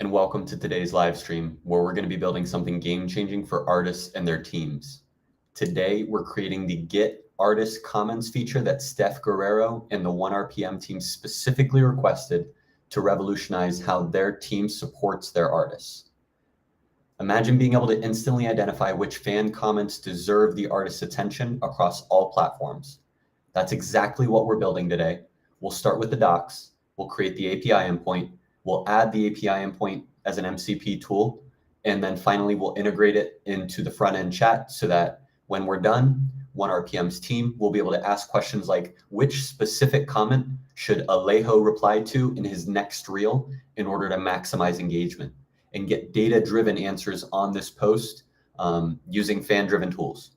and welcome to today's live stream, where we're going to be building something game-changing for artists and their teams. Today, we're creating the Get Artist Comments feature that Steph Guerrero and the OneRPM team specifically requested to revolutionize how their team supports their artists. Imagine being able to instantly identify which fan comments deserve the artist's attention across all platforms. That's exactly what we're building today. We'll start with the docs. We'll create the API endpoint. We'll add the API endpoint as an MCP tool. And then finally, we'll integrate it into the front end chat so that when we're done, OneRPM's team will be able to ask questions like, which specific comment should Alejo reply to in his next reel in order to maximize engagement, and get data-driven answers on this post using fan-driven tools.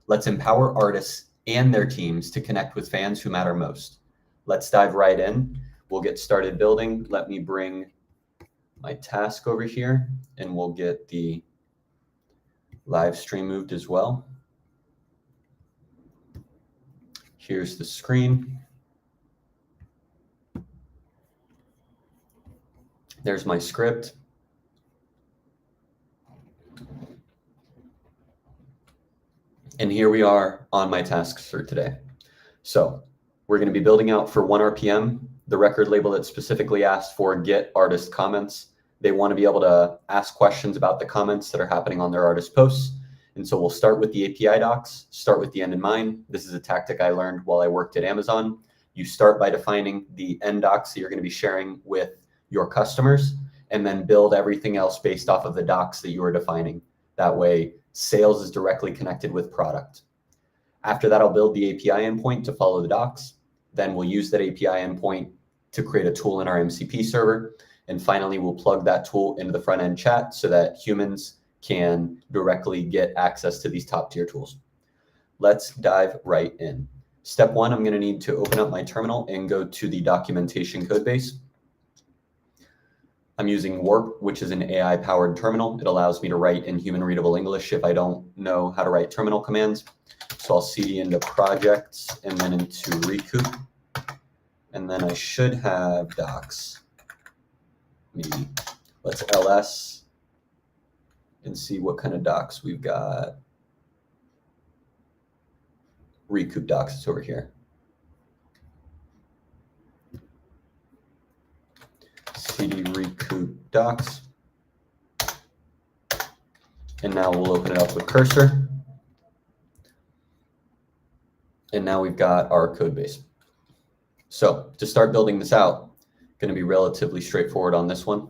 Let's empower artists and their teams to connect with fans who matter most. Let's dive right in. We'll get started building. Let me bring my task over here, and we'll get the live stream moved as well. Here's the screen. There's my script. And here we are on my tasks for today. So we're going to be building out for OneRPM, the record label that specifically asked for Get Artist Comments. They want to be able to ask questions about the comments that are happening on their artist posts. And so we'll start with the API docs, start with the end in mind. This is a tactic I learned while I worked at Amazon. You start by defining the end docs that you're going to be sharing with your customers, and then build everything else based off of the docs that you are defining. That way, sales is directly connected with product. After that, I'll build the API endpoint to follow the docs. Then we'll use that API endpoint to create a tool in our MCP server. And finally, we'll plug that tool into the front end chat so that humans can directly get access to these top tier tools. Let's dive right in. Step one, I'm going to need to open up my terminal and go to the documentation code base. I'm using Warp, which is an AI-powered terminal. It allows me to write in human-readable English if I don't know how to write terminal commands. So I'll cd into projects and then into recoup. And then I should have docs. Maybe let's ls and see what kind of docs we've got. Recoup docs, it's over here. cd recoup docs. And now we'll open it up with cursor. And now we've got our code base. So to start building this out, going to be relatively straightforward on this one.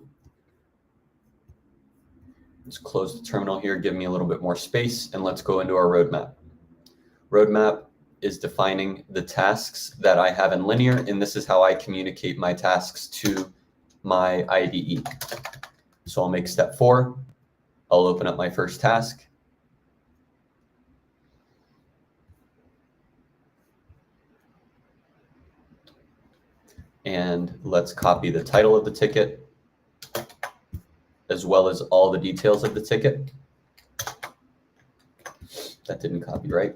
Let's close the terminal here, give me a little bit more space, and let's go into our roadmap. Roadmap is defining the tasks that I have in Linear, and this is how I communicate my tasks to my IDE. So I'll make step 4. I'll open up my first task. And let's copy the title of the ticket, as well as all the details of the ticket. That didn't copy right.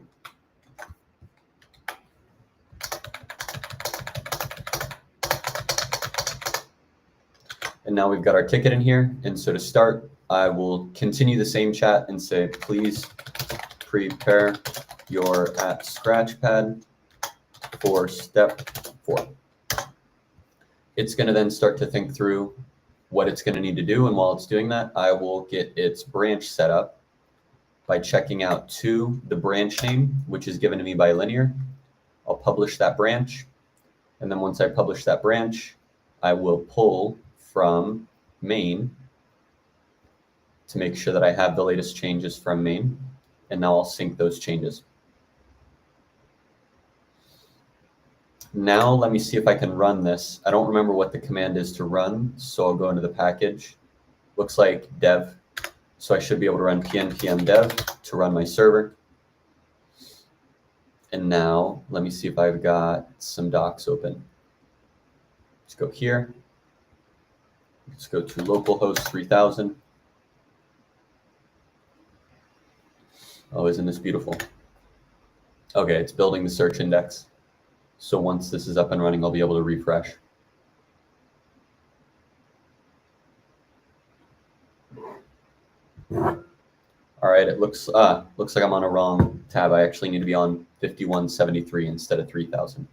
And now we've got our ticket in here. And so to start, I will continue the same chat and say, please prepare your @scratchpad for step 4. It's going to then start to think through what it's going to need to do. And while it's doing that, I will get its branch set up by checking out to the branch name, which is given to me by Linear. I'll publish that branch. And then once I publish that branch, I will pull from main to make sure that I have the latest changes from main. And now I'll sync those changes. Now let me see if I can run this. I don't remember what the command is to run, so I'll go into the package. Looks like dev. So I should be able to run pnpm dev to run my server. And now let me see if I've got some docs open. Let's go here. Let's go to localhost 3000. Oh, isn't this beautiful? Okay, it's building the search index. So once this is up and running, I'll be able to refresh. All right, it looks like I'm on a wrong tab. I actually need to be on 5173 instead of 3000.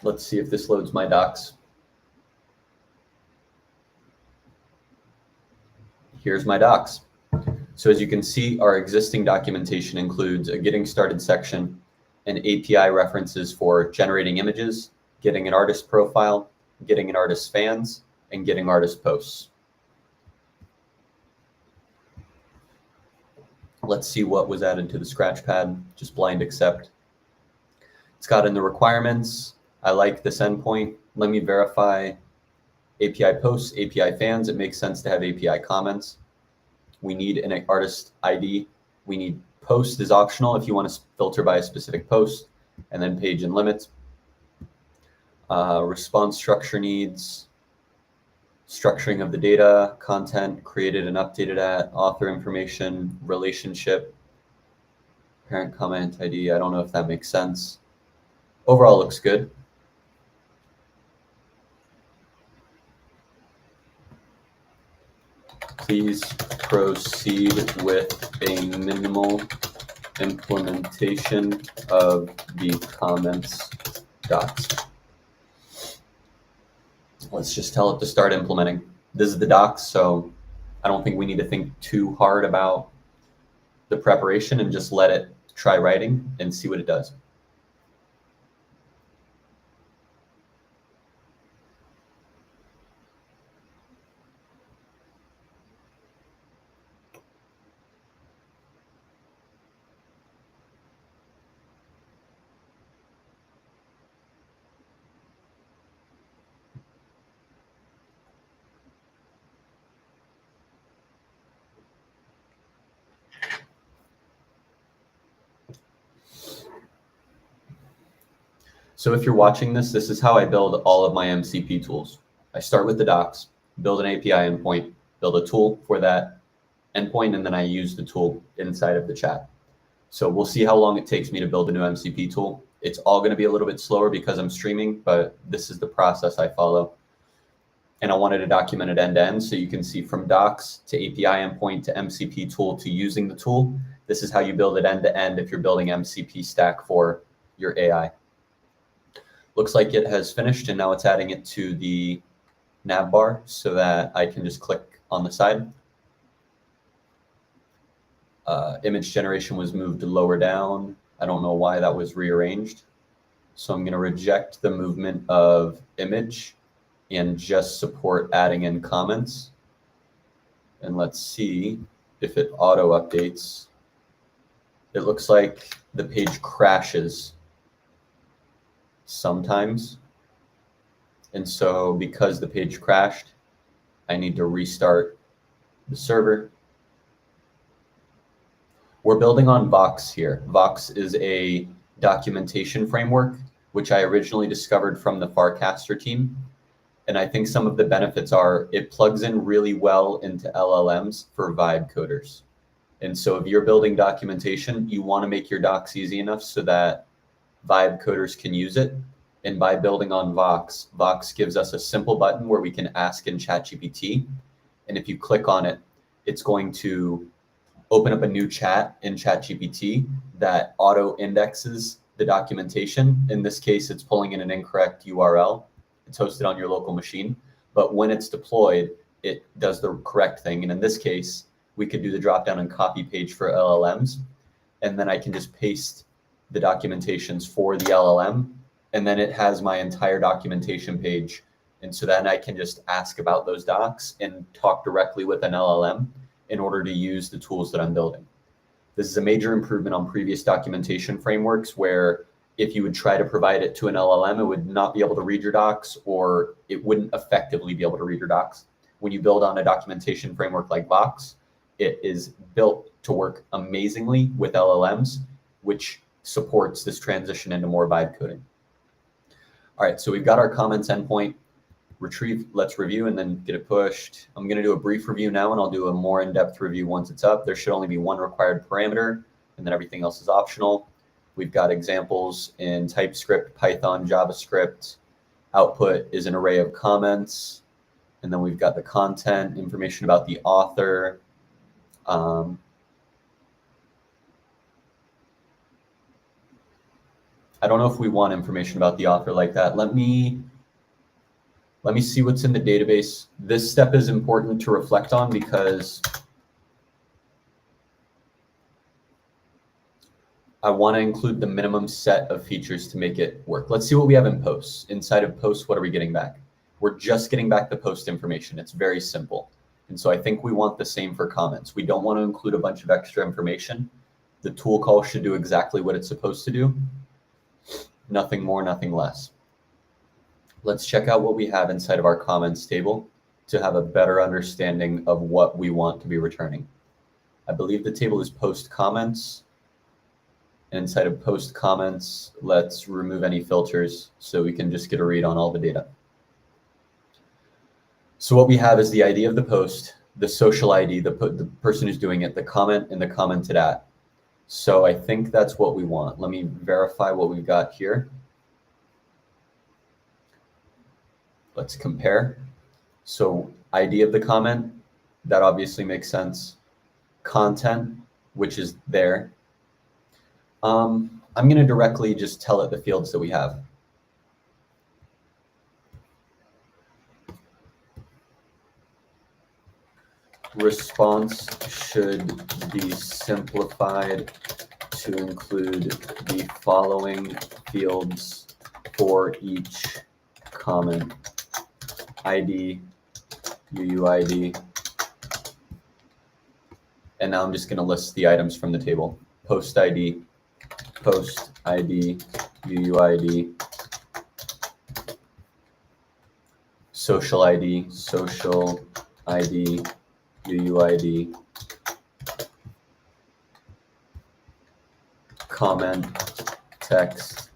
Let's see if this loads my docs. Here's my docs. So as you can see, our existing documentation includes a getting started section and API references for generating images, getting an artist profile, getting an artist's fans, and getting artist posts. Let's see what was added to the Scratchpad, just blind accept. It's got in the requirements, I like this endpoint. Let me verify API posts, API fans. It makes sense to have API comments. We need an artist ID. We need post is optional if you want to filter by a specific post, and then page and limits. Response structure needs structuring of the data, content created and updated at, author information, relationship, parent comment ID. I don't know if that makes sense. Overall looks good. Please proceed with a minimal implementation of the comments docs. Let's just tell it to start implementing. This is the docs, so I don't think we need to think too hard about the preparation and just let it try writing and see what it does. So if you're watching this, this is how I build all of my MCP tools. I start with the docs, build an API endpoint, build a tool for that endpoint, and then I use the tool inside of the chat. So we'll see how long it takes me to build a new MCP tool. It's all going to be a little bit slower because I'm streaming, but this is the process I follow. And I wanted to document it end to end so you can see from docs to API endpoint to MCP tool to using the tool. This is how you build it end to end if you're building MCP stack for your AI. Looks like it has finished, and now it's adding it to the nav bar so that I can just click on the side. Image generation was moved lower down. I don't know why that was rearranged. So I'm going to reject the movement of image and just support adding in comments. And let's see if it auto updates. It looks like the page crashes sometimes. And so because the page crashed, I need to restart the server. We're building on Vox here. Vox is a documentation framework, which I originally discovered from the Farcaster team. And I think some of the benefits are it plugs in really well into LLMs for vibe coders. And so if you're building documentation, you want to make your docs easy enough so that vibe coders can use it. And by building on Vox, Vox gives us a simple button where we can ask in ChatGPT. And if you click on it, it's going to open up a new chat in ChatGPT that auto indexes the documentation. In this case, it's pulling in an incorrect URL. It's hosted on your local machine. But when it's deployed, it does the correct thing. And in this case, we could do the dropdown and copy page for LLMs. And then I can just paste the documentations for the LLM. And then it has my entire documentation page. And so then I can just ask about those docs and talk directly with an LLM in order to use the tools that I'm building. This is a major improvement on previous documentation frameworks where if you would try to provide it to an LLM, it would not be able to read your docs, or it wouldn't effectively be able to read your docs. When you build on a documentation framework like Vox, it is built to work amazingly with LLMs, which supports this transition into more vibe coding. All right, so we've got our comments endpoint. Retrieve, let's review and then get it pushed. I'm going to do a brief review now, and I'll do a more in-depth review once it's up. There should only be one required parameter, and then everything else is optional. We've got examples in TypeScript, Python, JavaScript, Output is an array of comments. And then we've got the content, information about the author. I don't know if we want information about the author like that. Let me see what's in the database. This step is important to reflect on because I want to include the minimum set of features to make it work. Let's see what we have in posts. Inside of posts, what are we getting back? We're just getting back the post information. It's very simple. And so I think we want the same for comments. We don't want to include a bunch of extra information. The tool call should do exactly what it's supposed to do. Nothing more, nothing less. Let's check out what we have inside of our comments table to have a better understanding of what we want to be returning. I believe the table is post comments. And inside of post comments, let's remove any filters so we can just get a read on all the data. So what we have is the ID of the post, the social ID, the person who's doing it, the comment, and the commented at. So I think that's what we want. Let me verify what we've got here. Let's compare. So ID of the comment, that obviously makes sense. Content, which is there. I'm going to directly just tell it the fields that we have. Response should be simplified to include the following fields for each comment: ID, UUID. And now I'm just going to list the items from the table. Post ID, UUID, social ID, social ID, UUID, comment, text,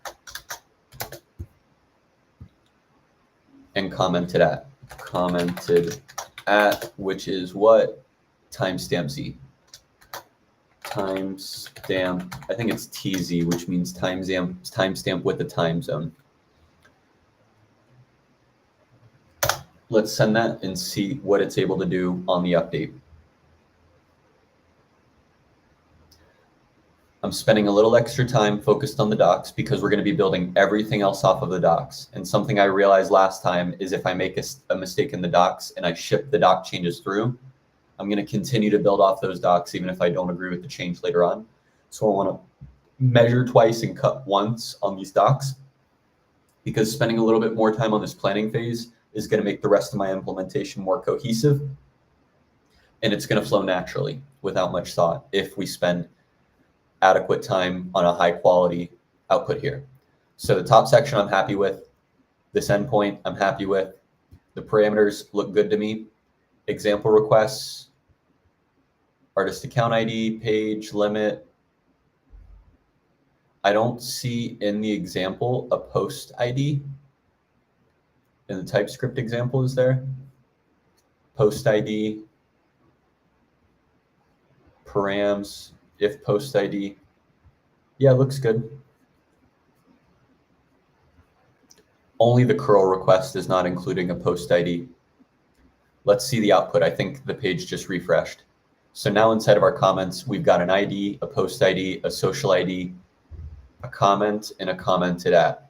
and commented at. Commented at, which is what? Timestamp Z. Timestamp, I think it's TZ, which means timestamp with the time zone. Let's send that and see what it's able to do on the update. I'm spending a little extra time focused on the docs because we're going to be building everything else off of the docs. And something I realized last time is if I make a mistake in the docs and I ship the doc changes through, I'm going to continue to build off those docs even if I don't agree with the change later on. So I want to measure twice and cut once on these docs because spending a little bit more time on this planning phase is going to make the rest of my implementation more cohesive, and it's going to flow naturally without much thought if we spend adequate time on a high quality output here. So the top section I'm happy with. This endpoint I'm happy with. The parameters look good to me. Example requests, artist account ID, page limit. I don't see in the example a post ID. In the TypeScript example is there. Post ID, params, if post ID. Yeah, it looks good. Only the curl request is not including a post ID. Let's see the output. I think the page just refreshed. So now inside of our comments, we've got an ID, a post ID, a social ID, a comment, and a commented at.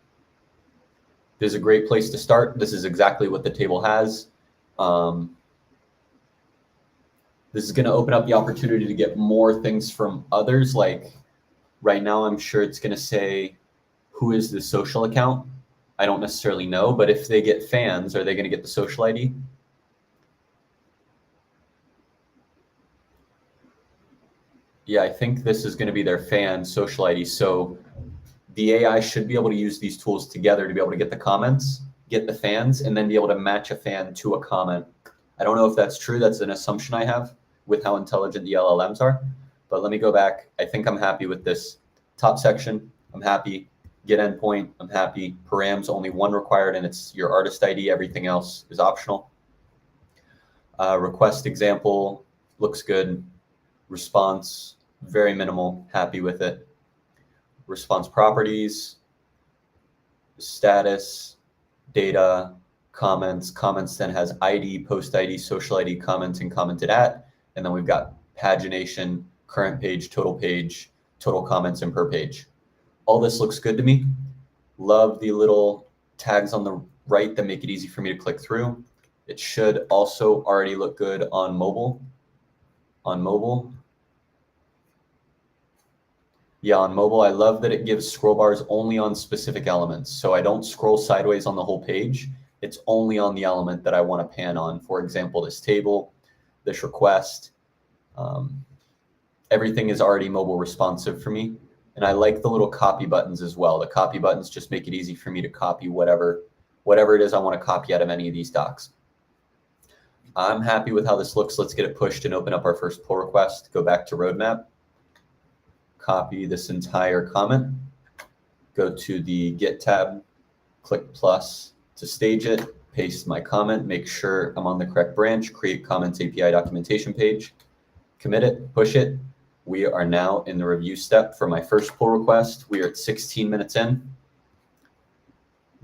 This is a great place to start. This is exactly what the table has. This is going to open up the opportunity to get more things from others. Like right now, I'm sure it's going to say, who is the social account? I don't necessarily know, but if they get fans, are they going to get the social ID? Yeah, I think this is going to be their fan social ID. So the AI should be able to use these tools together to be able to get the comments, get the fans, and then be able to match a fan to a comment. I don't know if that's true. That's an assumption I have with how intelligent the LLMs are. But let me go back. I think I'm happy with this top section. I'm happy. Get endpoint. I'm happy. Params, only one required, and it's your artist ID. Everything else is optional. Request example looks good. Response, very minimal. Happy with it. Response properties, status, data, comments. Comments then has ID, post ID, social ID, comments, and commented at. And then we've got pagination, current page, total comments, and per page. All this looks good to me. Love the little tags on the right that make it easy for me to click through. It should also already look good on mobile. Yeah, on mobile, I love that it gives scroll bars only on specific elements. So I don't scroll sideways on the whole page. It's only on the element that I want to pan on. For example, this table, this request. Everything is already mobile responsive for me. And I like the little copy buttons as well. The copy buttons just make it easy for me to copy whatever it is I want to copy out of any of these docs. I'm happy with how this looks. Let's get it pushed and open up our first pull request. Go back to roadmap. Copy this entire comment, go to the Get tab, click plus to stage it, paste my comment, make sure I'm on the correct branch, create comments API documentation page, commit it, push it. We are now in the review step for my first pull request. We are at 16 minutes in.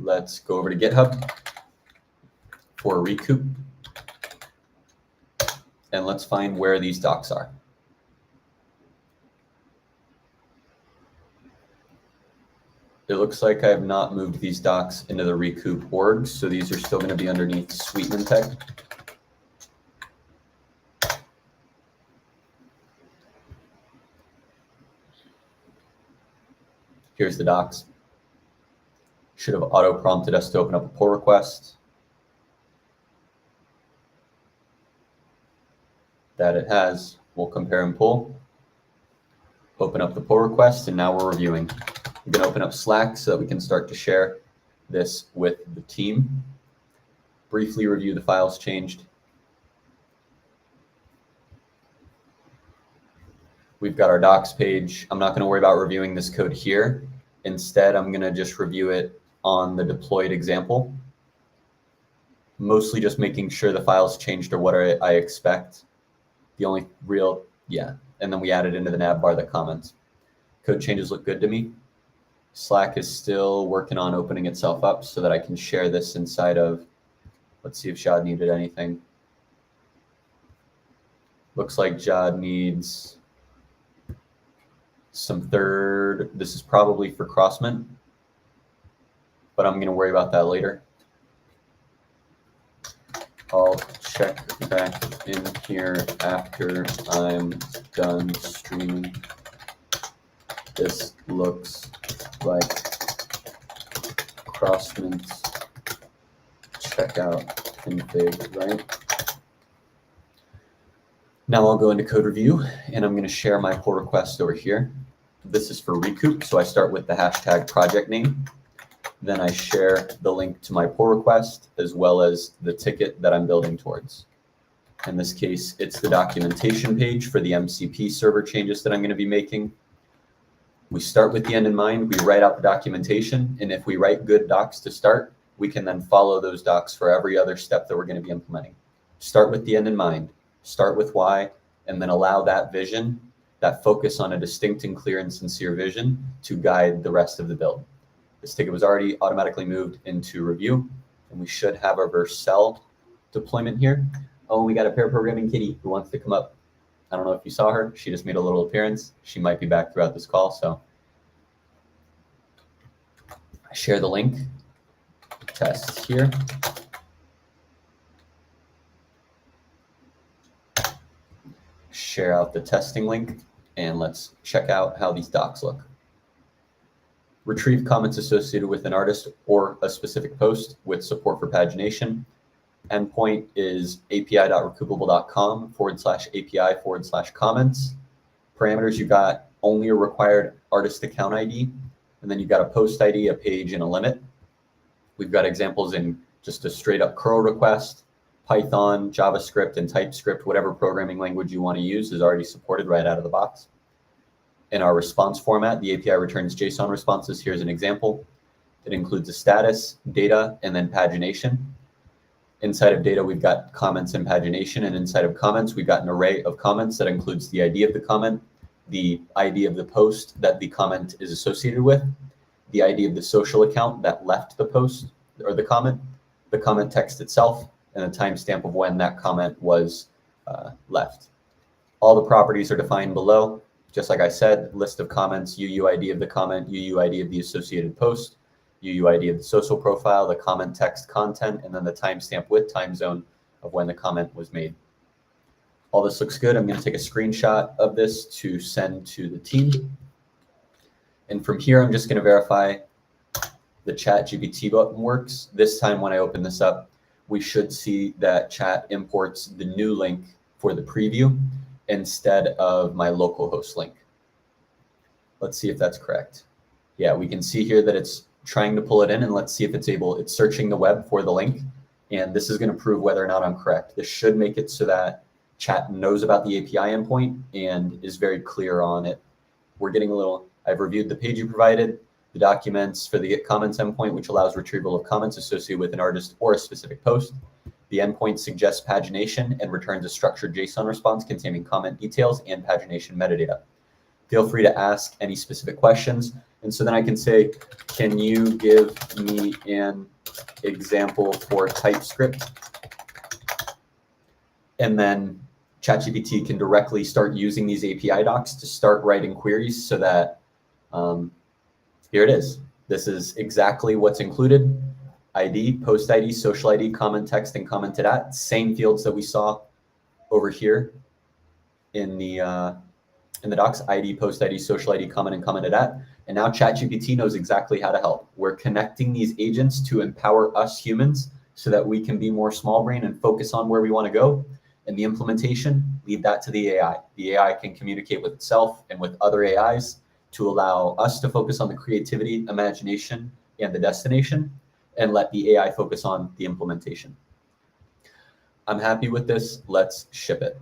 Let's go over to GitHub for Recoup, and let's find where these docs are. It looks like I have not moved these docs into the Recoup org, so these are still going to be underneath Sweetman Tech. Here's the docs. Should have auto-prompted us to open up a pull request. That it has. We'll compare and pull. Open up the pull request, and now we're reviewing. I'm going to open up Slack so that we can start to share this with the team. Briefly review the files changed. We've got our docs page. I'm not going to worry about reviewing this code here. Instead, I'm going to just review it on the deployed example. Mostly just making sure the files changed or what I expect. The only real, yeah. And then we added into the nav bar the comments. Code changes look good to me. Slack is still working on opening itself up so that I can share this inside of, let's see if Jad needed anything. Looks like Jad needs some third, this is probably for Crossman, but I'm gonna worry about that later. I'll check back in here after I'm done streaming. This looks like Crossman's checkout config, right? Now I'll go into code review, and I'm going to share my pull request over here. This is for Recoup, so I start with the hashtag project name. Then I share the link to my pull request as well as the ticket that I'm building towards. In this case, it's the documentation page for the MCP server changes that I'm going to be making. We start with the end in mind. We write out the documentation, and if we write good docs to start, we can then follow those docs for every other step that we're going to be implementing. Start with the end in mind. Start with why, and then allow that vision, that focus on a distinct and clear and sincere vision to guide the rest of the build. This ticket was already automatically moved into review, and we should have our Vercel deployment here. Oh, we got a pair programming kitty who wants to come up. I don't know if you saw her. She just made a little appearance. She might be back throughout this call, so I share the link. Test here. Share out the testing link, and let's check out how these docs look. Retrieve comments associated with an artist or a specific post with support for pagination. Endpoint is api.recoupable.com/API/comments. Parameters, you got only a required artist account ID, and then you've got a post ID, a page, and a limit. We've got examples in just a straight up curl request. Python, JavaScript, and TypeScript, whatever programming language you want to use is already supported right out of the box. In our response format, the API returns JSON responses. Here's an example. It includes a status, data, and then pagination. Inside of data, we've got comments and pagination, and inside of comments, we've got an array of comments that includes the ID of the comment, the ID of the post that the comment is associated with, the ID of the social account that left the post, or the comment text itself, and the timestamp of when that comment was left. All the properties are defined below. Just like I said, list of comments, UUID of the comment, UUID of the associated post, UUID of the social profile, the comment text content, and then the timestamp with time zone of when the comment was made. All this looks good. I'm going to take a screenshot of this to send to the team. And from here, I'm just going to verify the ChatGPT button works. This time when I open this up, we should see that chat imports the new link for the preview instead of my localhost link. Let's see if that's correct. Yeah, we can see here that it's trying to pull it in, and let's see if it's searching the web for the link. And this is going to prove whether or not I'm correct. This should make it so that chat knows about the API endpoint and is very clear on it. We're getting a little, I've reviewed the page you provided, the documents for the get comments endpoint, which allows retrieval of comments associated with an artist or a specific post. The endpoint suggests pagination and returns a structured JSON response containing comment details and pagination metadata. Feel free to ask any specific questions. And so then I can say, can you give me an example for TypeScript? And then ChatGPT can directly start using these API docs to start writing queries so that here it is. This is exactly what's included. ID, post ID, social ID, comment text, and commented at. Same fields that we saw over here in the docs, ID, post ID, social ID, comment, and commented at. And now ChatGPT knows exactly how to help. We're connecting these agents to empower us humans so that we can be more small brain and focus on where we want to go. And the implementation, leave that to the AI. The AI can communicate with itself and with other AIs to allow us to focus on the creativity, imagination, and the destination, and let the AI focus on the implementation. I'm happy with this. Let's ship it.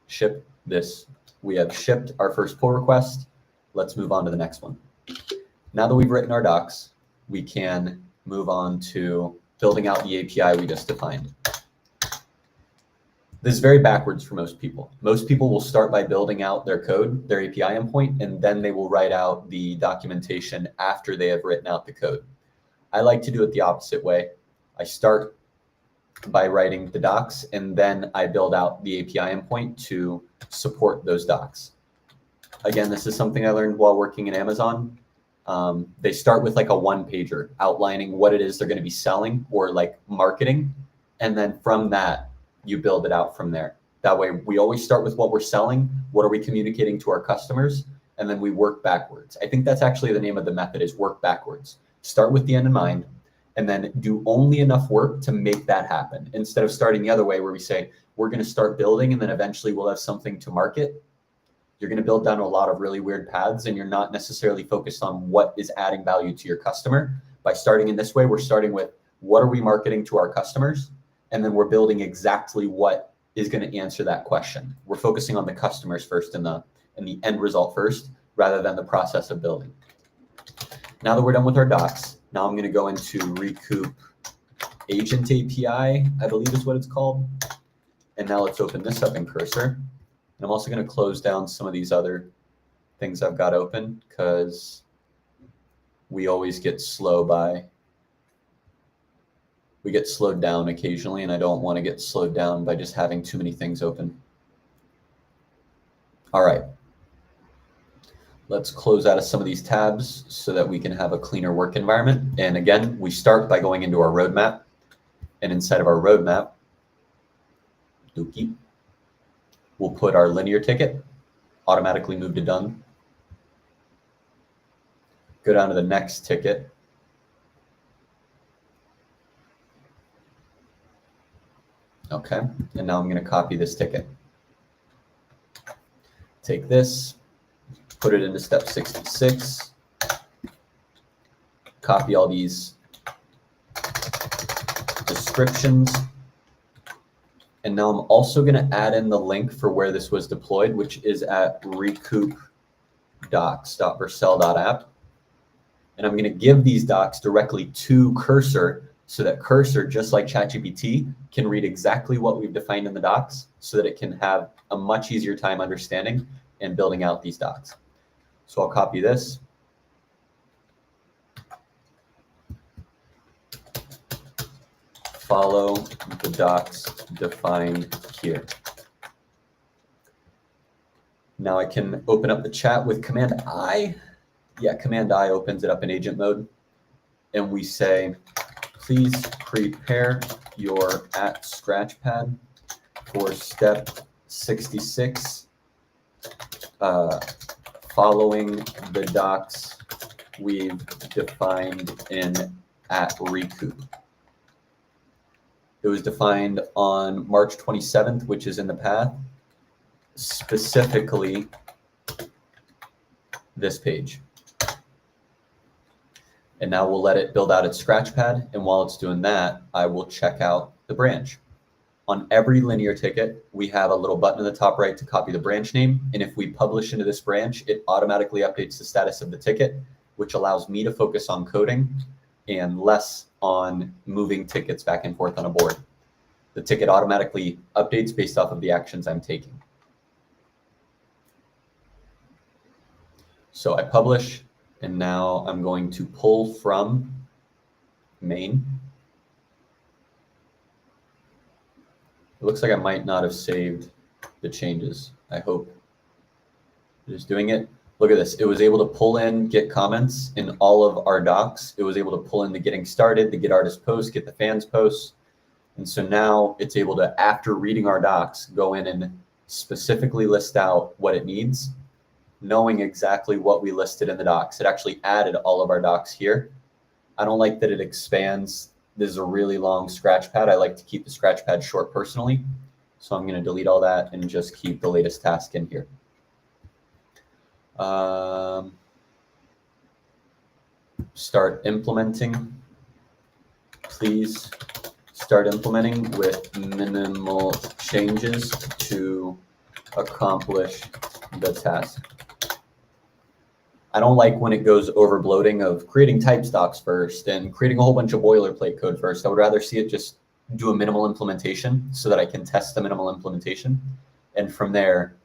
Ship this. We have shipped our first pull request. Let's move on to the next one. Now that we've written our docs, we can move on to building out the API we just defined. This is very backwards for most people. Most people will start by building out their code, their API endpoint, and then they will write out the documentation after they have written out the code. I like to do it the opposite way. I start by writing the docs, and then I build out the API endpoint to support those docs. Again, this is something I learned while working at Amazon. They start with like a one-pager outlining what it is they're going to be selling or like marketing. And then from that, you build it out from there. That way, we always start with what we're selling. What are we communicating to our customers? And then we work backwards. I think that's actually the name of the method, is work backwards. Start with the end in mind, and then do only enough work to make that happen. Instead of starting the other way where we say, we're going to start building and then eventually we'll have something to market. You're going to build down a lot of really weird paths, and you're not necessarily focused on what is adding value to your customer. By starting in this way, we're starting with what are we marketing to our customers? And then we're building exactly what is going to answer that question. We're focusing on the customers first and the end result first, rather than the process of building. Now that we're done with our docs, now I'm going to go into Recoup Agent API, I believe is what it's called. And now let's open this up in Cursor. And I'm also going to close down some of these other things I've got open, because we always get slowed down occasionally, and I don't want to get slowed down by just having too many things open. All right. Let's close out of some of these tabs so that we can have a cleaner work environment. And again, we start by going into our roadmap. And inside of our roadmap, we'll put our linear ticket, automatically move to done. Go down to the next ticket. Okay, and now I'm going to copy this ticket. Take this, put it into step 66, copy all these descriptions, and now I'm also going to add in the link for where this was deployed, which is at recoupdocs.vercel.app. And I'm going to give these docs directly to Cursor, so that Cursor, just like ChatGPT, can read exactly what we've defined in the docs, so that it can have a much easier time understanding and building out these docs. So I'll copy this. follow the docs defined here. Now I can open up the chat with Command I. Yeah, Command I opens it up in agent mode. And we say, please prepare your @scratchpad for step 66, following the docs we've defined in @recoup. It was defined on March 27th, which is in the path, specifically this page. And now we'll let it build out its scratchpad. And while it's doing that, I will check out the branch. On every linear ticket, we have a little button in the top right to copy the branch name. And if we publish into this branch, it automatically updates the status of the ticket, which allows me to focus on coding and less on moving tickets back and forth on a board. The ticket automatically updates based off of the actions I'm taking. So I publish, and now I'm going to pull from main. It looks like I might not have saved the changes. I hope. Just doing it. Look at this. It was able to pull in, get comments in all of our docs. It was able to pull in the getting started, the get artist post, get the fans posts. And so now it's able to, after reading our docs, go in and specifically list out what it needs, knowing exactly what we listed in the docs. It actually added all of our docs here. I don't like that it expands. This is a really long scratch pad. I like to keep the scratch pad short personally. So I'm going to delete all that and just keep the latest task in here. Start implementing. Please start implementing with minimal changes to accomplish the task. I don't like when it goes over bloating of creating type stocks first and creating a whole bunch of boilerplate code first. I would rather see it just do a minimal implementation so that I can test the minimal implementation. And from there,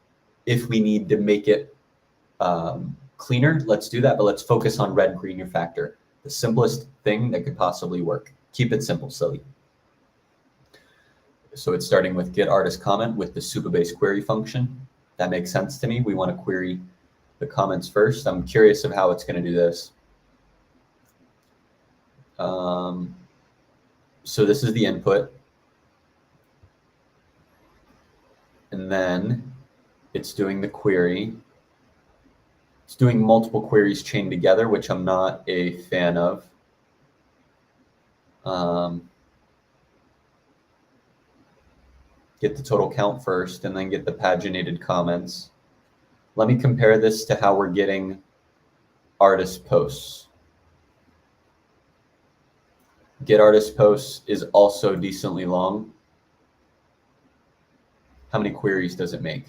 if we need to make it cleaner, let's do that. But let's focus on red, green refactor, the simplest thing that could possibly work. Keep it simple, silly. So it's starting with get artist comment with the Supabase query function. That makes sense to me. We want to query the comments first. I'm curious of how it's going to do this. So this is the input. And then it's doing the query. It's doing multiple queries chained together, which I'm not a fan of. Get the total count first and then get the paginated comments. Let me compare this to how we're getting artist posts. Get artist posts is also decently long. How many queries does it make?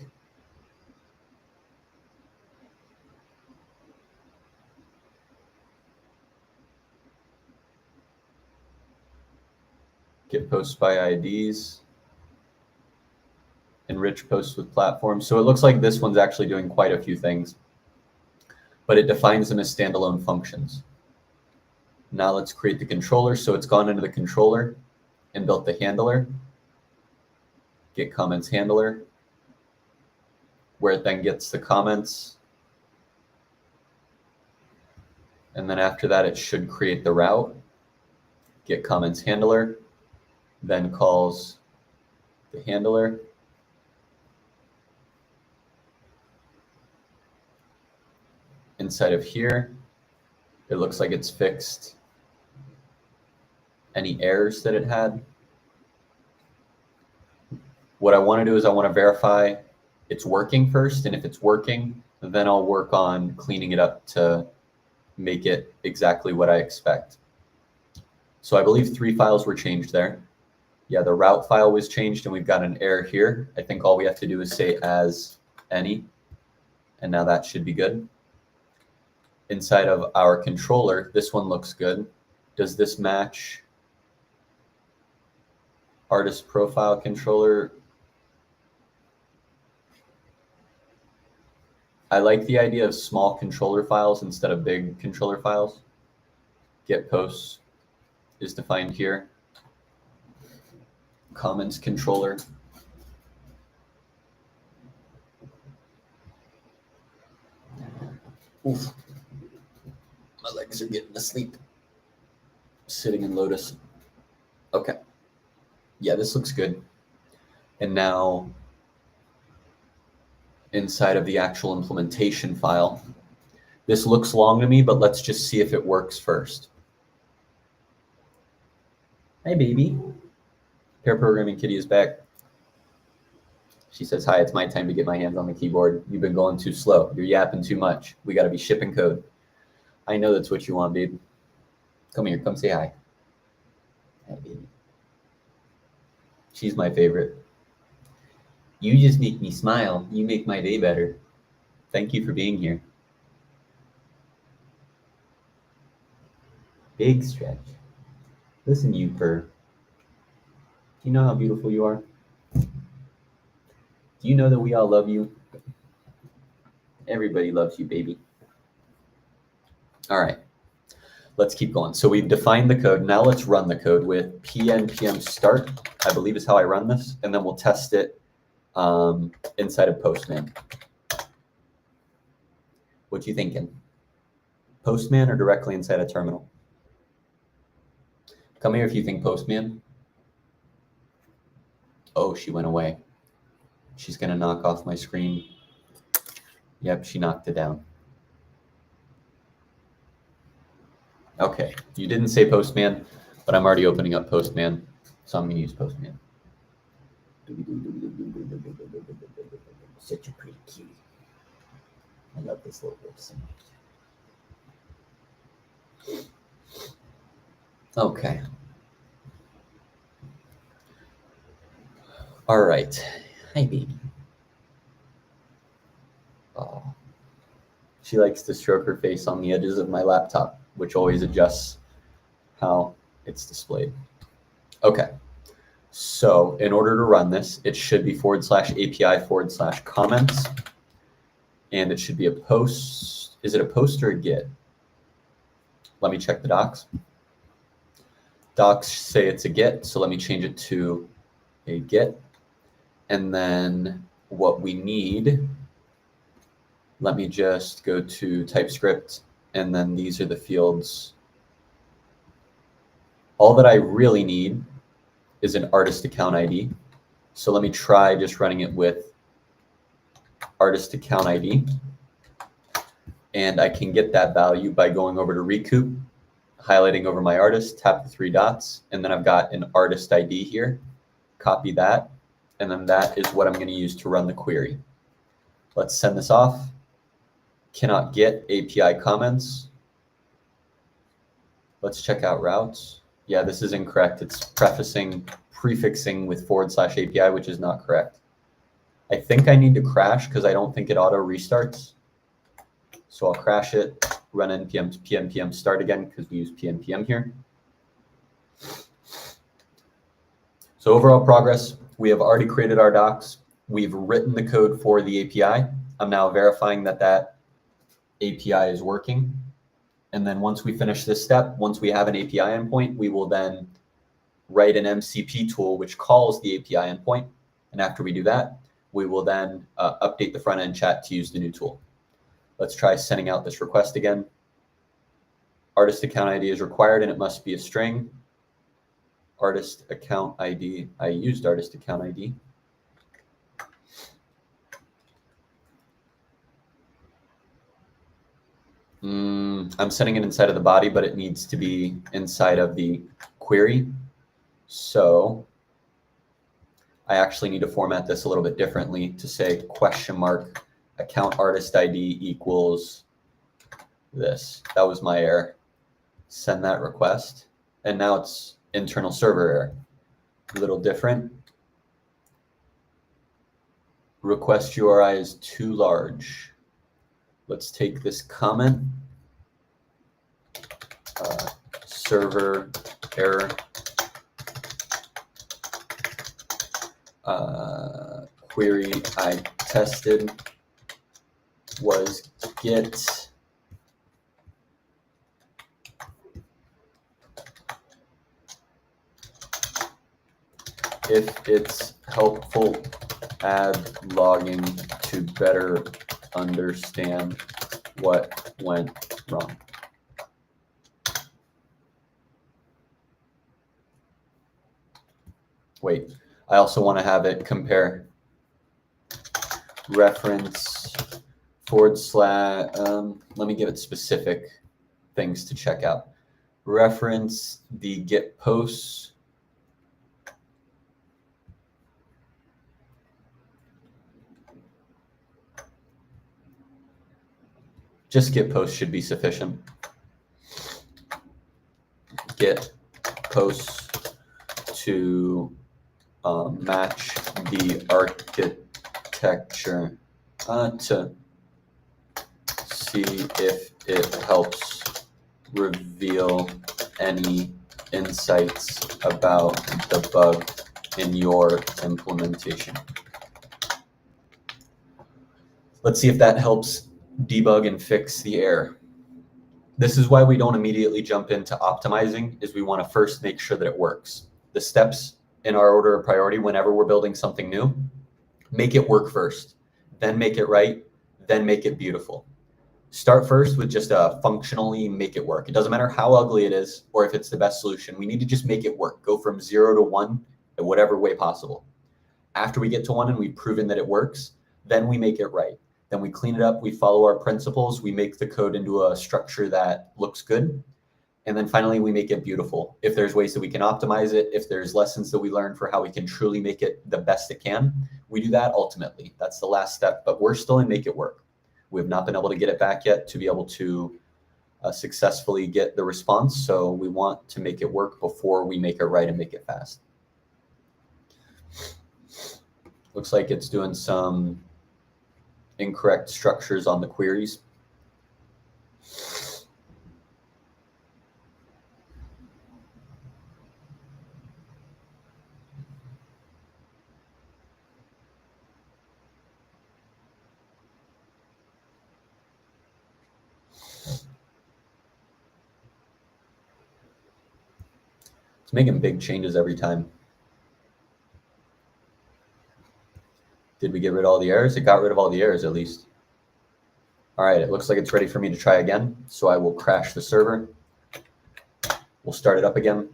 Get posts by IDs. Enrich posts with platforms. So it looks like this one's actually doing quite a few things, but it defines them as standalone functions. Now let's create the controller. So it's gone into the controller and built the handler, get comments handler, where it then gets the comments. And then after that, it should create the route, get comments handler, then calls the handler. Inside of here, it looks like it's fixed any errors that it had. What I want to do is I want to verify it's working first, and if it's working, then I'll work on cleaning it up to make it exactly what I expect. So I believe 3 files were changed there. Yeah, the route file was changed, and we've got an error here. I think all we have to do is say as any, and now that should be good. Inside of our controller, this one looks good. Does this match artist profile controller? I like the idea of small controller files instead of big controller files. Get posts is defined here. comments controller. Oof. My legs are getting asleep. Sitting in Lotus. Okay. Yeah, this looks good. And now inside of the actual implementation file, this looks long to me, but let's just see if it works first. Hi, baby. Pair programming kitty is back. She says, hi, it's my time to get my hands on the keyboard. You've been going too slow. You're yapping too much. We got to be shipping code. I know that's what you want, babe. Come here. Come say hi. Hi, baby. She's my favorite. You just make me smile. You make my day better. Thank you for being here. Big stretch. Listen, you purr. Do you know how beautiful you are? Do you know that we all love you? Everybody loves you, baby. All right, let's keep going. So we've defined the code. Now let's run the code with npm start, I believe is how I run this, and then we'll test it inside of Postman. What you thinking? Postman or directly inside a terminal? Come here if you think Postman. Oh, she went away. She's gonna knock off my screen. Yep, she knocked it down. Okay, you didn't say Postman, but I'm already opening up Postman, so I'm gonna use Postman. Such a pretty cutie. I love this little bit so much. Okay. All right. Hi, baby. Oh. She likes to stroke her face on the edges of my laptop, which always adjusts how it's displayed. Okay. So in order to run this, it should be /API/comments. And it should be a post. Is it a post or a get? Let me check the docs. Docs say it's a get, so let me change it to a get. And then what we need, let me just go to TypeScript, and then these are the fields. All that I really need is an artist account ID. So let me try just running it with artist account ID. And I can get that value by going over to Recoup, highlighting over my artist, tap the 3 dots, and then I've got an artist ID here. Copy that, and then that is what I'm going to use to run the query. Let's send this off. Cannot get API comments. Let's check out routes. Yeah, this is incorrect. It's prefixing with /API, which is not correct. I think I need to crash because I don't think it auto restarts. So I'll crash it, run npm start again because we use pnpm here. So overall progress, we have already created our docs. We've written the code for the API. I'm now verifying that that API is working. And then once we finish this step, once we have an API endpoint, we will then write an MCP tool which calls the API endpoint. And after we do that, we will then update the front end chat to use the new tool. Let's try sending out this request again. Artist account ID is required and it must be a string. Artist account ID, I used artist account ID. I'm setting it inside of the body, but it needs to be inside of the query. So I actually need to format this a little bit differently to say ? account artist ID equals this. That was my error. Send that request. And now it's internal server error. A little different. Request URI is too large. Let's take this comment. Server error. Query I tested was get if it's helpful, add logging to better understand what went wrong. Wait, I also want to have it compare reference / let me give it specific things to check out. Reference the get posts just get posts should be sufficient. Get posts to match the architecture to see if it helps reveal any insights about the bug in your implementation. Let's see if that helps debug and fix the error. This is why we don't immediately jump into optimizing, is we want to first make sure that it works. The steps in our order of priority whenever we're building something new, make it work first, then make it right, then make it beautiful. Start first with just functionally make it work. It doesn't matter how ugly it is or if it's the best solution. We need to just make it work. Go from 0 to 1 in whatever way possible. After we get to 1 and we've proven that it works, then we make it right. Then we clean it up. We follow our principles. We make the code into a structure that looks good. And then finally, we make it beautiful. If there's ways that we can optimize it, if there's lessons that we learn for how we can truly make it the best it can, we do that ultimately. That's the last step, but we're still in make it work. We have not been able to get it back yet to be able to successfully get the response. So we want to make it work before we make it right and make it fast. Looks like it's doing some incorrect structures on the queries. It's making big changes every time. Did we get rid of all the errors? It got rid of all the errors at least. All right, it looks like it's ready for me to try again. So I will crash the server. We'll start it up again.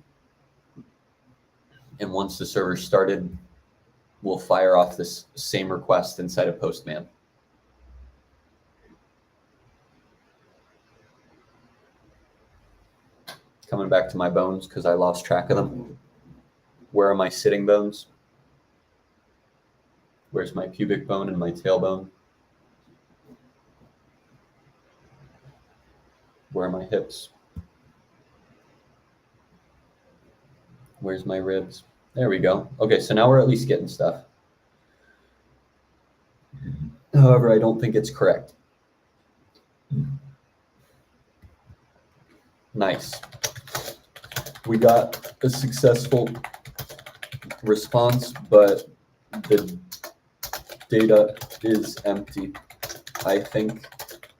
And once the server started, we'll fire off this same request inside of Postman. Coming back to my bones because I lost track of them. Where are my sitting bones? Where's my pubic bone and my tailbone? Where are my hips? Where's my ribs? There we go. Okay, so now we're at least getting stuff. However, I don't think it's correct. Nice. We got a successful response, but the data is empty. I think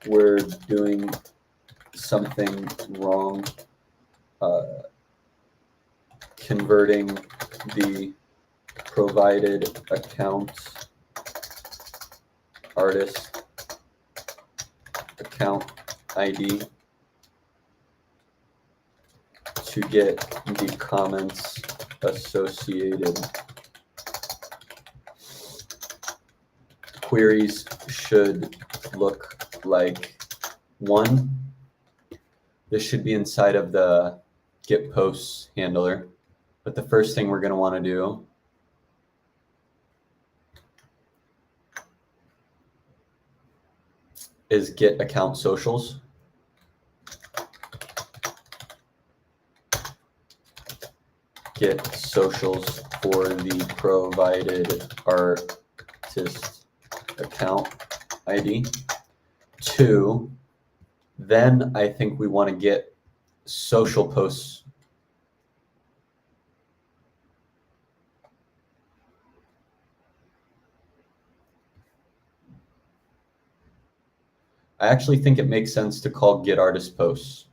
we're doing something wrong converting the provided account artist account ID to get the comments associated. Queries should look like 1. This should be inside of the get posts handler. But the first thing we're going to want to do is get account socials. Get socials for the provided artist account ID. 2, then I think we want to get social posts. I actually think it makes sense to call get artist posts.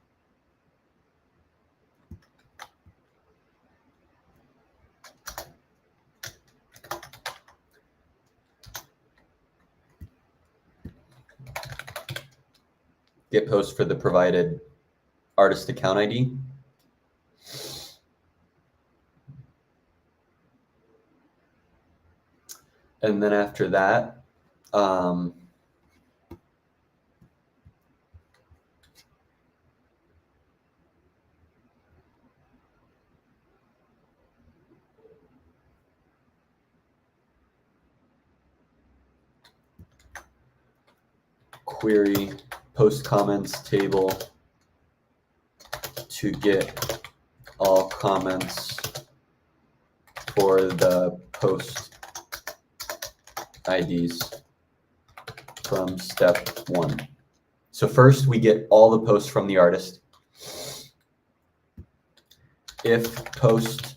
get post for the provided artist account ID. And then after that, query post comments table to get all comments for the post IDs from step 1. So first we get all the posts from the artist. If post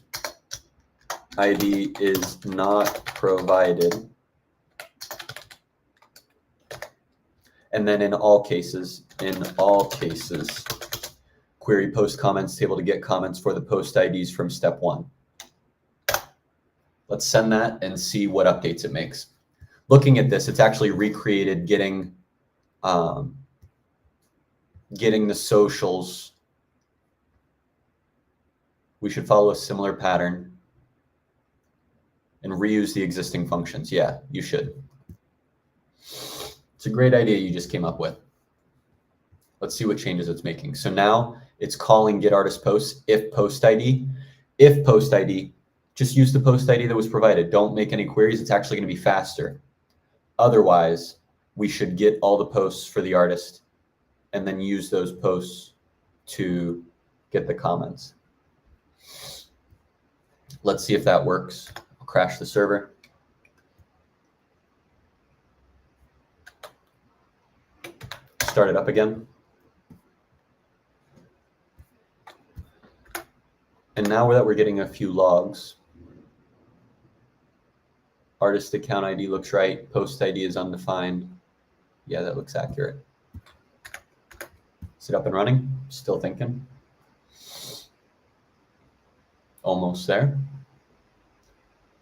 ID is not provided, and then in all cases, query post comments table to get comments for the post IDs from step 1. Let's send that and see what updates it makes. Looking at this, it's actually recreated getting the socials. We should follow a similar pattern and reuse the existing functions. Yeah, you should. It's a great idea you just came up with. Let's see what changes it's making. So now it's calling get artist posts if post ID. If post ID, just use the post ID that was provided. Don't make any queries. It's actually going to be faster. Otherwise, we should get all the posts for the artist and then use those posts to get the comments. Let's see if that works. I'll crash the server. Start it up again. And now that we're getting a few logs, artist account ID looks right. Post ID is undefined. Yeah, that looks accurate. Is it up and running? Still thinking. Almost there.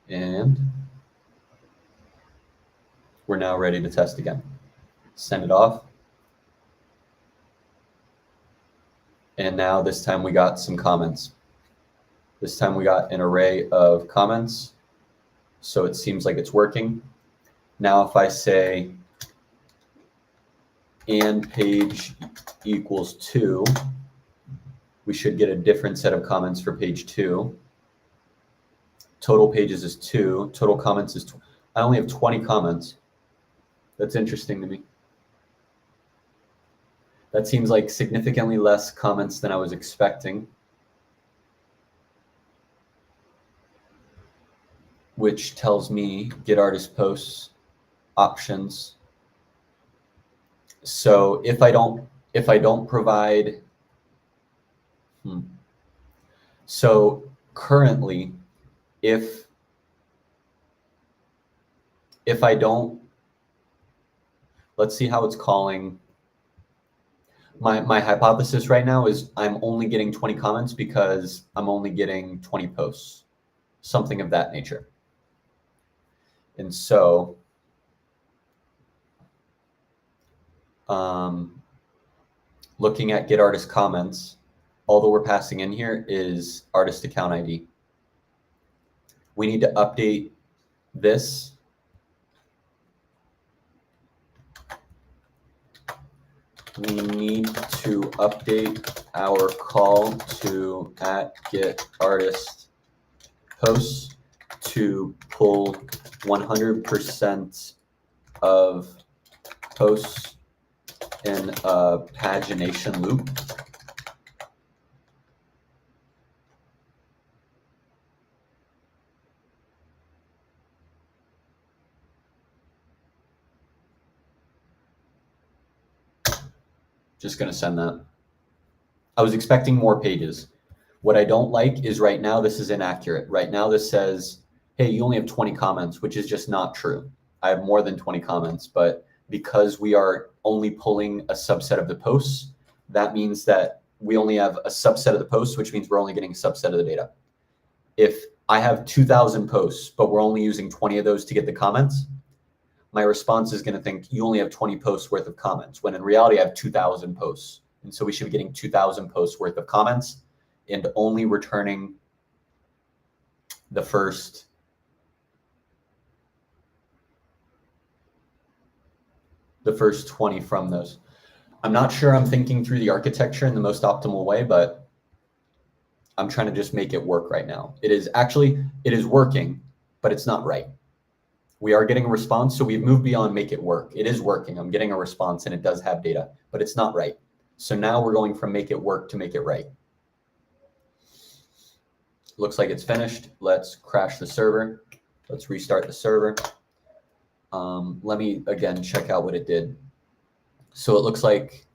And we're now ready to test again. Send it off. And now this time we got some comments. This time we got an array of comments. So it seems like it's working. Now if I say and page equals 2, we should get a different set of comments for page 2. Total pages is 2. Total comments is I only have 20 comments. That's interesting to me. That seems like significantly less comments than I was expecting, which tells me get artist posts options. So if I don't provide, so currently, if I don't, let's see how it's calling. My hypothesis right now is I'm only getting 20 comments because I'm only getting 20 posts, something of that nature. And so looking at get artist comments, all that we're passing in here is artist account ID. We need to update this. We need to update our call to @get artist posts to pull 100% of posts in a pagination loop. Just going to send that. I was expecting more pages. What I don't like is right now this is inaccurate. Right now this says, hey, you only have 20 comments, which is just not true. I have more than 20 comments, but because we are only pulling a subset of the posts, that means that we only have a subset of the posts, which means we're only getting a subset of the data. If I have 2,000 posts, but we're only using 20 of those to get the comments, my response is going to think you only have 20 posts worth of comments, when in reality I have 2,000 posts. And so we should be getting 2,000 posts worth of comments and only returning the first 20 from those. I'm not sure I'm thinking through the architecture in the most optimal way, but I'm trying to just make it work right now. It is working, but it's not right. We are getting a response, so we've moved beyond make it work. It is working. I'm getting a response and it does have data, but it's not right. So now we're going from make it work to make it right. Looks like it's finished. Let's crash the server. Let's restart the server. Let me again check out what it did. So it looks like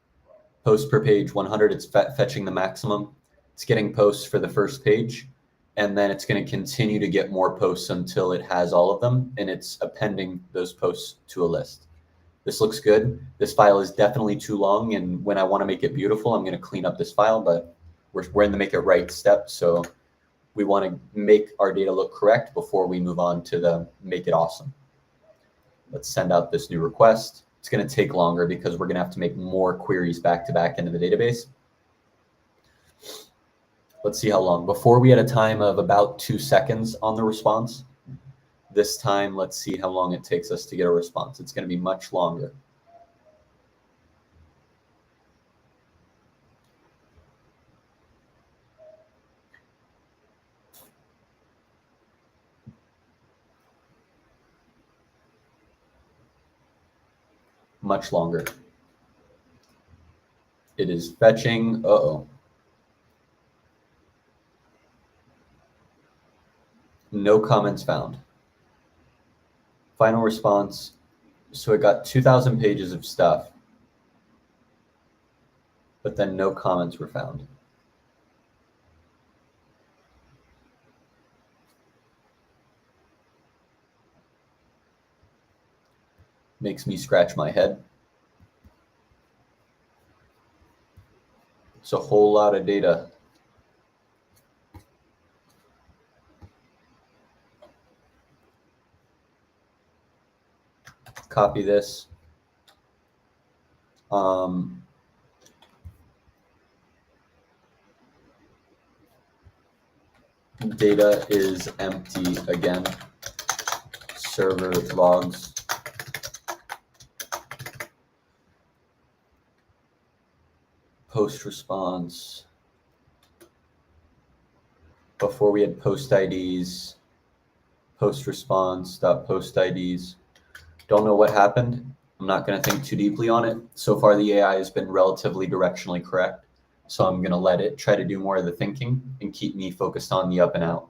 post per page 100, it's fetching the maximum. It's getting posts for the first page, and then it's going to continue to get more posts until it has all of them, and it's appending those posts to a list. This looks good. This file is definitely too long, and when I want to make it beautiful, I'm going to clean up this file, but we're in the make it right step, so we want to make our data look correct before we move on to the make it awesome. Let's send out this new request. It's going to take longer because we're going to have to make more queries back to back into the database. Let's see how long. Before we had a time of about 2 seconds on the response. This time, let's see how long it takes us to get a response. It's going to be much longer. Much longer. It is fetching. Uh-oh. No comments found. Final response. So it got 2,000 pages of stuff, but then no comments were found. Makes me scratch my head. It's a whole lot of data. Copy this. Data is empty again. Server logs. Post response. Before we had post IDs, post response, post IDs. Don't know what happened. I'm not going to think too deeply on it. So far, the AI has been relatively directionally correct. So I'm going to let it try to do more of the thinking and keep me focused on the up and out.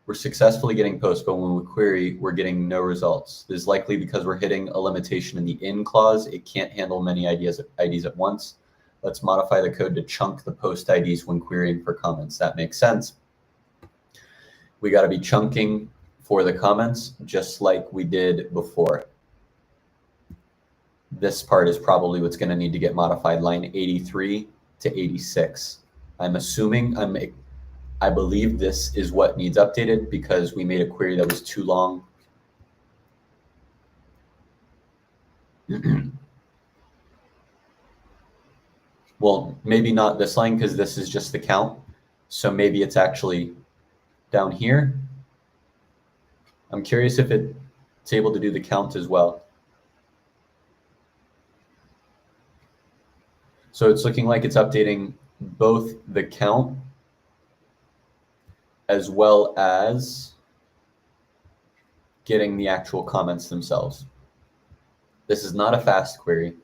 We're successfully getting posts, but when we query, we're getting no results. This is likely because we're hitting a limitation in the in clause. It can't handle many IDs at once. Let's modify the code to chunk the post IDs when querying for comments. That makes sense. We got to be chunking for the comments, just like we did before. This part is probably what's going to need to get modified, line 83 to 86. I'm assuming, I believe this is what needs updated because we made a query that was too long. Well, maybe not this line because this is just the count. So maybe it's actually down here. I'm curious if it's able to do the count as well. So it's looking like it's updating both the count as well as getting the actual comments themselves. This is not a fast query.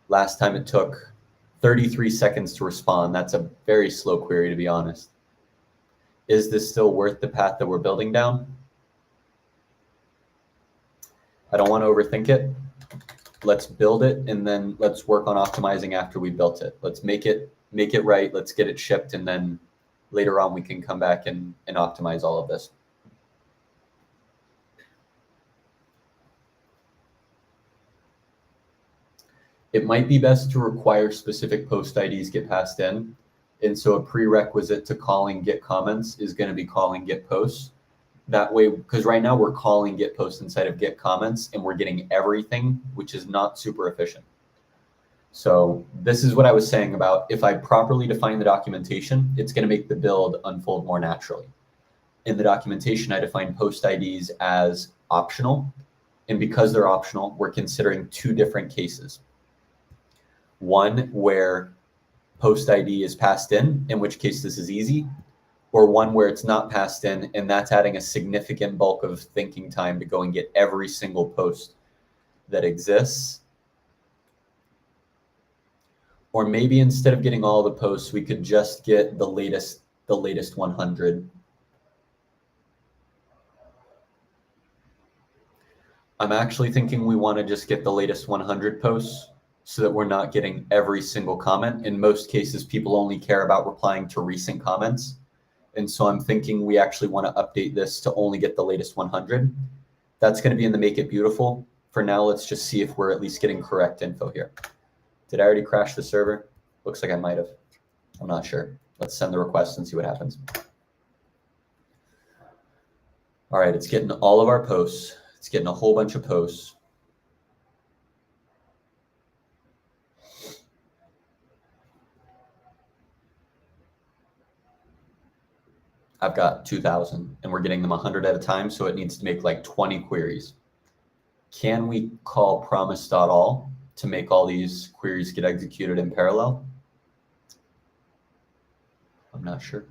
Last time it took 33 seconds to respond. That's a very slow query, to be honest. Is this still worth the path that we're building down? I don't want to overthink it. Let's build it and then let's work on optimizing after we built it. Let's make it right. Let's get it shipped, and then later on we can come back and optimize all of this. It might be best to require specific post IDs get passed in. And so a prerequisite to calling get comments is going to be calling get posts. That way, because right now we're calling get post inside of get comments and we're getting everything, which is not super efficient. So this is what I was saying about if I properly define the documentation, it's going to make the build unfold more naturally. In the documentation, I define post IDs as optional. And because they're optional, we're considering two different cases. One where post ID is passed in which case this is easy, or one where it's not passed in, and that's adding a significant bulk of thinking time to go and get every single post that exists. Or maybe instead of getting all the posts, we could just get the latest 100. I'm actually thinking we want to just get the latest 100 posts so that we're not getting every single comment. In most cases, people only care about replying to recent comments. And so I'm thinking we actually want to update this to only get the latest 100. That's going to be in the Make It Beautiful. For now, let's just see if we're at least getting correct info here. Did I already crash the server? Looks like I might have. I'm not sure. Let's send the request and see what happens. All right, it's getting all of our posts. It's getting a whole bunch of posts. I've got 2,000 and we're getting them 100 at a time. So it needs to make like 20 queries. Can we call promise.all to make all these queries get executed in parallel? I'm not sure.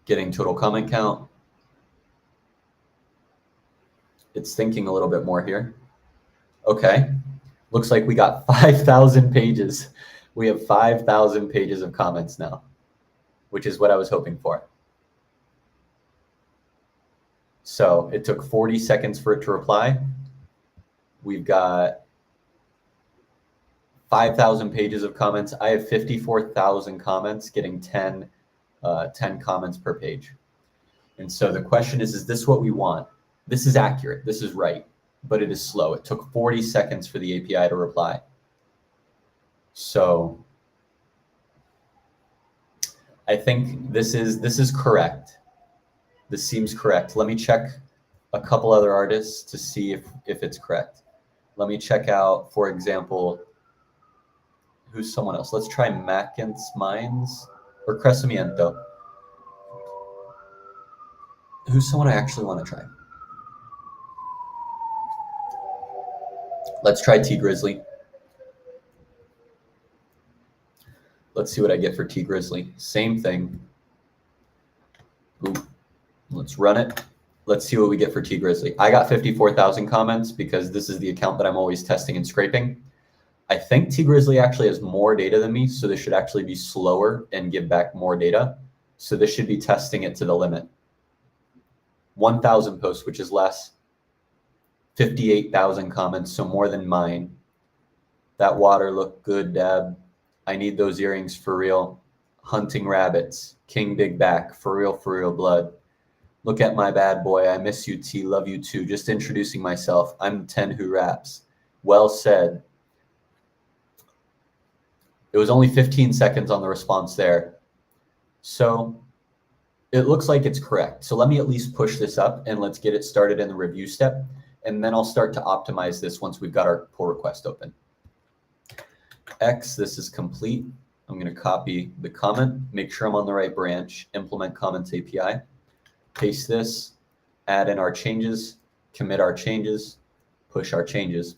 Getting total comment count. It's thinking a little bit more here. Okay. Looks like we got 5,000 pages. We have 5,000 pages of comments now, which is what I was hoping for. So it took 40 seconds for it to reply. We've got 5,000 pages of comments. I have 54,000 comments, getting 10 comments per page. And so the question is this what we want? This is accurate. This is right, but it is slow. It took 40 seconds for the API to reply. So I think this is correct. This seems correct. Let me check a couple other artists to see if it's correct. Let me check out, for example, who's someone else? Let's try Mackin's Minds or Crescimiento. Who's someone I actually want to try? Let's try T Grizzly. Let's see what I get for T Grizzly. Same thing. Ooh. Let's run it. Let's see what we get for T Grizzly. I got 54,000 comments because this is the account that I'm always testing and scraping. I think T Grizzly actually has more data than me, so this should actually be slower and give back more data. So this should be testing it to the limit. 1,000 posts, which is less. 58,000 comments, so more than mine. That water looked good, Dab. I need those earrings for real. Hunting rabbits. King Big Back. For real blood. Look at my bad boy. I miss you, T. Love you too. Just introducing myself. I'm 10 who raps. Well said. It was only 15 seconds on the response there. So it looks like it's correct. So let me at least push this up and let's get it started in the review step. And then I'll start to optimize this once we've got our pull request open. X, this is complete. I'm going to copy the comment, make sure I'm on the right branch, implement comments API, paste this, add in our changes, commit our changes, push our changes.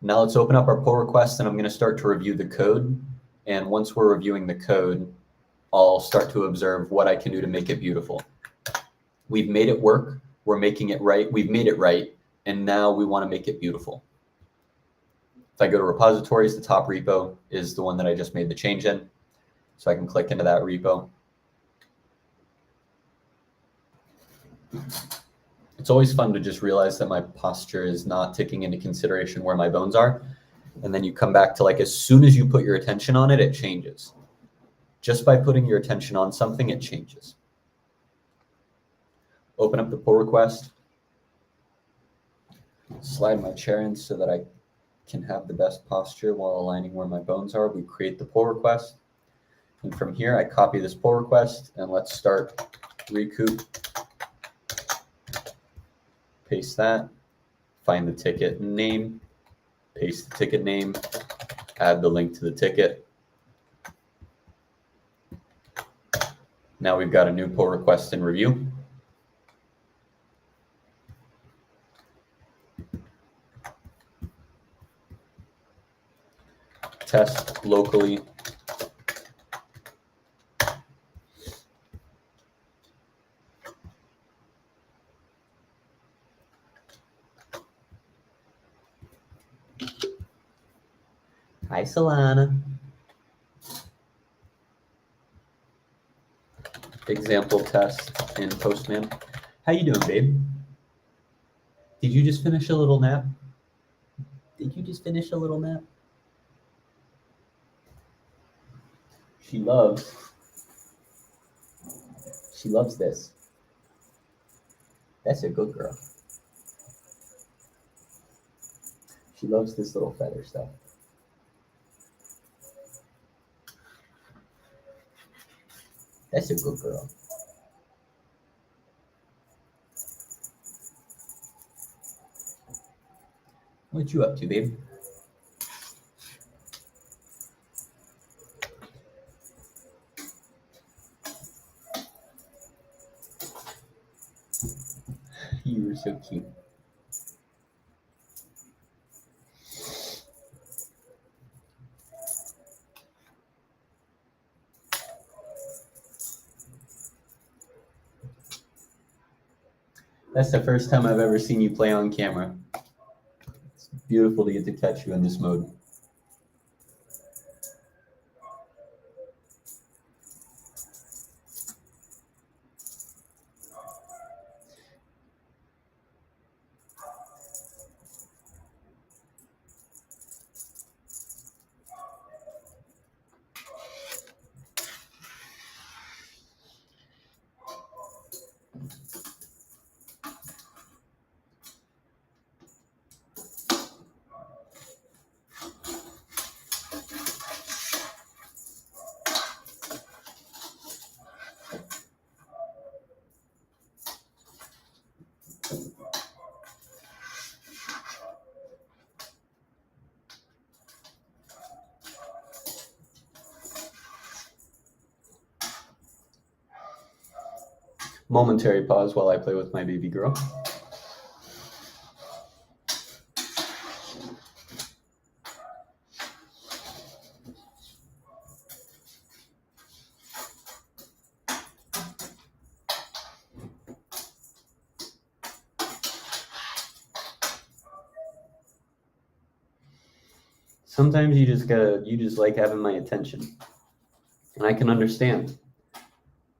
Now let's open up our pull request and I'm going to start to review the code. And once we're reviewing the code, I'll start to observe what I can do to make it beautiful. We've made it work. We're making it right. We've made it right. And now we want to make it beautiful. If I go to repositories, the top repo is the one that I just made the change in. So I can click into that repo. It's always fun to just realize that my posture is not taking into consideration where my bones are. And then you come back to, like, as soon as you put your attention on it, it changes. Just by putting your attention on something, it changes. Open up the pull request. Slide my chair in so that I can have the best posture while aligning where my bones are. We create the pull request. And from here, I copy this pull request, and let's start recoup. Paste that, find the ticket name, paste the ticket name, add the link to the ticket. Now we've got a new pull request in review. Test locally. Hi, Solana. Example test in Postman. How you doing, babe? Did you just finish a little nap? Did you just finish a little nap? She loves this. That's a good girl. She loves this little feather stuff. That's a good girl. What you up to, babe? You were so cute. That's the first time I've ever seen you play on camera. It's beautiful to get to catch you in this mode. Momentary pause while I play with my baby girl. Sometimes you just like having my attention. And I can understand.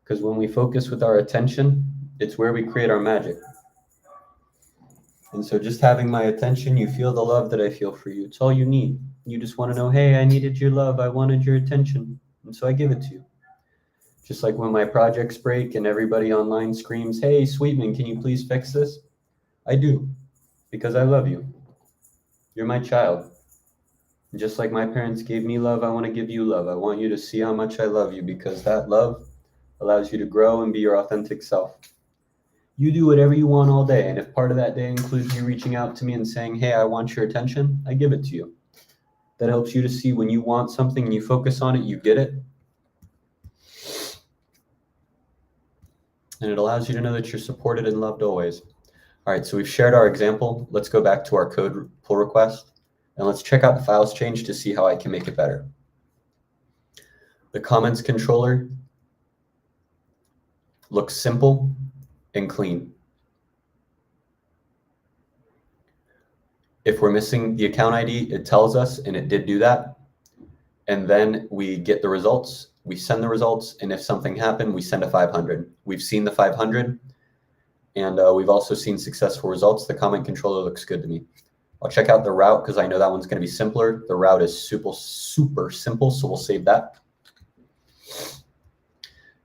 Because when we focus with our attention, it's where we create our magic. And so just having my attention, you feel the love that I feel for you. It's all you need. You just want to know, hey, I needed your love. I wanted your attention. And so I give it to you. Just like when my projects break and everybody online screams, hey, Sweetman, can you please fix this? I do, because I love you. You're my child. Just like my parents gave me love, I want to give you love. I want you to see how much I love you, because that love allows you to grow and be your authentic self. You do whatever you want all day, and if part of that day includes you reaching out to me and saying, hey, I want your attention, I give it to you. That helps you to see when you want something and you focus on it, you get it. And it allows you to know that you're supported and loved always. All right, so we've shared our example. Let's go back to our code pull request, and let's check out the files change to see how I can make it better. The comments controller looks simple and clean. If we're missing the account ID, it tells us, and it did do that. And then we get the results, we send the results, and if something happened, we send a 500. We've seen the 500, and we've also seen successful results. The comment controller looks good to me. I'll check out the route because I know that one's going to be simpler. The route is super simple, so we'll save that.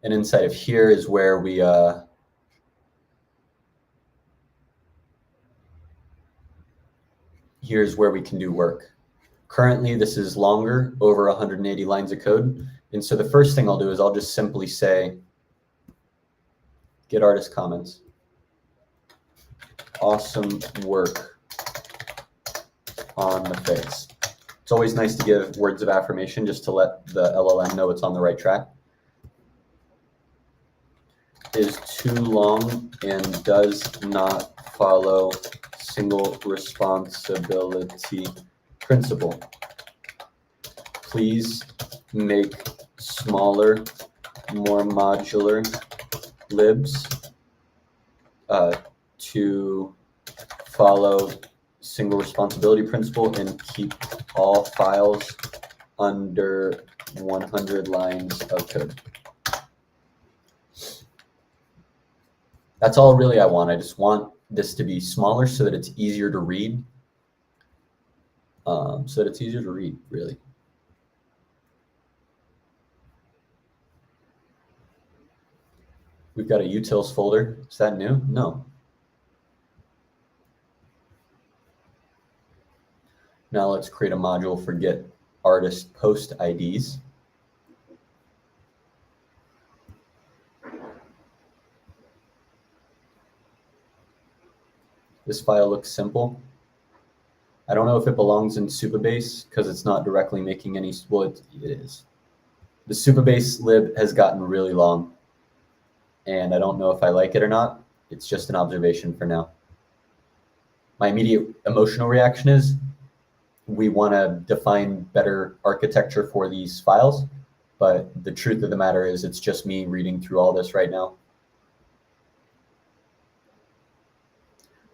And inside of here is where we here's where we can do work. Currently, this is longer, over 180 lines of code. And so the first thing I'll do is I'll just simply say, get artist comments. Awesome work on the face. It's always nice to give words of affirmation just to let the LLM know it's on the right track. Is too long and does not follow single responsibility principle. Please make smaller, more modular libs to follow single responsibility principle and keep all files under 100 lines of code. That's all really I want. I just want this to be smaller so that it's easier to read. Really. We've got a utils folder. Is that new? No. Now let's create a module for get artist post IDs. This file looks simple. I don't know if it belongs in Supabase because it's not directly making any, well, it is. The Supabase lib has gotten really long, and I don't know if I like it or not. It's just an observation for now. My immediate emotional reaction is we want to define better architecture for these files, but the truth of the matter is it's just me reading through all this right now.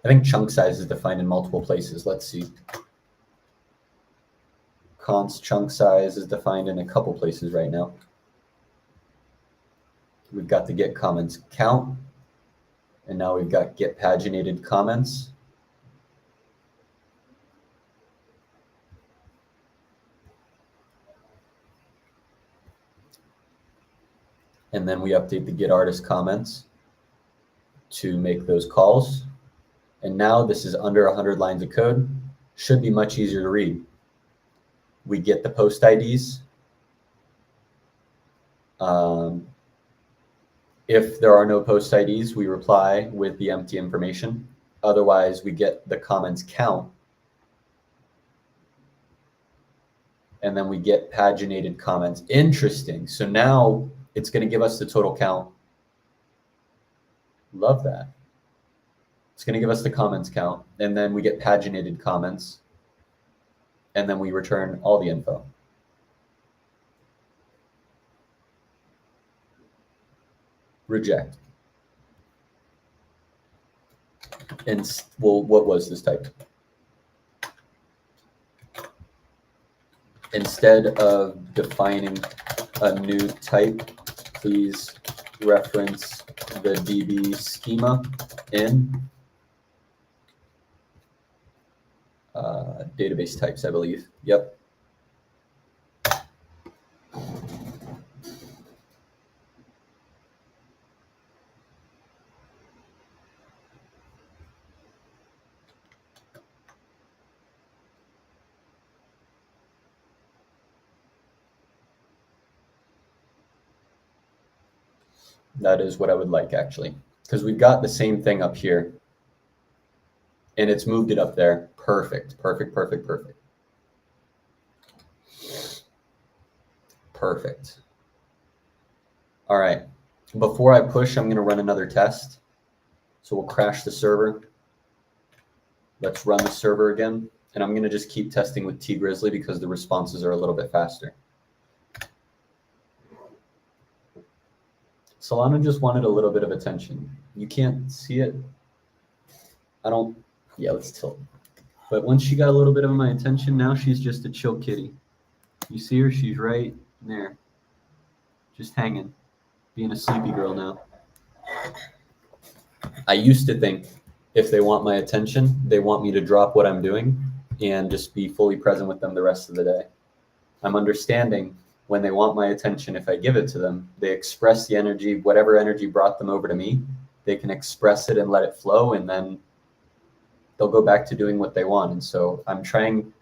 I think chunk size is defined in multiple places. Let's see. Const chunk size is defined in a couple places right now. We've got the get comments count, and now we've got get paginated comments. And then we update the get artist comments to make those calls. And now this is under 100 lines of code. Should be much easier to read. We get the post IDs. If there are no post IDs, we reply with the empty information. Otherwise, we get the comments count. And then we get paginated comments. Interesting. So now it's going to give us the total count. Love that. It's going to give us the comments count, and then we get paginated comments, and then we return all the info. Reject. And well, what was this type? Instead of defining a new type, please reference the DB schema in database types, I believe. Yep. That is what I would like, actually, because we've got the same thing up here and it's moved it up there. Perfect, perfect, perfect, perfect. Perfect. All right, before I push, I'm going to run another test. So we'll crash the server. Let's run the server again. And I'm going to just keep testing with T-Grizzly because the responses are a little bit faster. Solana just wanted a little bit of attention. You can't see it. Yeah, let's tilt. But once she got a little bit of my attention, now she's just a chill kitty. You see her? She's right there. Just hanging, being a sleepy girl now. I used to think if they want my attention, they want me to drop what I'm doing and just be fully present with them the rest of the day. I'm understanding when they want my attention, if I give it to them, they express the energy, whatever energy brought them over to me, they can express it and let it flow, and then they'll go back to doing what they want. And so I'm trying,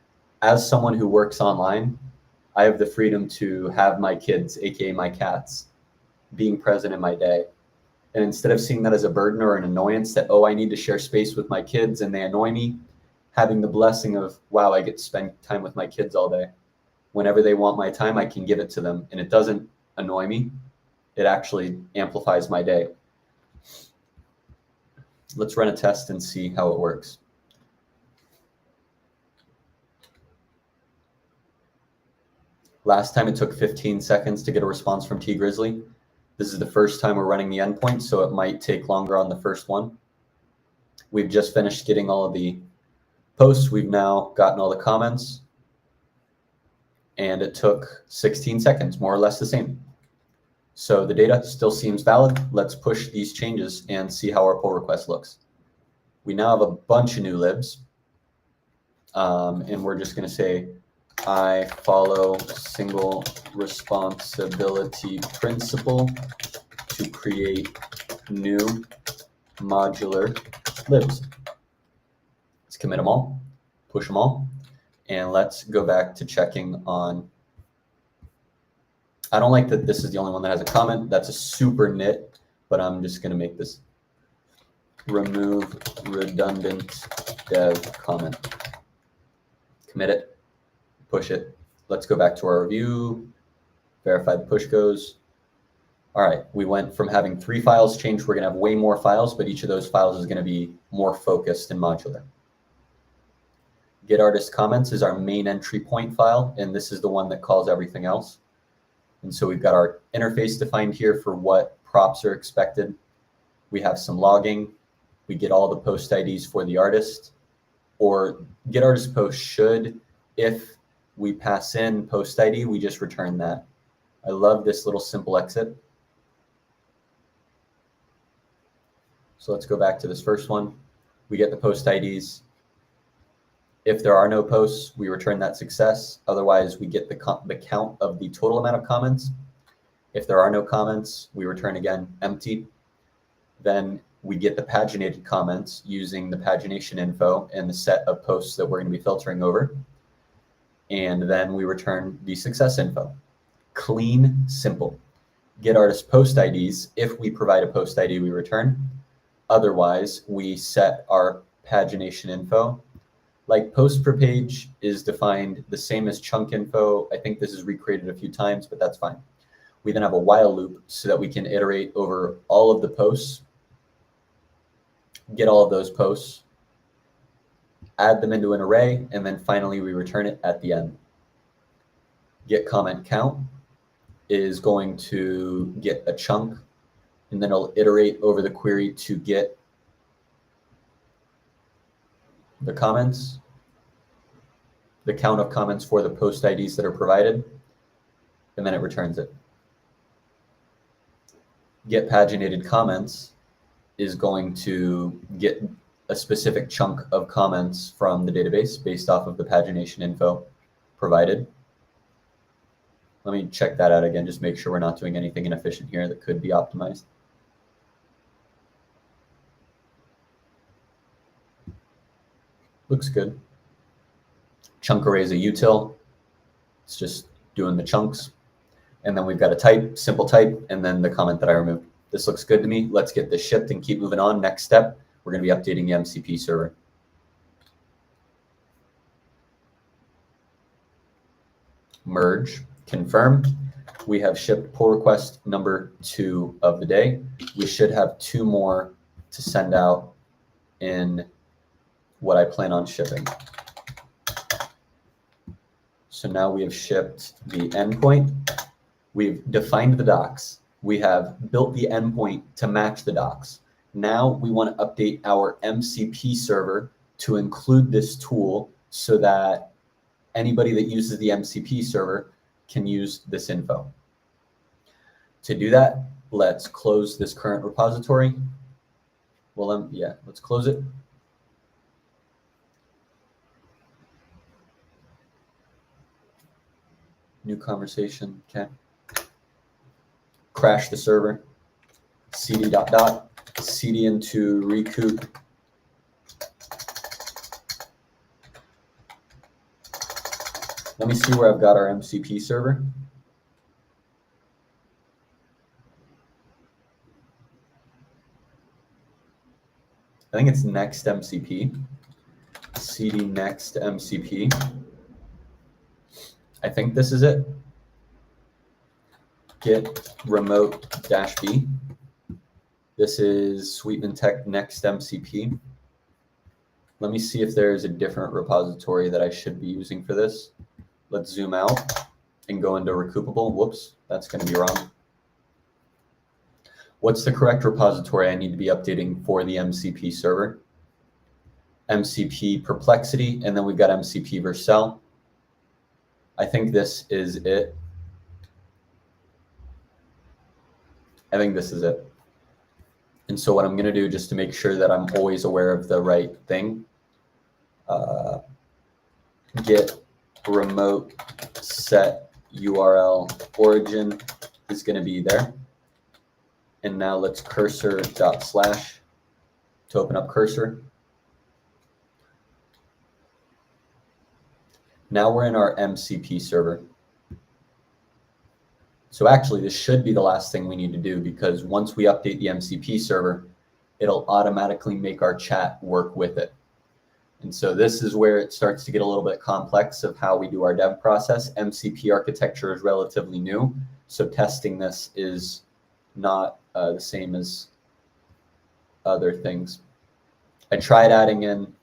as someone who works online, I have the freedom to have my kids, aka my cats, being present in my day. And instead of seeing that as a burden or an annoyance that, oh, I need to share space with my kids and they annoy me, having the blessing of, wow, I get to spend time with my kids all day. Whenever they want my time, I can give it to them. And it doesn't annoy me. It actually amplifies my day. Let's run a test and see how it works. Last time it took 15 seconds to get a response from T Grizzly. This is the first time we're running the endpoint, so it might take longer on the first one. We've just finished getting all of the posts. We've now gotten all the comments. And it took 16 seconds, more or less the same. So the data still seems valid. Let's push these changes and see how our pull request looks. We now have a bunch of new libs. And we're just going to say, I follow single responsibility principle to create new modular libs. Let's commit them all, push them all, and let's go back to checking on. I don't like that this is the only one that has a comment. That's a super nit, but I'm just going to make this remove redundant dev comment. Commit it, push it. Let's go back to our review, verify the push goes. All right, we went from having 3 files changed. We're going to have way more files, but each of those files is going to be more focused and modular. Get artist comments is our main entry point file, and this is the one that calls everything else. And so we've got our interface defined here for what props are expected. We have some logging. We get all the post IDs for the artist, or get artist post should, if we pass in post ID, we just return that. I love this little simple exit. So let's go back to this first one. We get the post IDs. If there are no posts, we return that success. Otherwise, we get the count of the total amount of comments. If there are no comments, we return again empty. Then we get the paginated comments using the pagination info and the set of posts that we're going to be filtering over. And then we return the success info. Clean, simple. Get artist post IDs. If we provide a post ID, we return. Otherwise, we set our pagination info. Like post per page is defined the same as chunk info. I think this is recreated a few times, but that's fine. We then have a while loop so that we can iterate over all of the posts, get all of those posts, add them into an array, and then finally we return it at the end. Get comment count is going to get a chunk, and then it'll iterate over the query to get the comments, the count of comments for the post IDs that are provided, and then it returns it. Get paginated comments is going to get a specific chunk of comments from the database based off of the pagination info provided. Let me check that out again, just make sure we're not doing anything inefficient here that could be optimized. Looks good. Chunk array is a util. It's just doing the chunks. And then we've got a type, simple type, and then the comment that I removed. This looks good to me. Let's get this shipped and keep moving on. Next step, we're going to be updating the MCP server. Merge, confirm. We have shipped pull request number 2 of the day. We should have 2 more to send out in what I plan on shipping. So now we have shipped the endpoint. We've defined the docs. We have built the endpoint to match the docs. Now we want to update our MCP server to include this tool so that anybody that uses the MCP server can use this info. To do that, let's close this current repository. Well, yeah, let's close it. New conversation, okay. Crash the server, cd ... cd into recoup. Let me see where I've got our MCP server. I think it's next MCP. CD next MCP. I think this is it. Git remote -b. This is Sweetman Tech next MCP. Let me see if there's a different repository that I should be using for this. Let's zoom out and go into recoupable. Whoops, that's going to be wrong. What's the correct repository I need to be updating for the MCP server? MCP perplexity, and then we've got MCP Vercel. I think this is it. I think this is it. And so what I'm going to do, just to make sure that I'm always aware of the right thing, git remote set URL origin is going to be there. And now let's cursor // to open up cursor. Now we're in our MCP server. So actually, this should be the last thing we need to do, because once we update the MCP server, it'll automatically make our chat work with it. And so this is where it starts to get a little bit complex of how we do our dev process. MCP architecture is relatively new, so testing this is not the same as other things. I tried adding in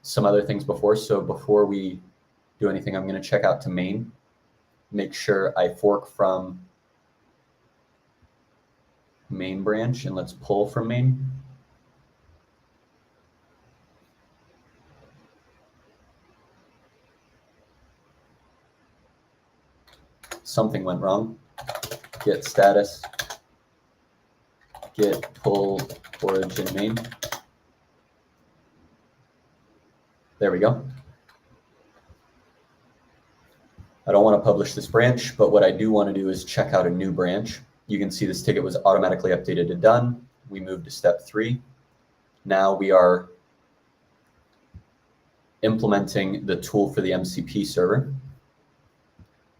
some other things before, so before we do anything, I'm going to check out to main. Make sure I fork from main branch, and let's pull from main. Something went wrong. Git status, git pull origin main. There we go. I don't want to publish this branch, but what I do want to do is check out a new branch. You can see this ticket was automatically updated to done. We moved to step 3. Now we are implementing the tool for the MCP server.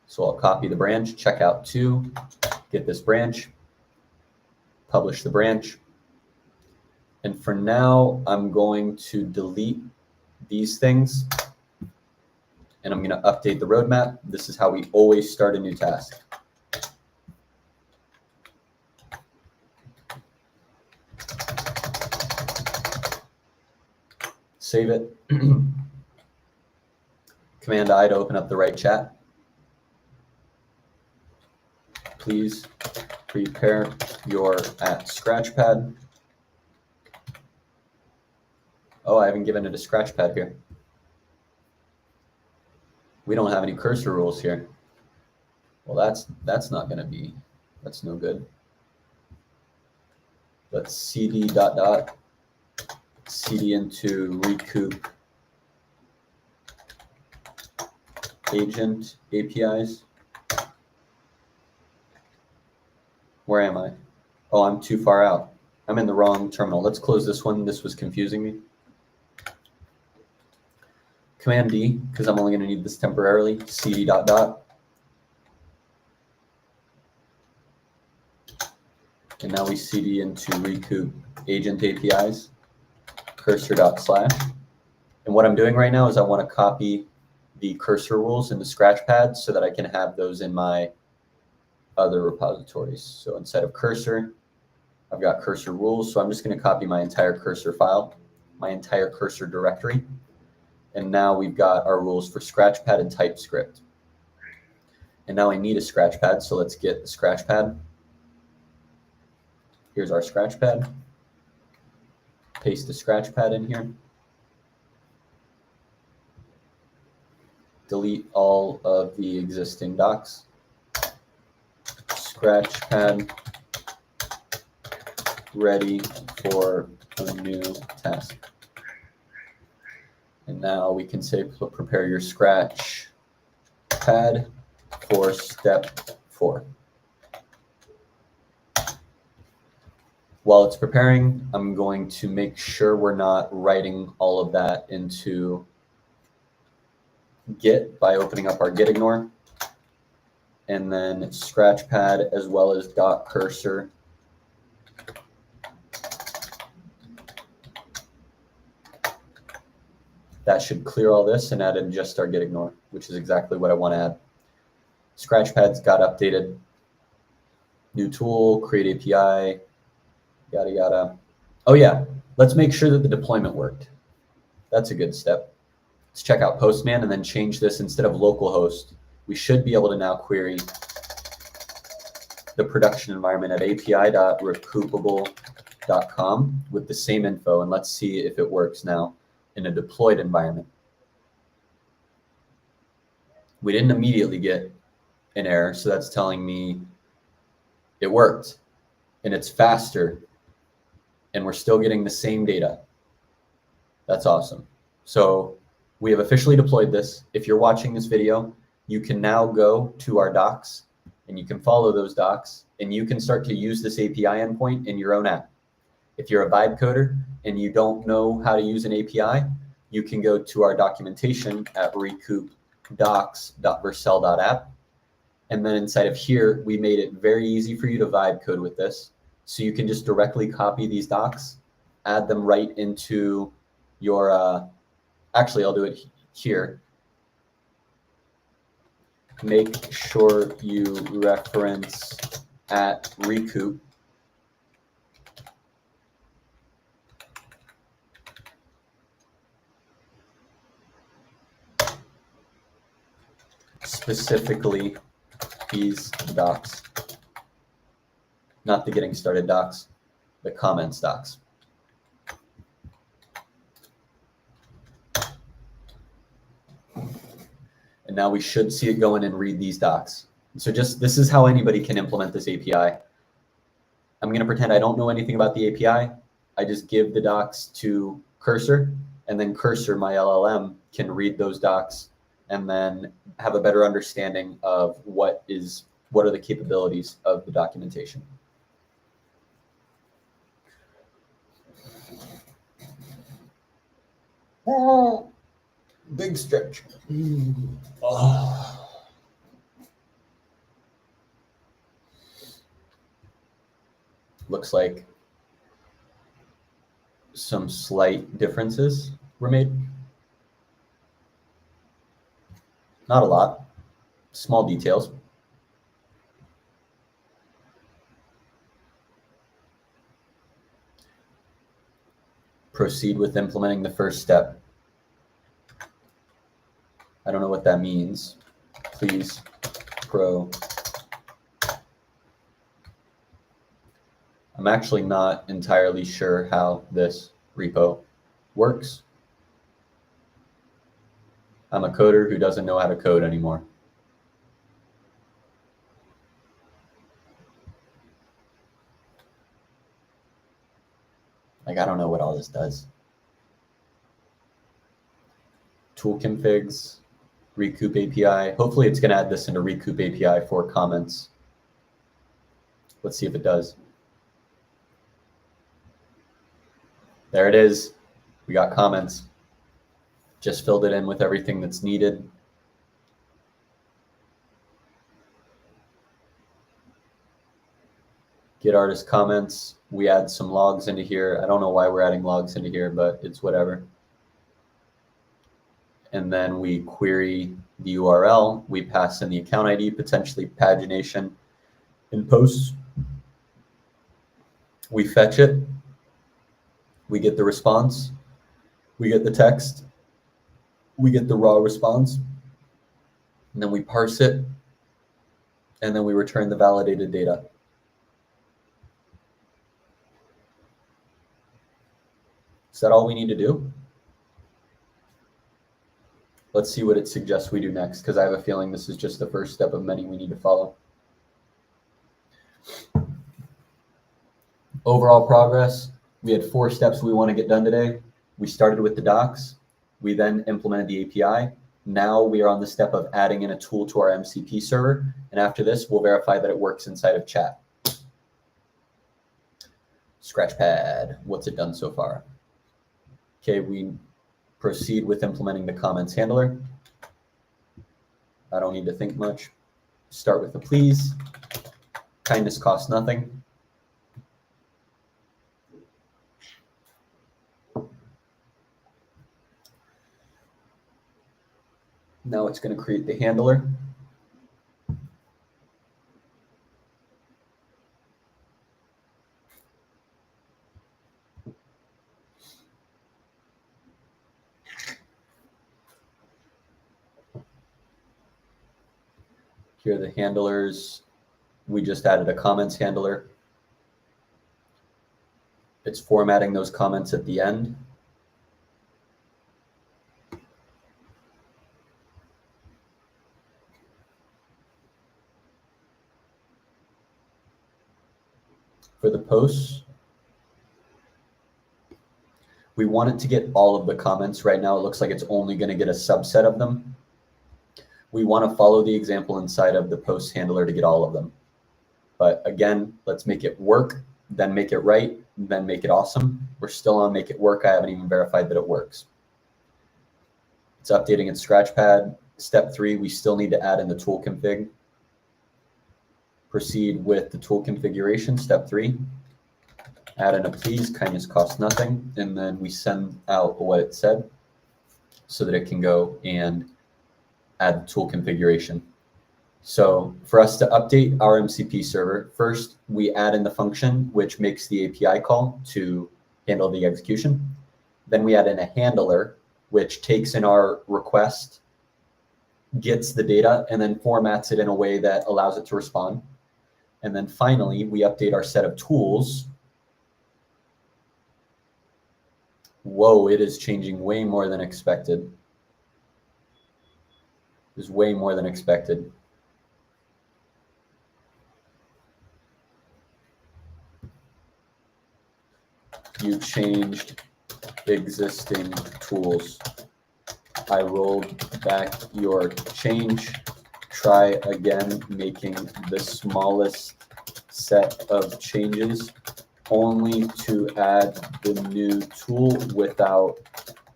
So I'll copy the branch, check out to, get this branch, publish the branch. And for now, I'm going to delete these things, and I'm going to update the roadmap. This is how we always start a new task. Save it. Command I to open up the right chat. Please prepare your @scratchpad. Oh, I haven't given it a scratchpad here. We don't have any cursor rules here. Well, that's not going to be, that's no good. Let's cd ... cd into recoup agent APIs. Where am I? Oh, I'm too far out. I'm in the wrong terminal. Let's close this one. This was confusing me. Command D, because I'm only going to need this temporarily. cd ... And now we cd into recoup agent APIs, cursor //. And what I'm doing right now is I want to copy the cursor rules in the scratchpad so that I can have those in my other repositories. So instead of cursor, I've got cursor rules. So I'm just going to copy my entire cursor file, my entire cursor directory. And now we've got our rules for scratchpad and TypeScript. And now I need a scratchpad, so let's get the scratchpad. Here's our scratchpad. Paste the scratchpad in here. Delete all of the existing docs. Scratchpad ready for a new task. And now we can say prepare your scratch pad for step 4. While it's preparing, I'm going to make sure we're not writing all of that into Git by opening up our Git ignore, and then Scratchpad as well as .cursor. That should clear all this and add in just our Git ignore, which is exactly what I want to add. Scratchpad's got updated. New tool, create API, yada, yada. Oh yeah, let's make sure that the deployment worked. That's a good step. Let's check out Postman and then change this instead of localhost. We should be able to now query the production environment at api.recoupable.com with the same info, and let's see if it works now in a deployed environment. We didn't immediately get an error, so that's telling me it worked and it's faster and we're still getting the same data. That's awesome. So we have officially deployed this. If you're watching this video, you can now go to our docs and you can follow those docs and you can start to use this API endpoint in your own app. If you're a vibe coder and you don't know how to use an API, you can go to our documentation at recoupdocs.vercel.app. And then inside of here, we made it very easy for you to vibe code with this. So you can just directly copy these docs, add them right into your, actually, I'll do it here. Make sure you reference at recoup specifically these docs, not the getting started docs, the comments docs. And now we should see it go in and read these docs. So this is how anybody can implement this API. I'm going to pretend I don't know anything about the API. I just give the docs to Cursor, and then Cursor, my LLM, can read those docs and then have a better understanding of what are the capabilities of the documentation. Big stretch. Oh. Looks like some slight differences were made. Not a lot, small details. Proceed with implementing the first step. I don't know what that means. Please I'm actually not entirely sure how this repo works. I'm a coder who doesn't know how to code anymore. Like, I don't know what all this does. Tool configs, Recoup API. Hopefully it's going to add this into Recoup API for comments. Let's see if it does. There it is. We got comments. Just filled it in with everything that's needed. Get artist comments. We add some logs into here. I don't know why we're adding logs into here, but it's whatever. And then we query the URL. We pass in the account ID, potentially pagination in posts. We fetch it. We get the response. We get the text. We get the raw response. And then we parse it. And then we return the validated data. Is that all we need to do? Let's see what it suggests we do next, because I have a feeling this is just the first step of many we need to follow. Overall progress, we had 4 steps we want to get done today. We started with the docs. We then implemented the API. Now we are on the step of adding in a tool to our MCP server. And after this, we'll verify that it works inside of chat. Scratchpad, what's it done so far? Okay, we proceed with implementing the comments handler. I don't need to think much. Start with the please. Kindness costs nothing. Now it's going to create the handler. Here are the handlers. We just added a comments handler. It's formatting those comments at the end. For the posts, we want it to get all of the comments. Right now, it looks like it's only going to get a subset of them. We want to follow the example inside of the post handler to get all of them. But again, let's make it work, then make it right, then make it awesome. We're still on make it work. I haven't even verified that it works. It's updating its Scratchpad. Step 3, we still need to add in the tool config. Proceed with the tool configuration. Step 3, add in a please, kindness costs nothing, and then we send out what it said so that it can go and add tool configuration. So for us to update our MCP server, first we add in the function which makes the API call to handle the execution. Then we add in a handler which takes in our request, gets the data, and then formats it in a way that allows it to respond. And then finally, we update our set of tools. Whoa, it is changing way more than expected. It's way more than expected. You changed existing tools. I rolled back your change. Try again, making the smallest set of changes only to add the new tool without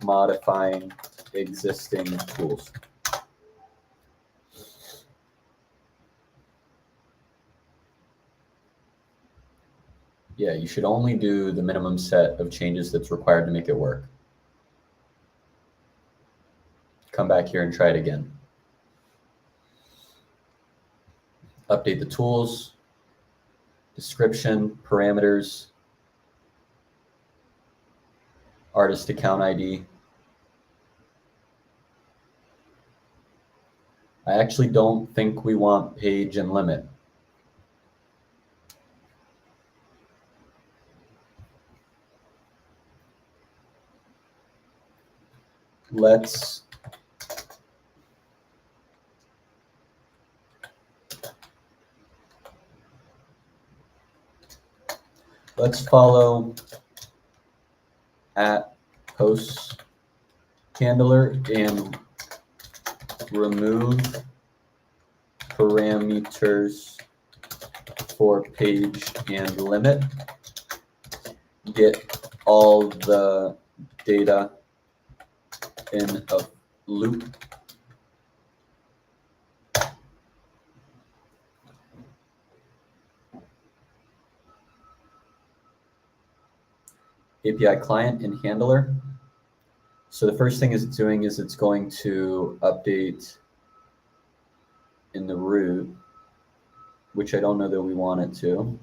modifying existing tools. Yeah, you should only do the minimum set of changes that's required to make it work. Come back here and try it again. Update the tools, description, parameters, artist account ID. I actually don't think we want page and limit. Let's follow at post handler and remove parameters for page and limit. Get all the data in a loop. API client and handler. So the first thing it's doing is it's going to update in the root, which I don't know that we want it to.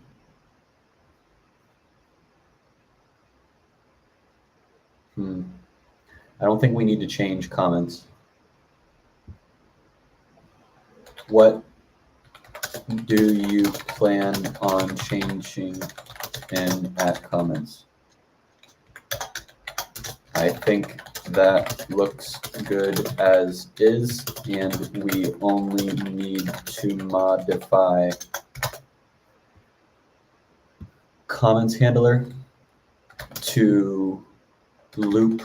I don't think we need to change comments. What do you plan on changing in at comments? I think that looks good as is, and we only need to modify comments handler to loop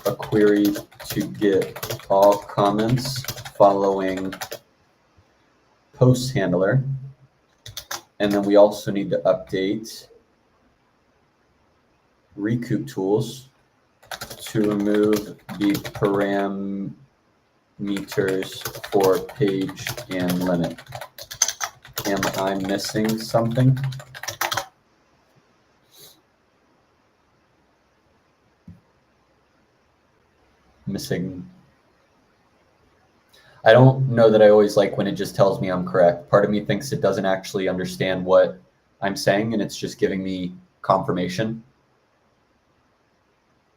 a query to get all comments following post handler. And then we also need to update recoup tools to remove the meters for page and limit. Am I missing something? I don't know that I always like when it just tells me I'm correct. Part of me thinks it doesn't actually understand what I'm saying and it's just giving me confirmation.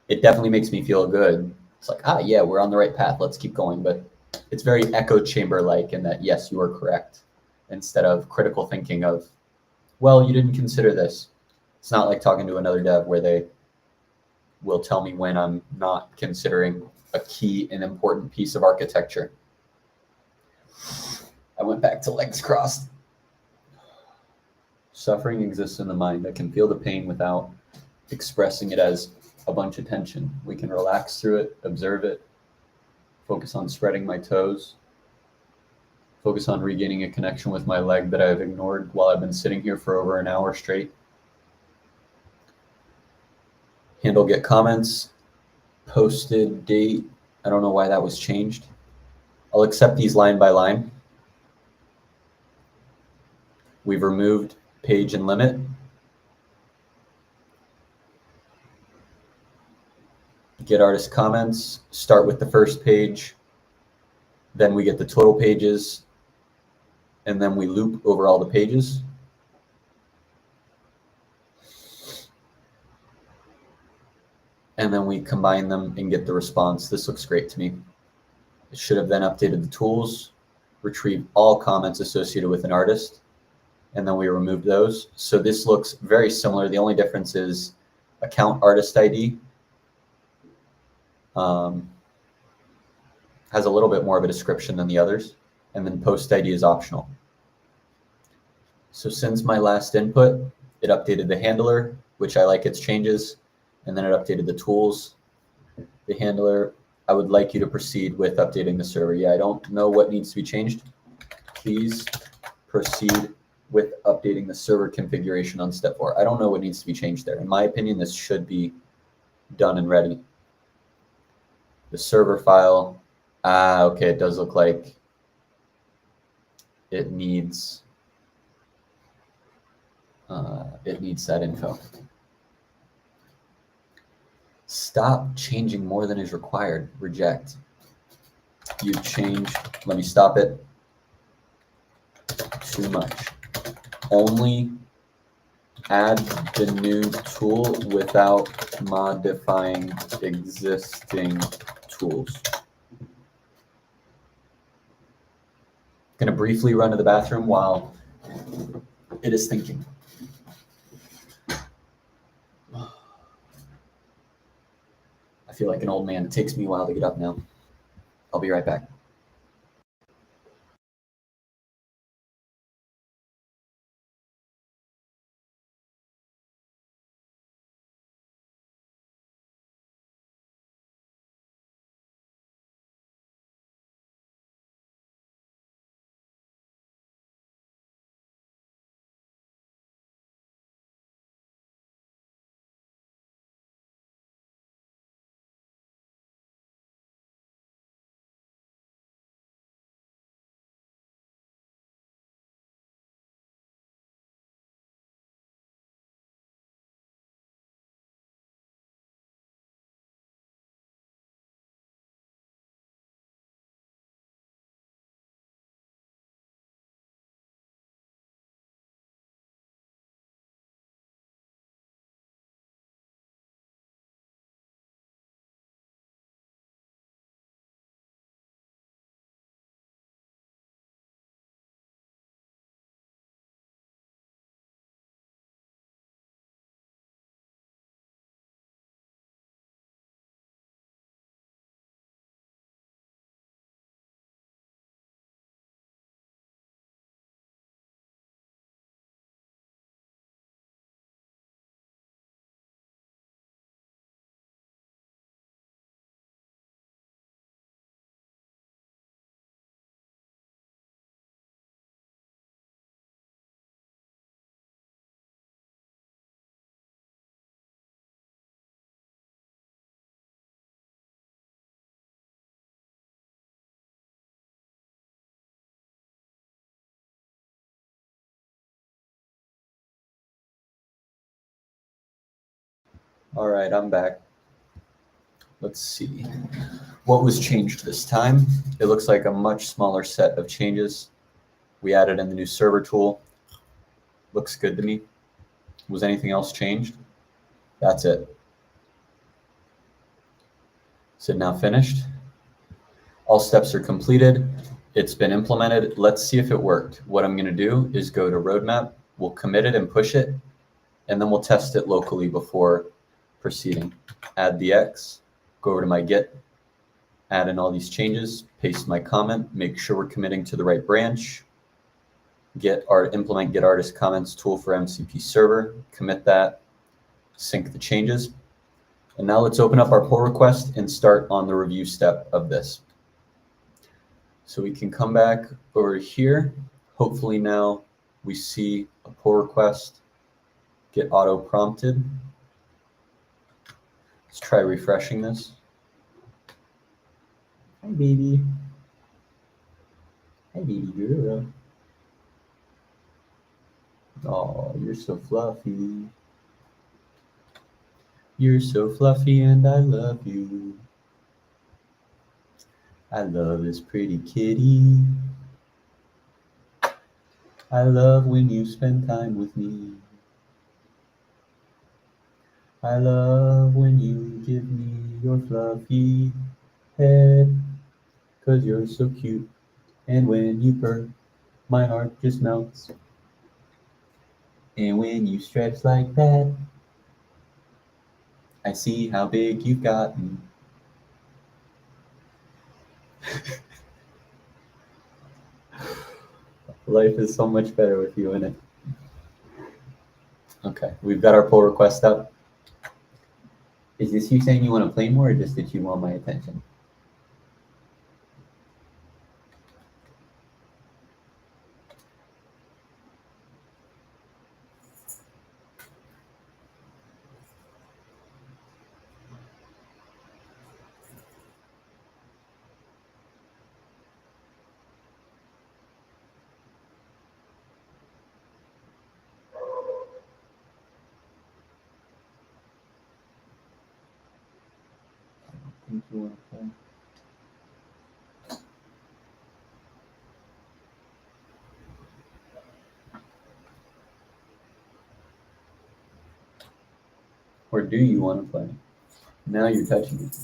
It definitely makes me feel good. It's like, yeah, we're on the right path. Let's keep going. But it's very echo chamber-like in that, yes, you are correct, instead of critical thinking of, well, you didn't consider this. It's not like talking to another dev where they will tell me when I'm not considering a key and important piece of architecture. I went back to legs crossed. Suffering exists in the mind. I can feel the pain without expressing it as a bunch of tension. We can relax through it, observe it, focus on spreading my toes, focus on regaining a connection with my leg that I've ignored while I've been sitting here for over an hour straight. Handle get comments, posted date. I don't know why that was changed. I'll accept these line by line. We've removed page and limit. Get artist comments, start with the first page, then we get the total pages, and then we loop over all the pages. And then we combine them and get the response. This looks great to me. It should have then updated the tools, retrieve all comments associated with an artist, and then we removed those. So this looks very similar. The only difference is account artist ID has a little bit more of a description than the others, and then post ID is optional. So since my last input, it updated the handler, which I like its changes, and then it updated the tools. The handler, I would like you to proceed with updating the server. Yeah, I don't know what needs to be changed. Please proceed with updating the server configuration on step 4. I don't know what needs to be changed there. In my opinion, this should be done and ready. The server file, okay, it does look like it needs that info. Stop changing more than is required. Reject. You change, let me stop it. Too much. Only add the new tool without modifying existing tools. Going to briefly run to the bathroom while it is thinking. I feel like an old man. It takes me a while to get up now. I'll be right back. All right, I'm back. Let's see. What was changed this time? It looks like a much smaller set of changes. We added in the new server tool. Looks good to me. Was anything else changed? That's it. So now finished. All steps are completed. It's been implemented. Let's see if it worked. What I'm going to do is go to roadmap. We'll commit it and push it, and then we'll test it locally before proceeding. Add the X, go over to my Git, add in all these changes, paste my comment, make sure we're committing to the right branch, implement get artist comments tool for MCP server, commit that, sync the changes. And now let's open up our pull request and start on the review step of this. So we can come back over here. Hopefully now we see a pull request get auto prompted. Let's try refreshing this. Hi, baby. Hi, baby girl. Oh, you're so fluffy. You're so fluffy and I love you. I love this pretty kitty. I love when you spend time with me. I love when you give me your fluffy head, 'cause you're so cute. And when you purr, my heart just melts. And when you stretch like that, I see how big you've gotten. Life is so much better with you in it. Okay, we've got our pull request up. Is this you saying you want to play more, or just that you want my attention? I think you want to play. Or do you want to play? Now you're touching it.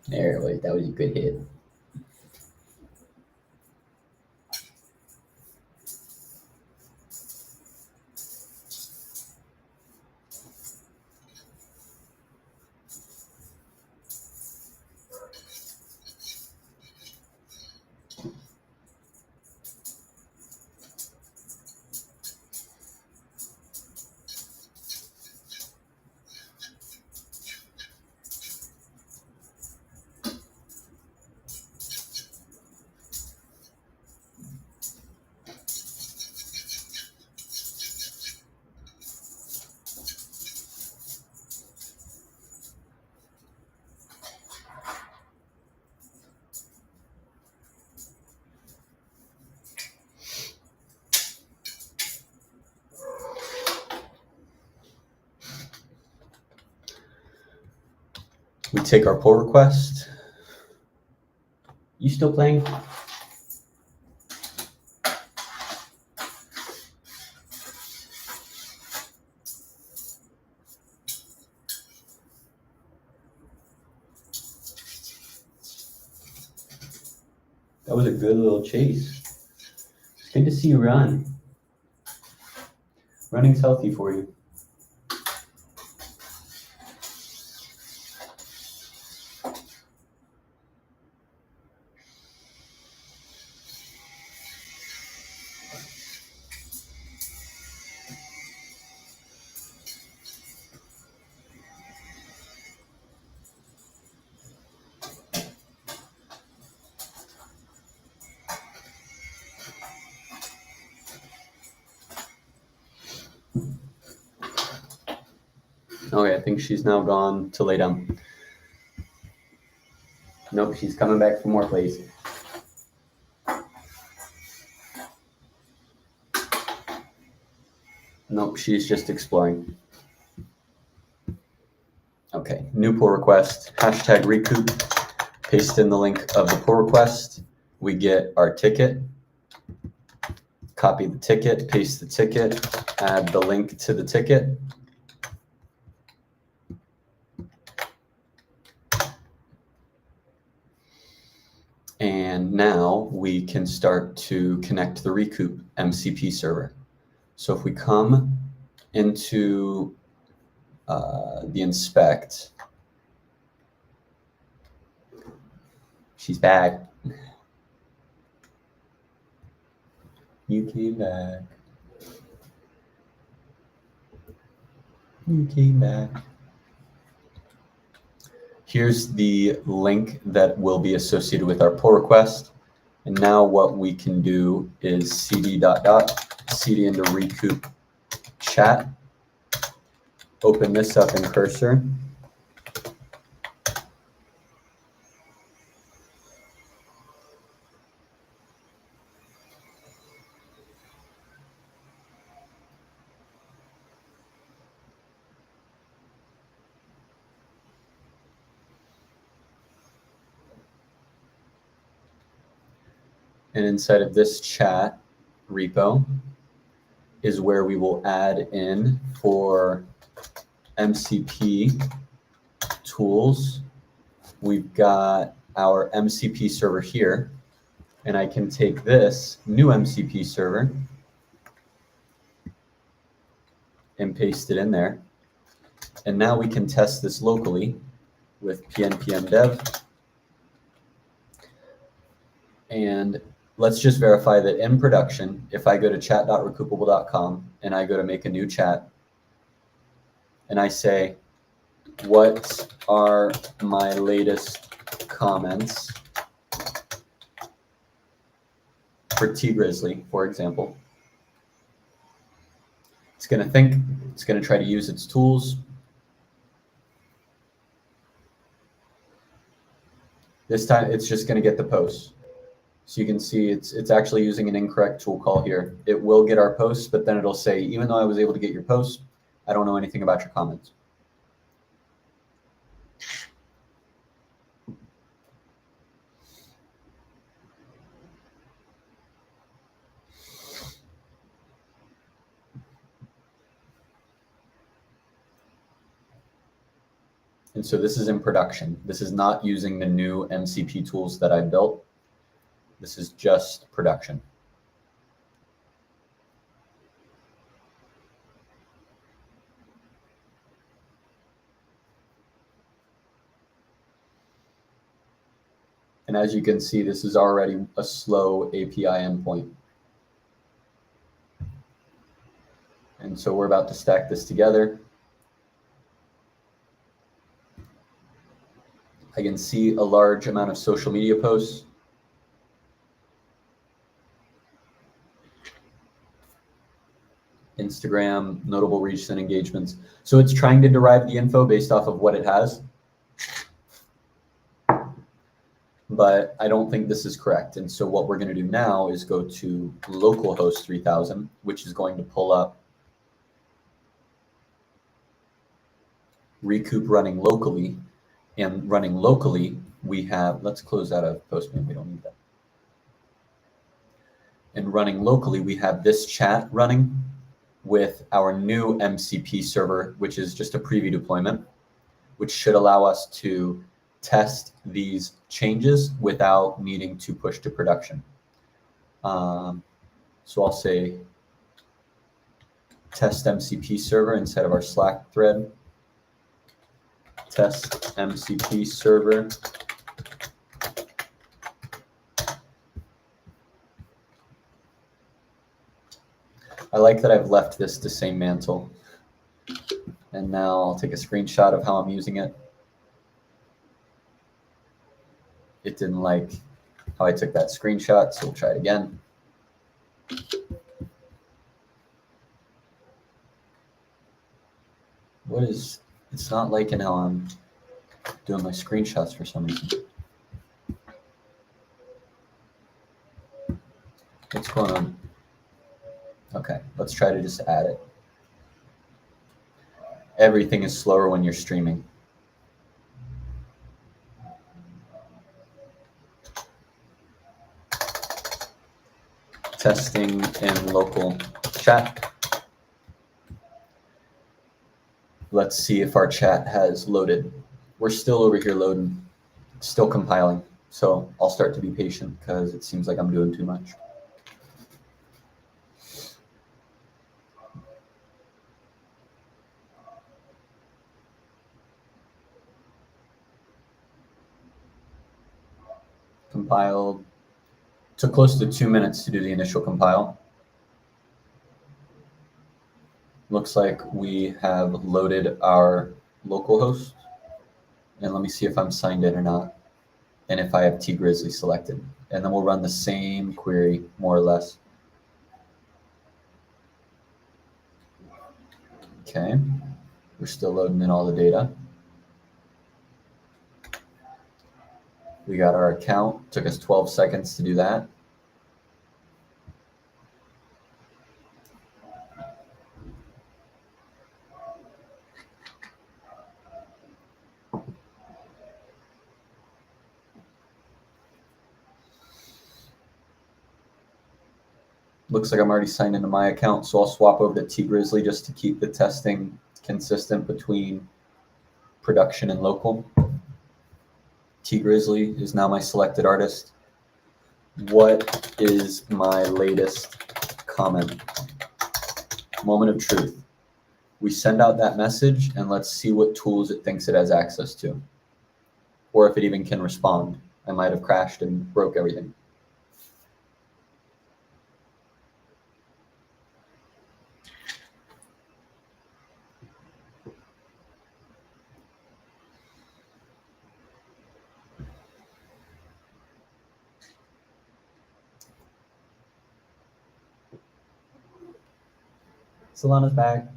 There, wait, that was a good hit. We take our pull request. You still playing? That was a good little chase. It's good to see you run. Running's healthy for you. Okay, I think she's now gone to lay down. Nope, she's coming back for more plays. Nope, she's just exploring. Okay, new pull request, hashtag recoup, paste in the link of the pull request. We get our ticket, copy the ticket, paste the ticket, add the link to the ticket. And now we can start to connect the Recoup MCP server. So if we come into the inspect, she's back. You came back. You came back. Here's the link that will be associated with our pull request. And now what we can do is cd ... cd into Recoup chat. Open this up in Cursor. And inside of this chat repo is where we will add in for MCP tools. We've got our MCP server here, and I can take this new MCP server and paste it in there. And now we can test this locally with pnpm dev. And let's just verify that in production, if I go to chat.recoupable.com and I go to make a new chat, and I say, what are my latest comments for T Grizzly, for example, it's going to think, it's going to try to use its tools. This time it's just going to get the post. So you can see it's actually using an incorrect tool call here. It will get our posts, but then it'll say, even though I was able to get your post, I don't know anything about your comments. And so this is in production. This is not using the new MCP tools that I built. This is just production. And as you can see, this is already a slow API endpoint. And so we're about to stack this together. I can see a large amount of social media posts. Instagram, notable recent engagements. So it's trying to derive the info based off of what it has. But I don't think this is correct. And so what we're going to do now is go to localhost 3000, which is going to pull up Recoup running locally. And running locally, we have, let's close out of Postman, we don't need that. And running locally, we have this chat running with our new MCP server, which is just a preview deployment, which should allow us to test these changes without needing to push to production. So I'll say test MCP server inside of our Slack thread. Test MCP server. I like that I've left this to same mantle. And now I'll take a screenshot of how I'm using it. It didn't like how I took that screenshot, so we'll try it again. What is, it's not liking how I'm doing my screenshots for some reason. What's going on? Okay, let's try to just add it. Everything is slower when you're streaming. Testing in local chat. Let's see if our chat has loaded. We're still over here loading, still compiling. So I'll start to be patient because it seems like I'm doing too much. Compiled. Took close to 2 minutes to do the initial compile. Looks like we have loaded our local host. And let me see if I'm signed in or not, and if I have T-Grizzly selected. And then we'll run the same query, more or less. Okay, we're still loading in all the data. We got our account. Took us 12 seconds to do that. Looks like I'm already signed into my account, so I'll swap over to T-Grizzly just to keep the testing consistent between production and local. T-Grizzly is now my selected artist. What is my latest comment? Moment of truth. We send out that message and let's see what tools it thinks it has access to, or if it even can respond. I might have crashed and broke everything. Solana's back.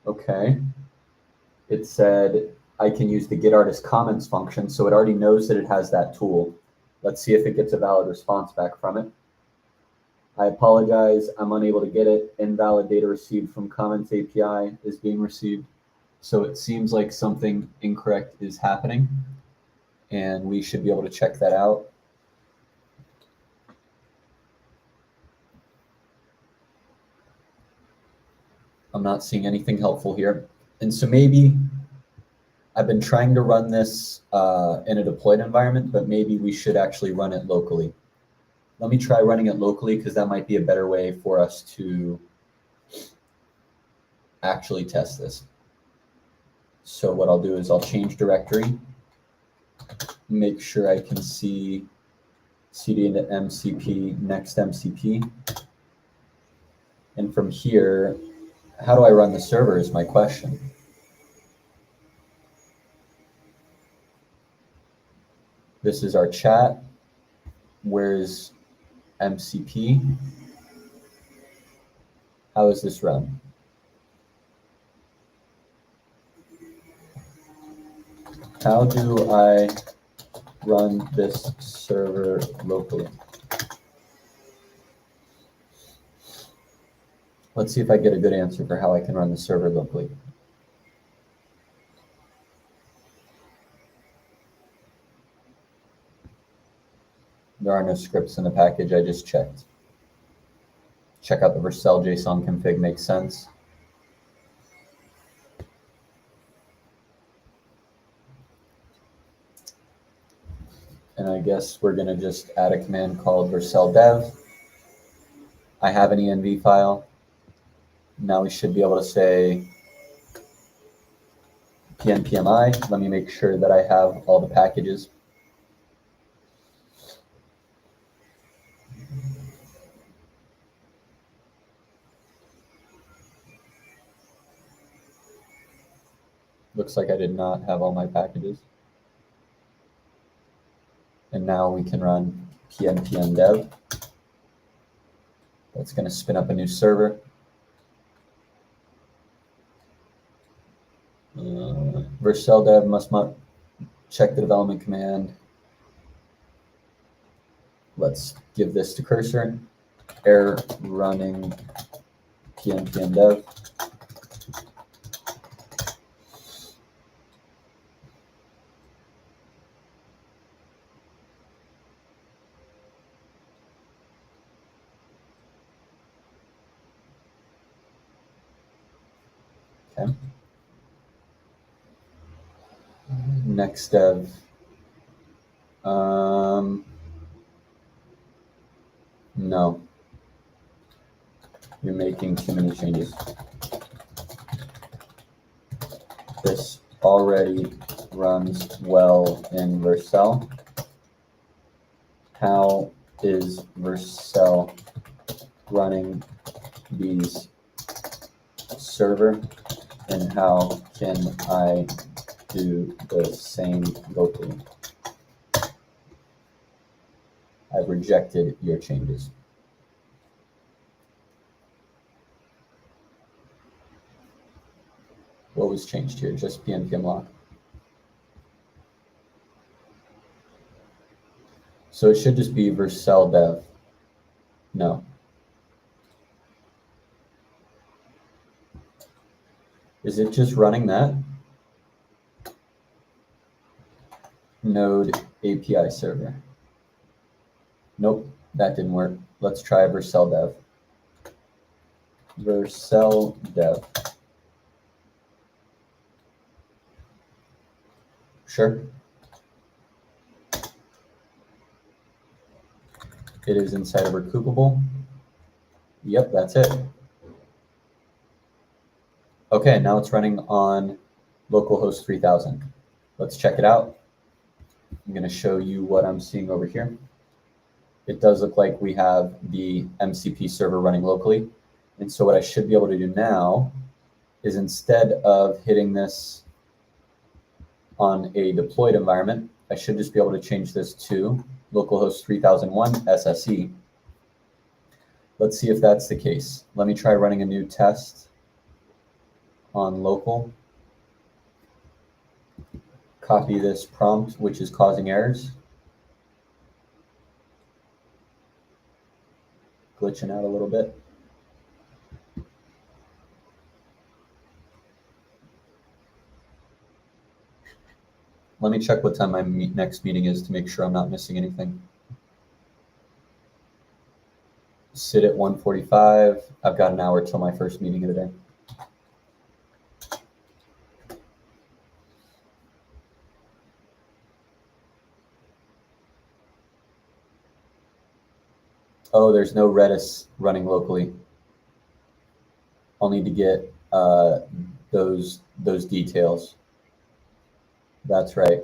Okay. It said I can use the get artist comments function, so it already knows that it has that tool. Let's see if it gets a valid response back from it. I apologize, I'm unable to get it. Invalid data received from comments API is being received. So it seems like something incorrect is happening, and we should be able to check that out. I'm not seeing anything helpful here. And so maybe I've been trying to run this in a deployed environment, but maybe we should actually run it locally. Let me try running it locally because that might be a better way for us to actually test this. So what I'll do is I'll change directory, make sure I can see cd into MCP, next MCP. And from here, how do I run the server is my question. This is our chat. Where's MCP? How is this run? How do I run this server locally? Let's see if I get a good answer for how I can run the server locally. There are no scripts in the package, I just checked. Check out the Vercel JSON config, makes sense. And I guess we're gonna just add a command called Vercel dev. I have an env file. Now we should be able to say pnpmi. Let me make sure that I have all the packages. Looks like I did not have all my packages. And now we can run pnpm dev. That's going to spin up a new server. Vercel dev must check the development command. Let's give this to cursor. Error running pnpm dev. Okay. Next dev. No. You're making too many changes. This already runs well in Vercel. How is Vercel running these server, and how can I do the same locally? I've rejected your changes. What was changed here? Just pnpm lock. So it should just be Vercel dev. No. Is it just running that? Node API server. Nope, that didn't work. Let's try Vercel dev. Vercel dev. Sure. It is inside of recoupable. Yep, that's it. Okay, now it's running on localhost 3000. Let's check it out. I'm going to show you what I'm seeing over here. It does look like we have the MCP server running locally. And so what I should be able to do now is, instead of hitting this on a deployed environment, I should just be able to change this to localhost 3001 SSE. Let's see if that's the case. Let me try running a new test on local. Copy this prompt, which is causing errors. Glitching out a little bit. Let me check what time my next meeting is to make sure I'm not missing anything. Sit at 1:45. I've got an hour till my first meeting of the day. Oh, there's no Redis running locally. I'll need to get those details. That's right.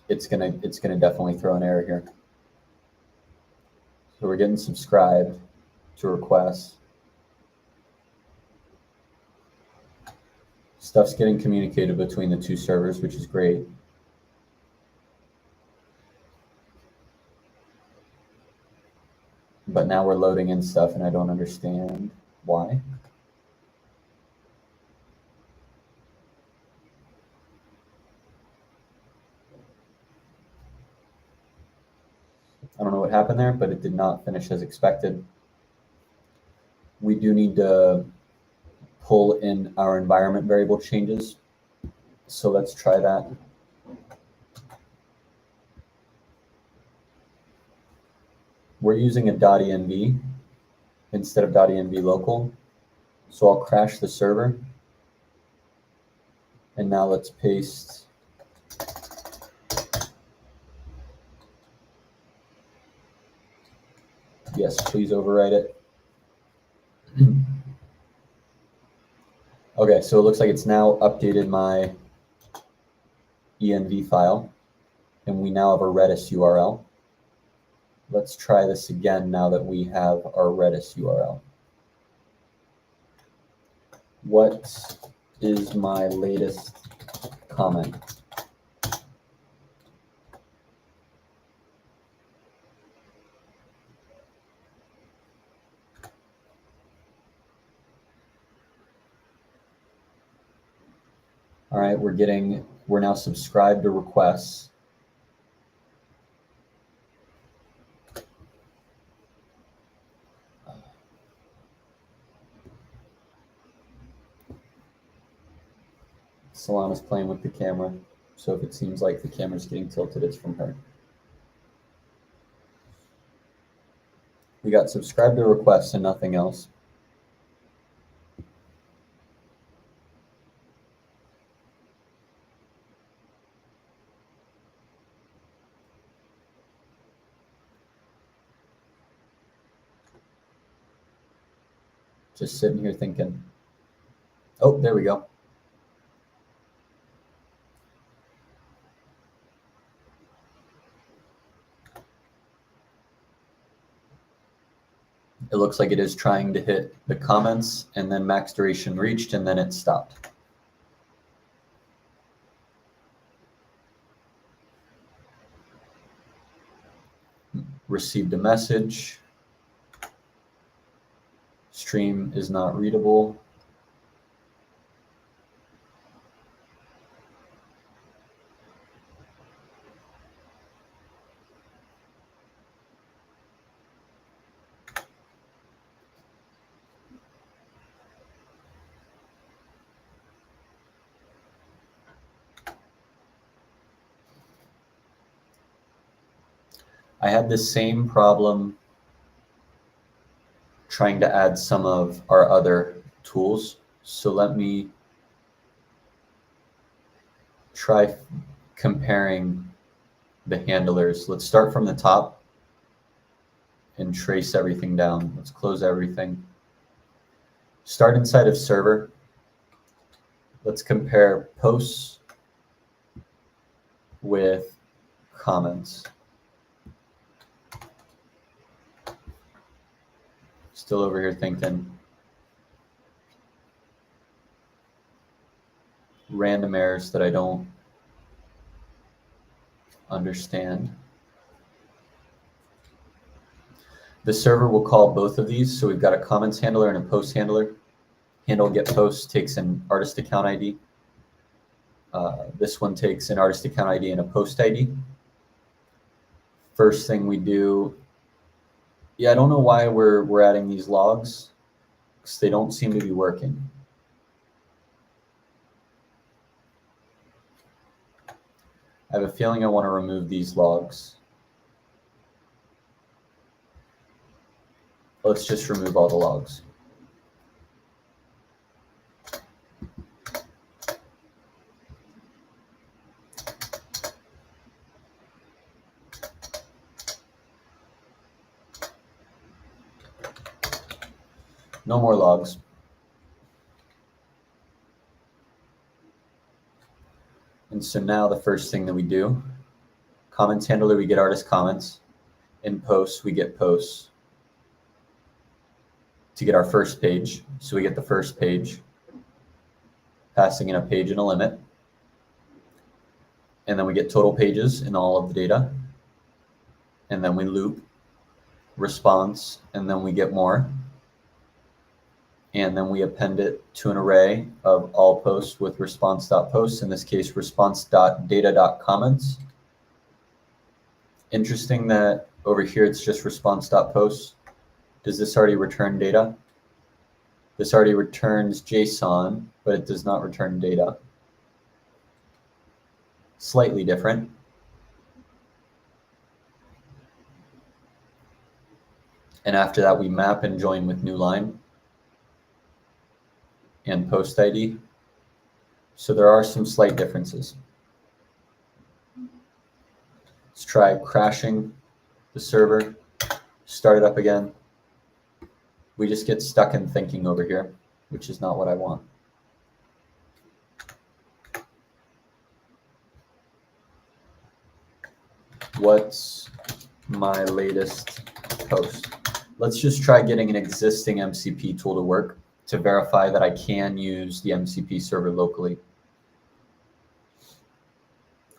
It's gonna definitely throw an error here. So we're getting subscribed to requests. Stuff's getting communicated between the two servers, which is great. But now we're loading in stuff and I don't understand why. I don't know what happened there, but it did not finish as expected. We do need to pull in our environment variable changes. So let's try that. We're using a .env instead of .env local. So I'll crash the server. And now let's paste yes, please overwrite it. Okay, so it looks like it's now updated my env file, and we now have a Redis URL. Let's try this again now that we have our Redis URL. What is my latest comment? All right, we're now subscribed to requests. Solana's playing with the camera, so if it seems like the camera's getting tilted, it's from her. We got subscribed to requests and nothing else. Just sitting here thinking, oh, there we go. It looks like it is trying to hit the comments, and then max duration reached, and then it stopped. Received a message. Stream is not readable. I had the same problem trying to add some of our other tools. So let me try comparing the handlers. Let's start from the top and trace everything down. Let's close everything. Start inside of server. Let's compare posts with comments. Still over here thinking. Random errors that I don't understand. The server will call both of these. So we've got a comments handler and a post handler. Handle get post takes an artist account ID. This one takes an artist account ID and a post ID. First thing we do, yeah, I don't know why we're adding these logs, because they don't seem to be working. I have a feeling I want to remove these logs. Let's just remove all the logs. No more logs. And so now the first thing that we do, comments handler, we get artist comments. In posts, we get posts to get our first page. So we get the first page, passing in a page and a limit. And then we get total pages in all of the data. And then we loop response, and then we get more. And then we append it to an array of all posts with response.posts, in this case, response.data.comments. Interesting that over here it's just response.posts. Does this already return data? This already returns JSON, but it does not return data. Slightly different. And after that, we map and join with new line and post ID. So there are some slight differences. Let's try crashing the server, start it up again. We just get stuck in thinking over here, which is not what I want. What's my latest post? Let's just try getting an existing MCP tool to work to verify that I can use the MCP server locally.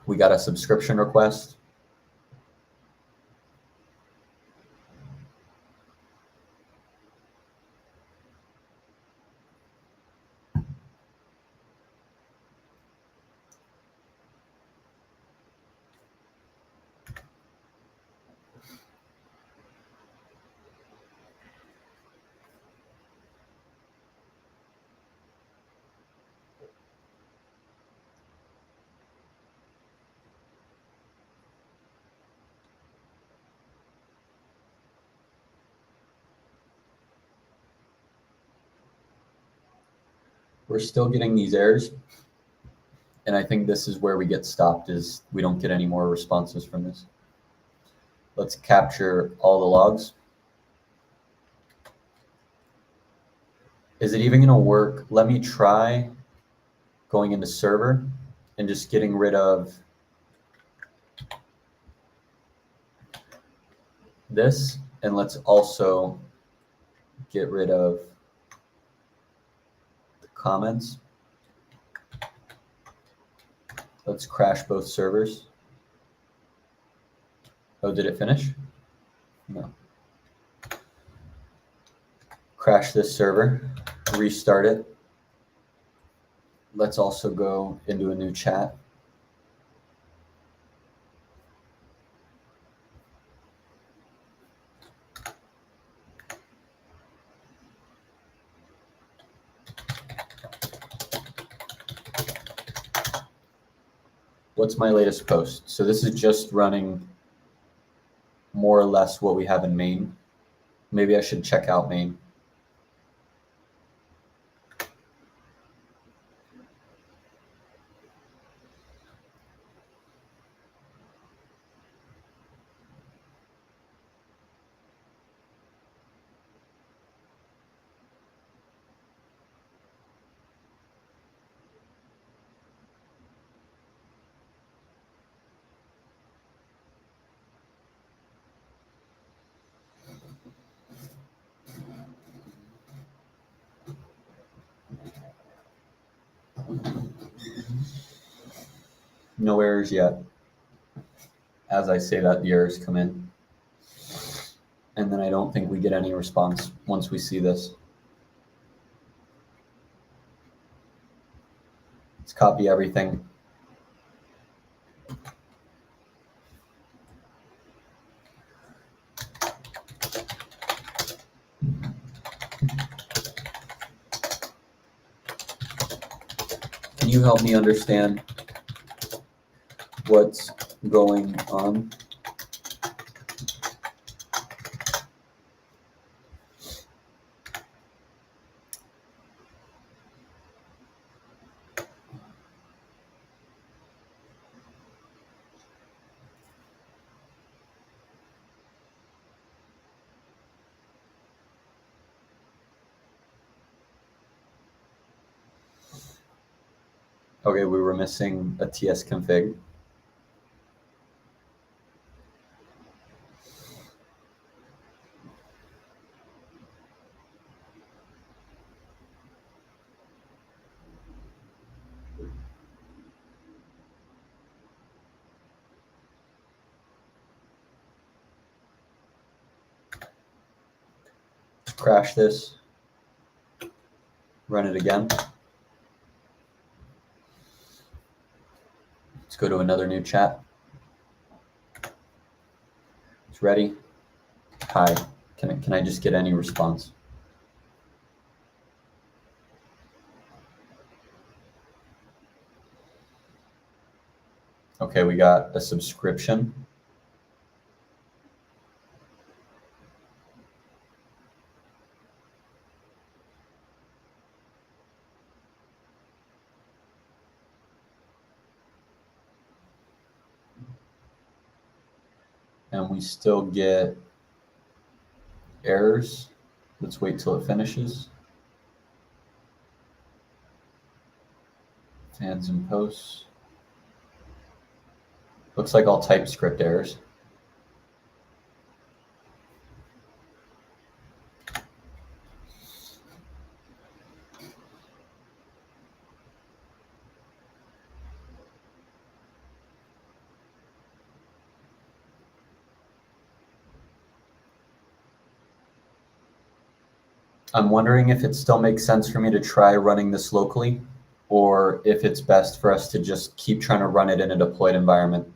We got a subscription request. We're still getting these errors. And I think this is where we get stopped, is we don't get any more responses from this. Let's capture all the logs. Is it even going to work? Let me try going into server and just getting rid of this. And let's also get rid of the comments. Let's crash both servers. Oh, did it finish? No. Crash this server, restart it. Let's also go into a new chat. What's my latest post? So this is just running more or less what we have in main. Maybe I should check out main. No errors yet. As I say that, the errors come in. And then I don't think we get any response once we see this. Let's copy everything. Can you help me understand what's going on? Okay, we were missing a TS config. Crash this, run it again. Let's go to another new chat. It's ready. Hi, can I just get any response? Okay, we got a subscription. And we still get errors. Let's wait till it finishes. Fans and posts. Looks like all TypeScript errors. I'm wondering if it still makes sense for me to try running this locally, or if it's best for us to just keep trying to run it in a deployed environment.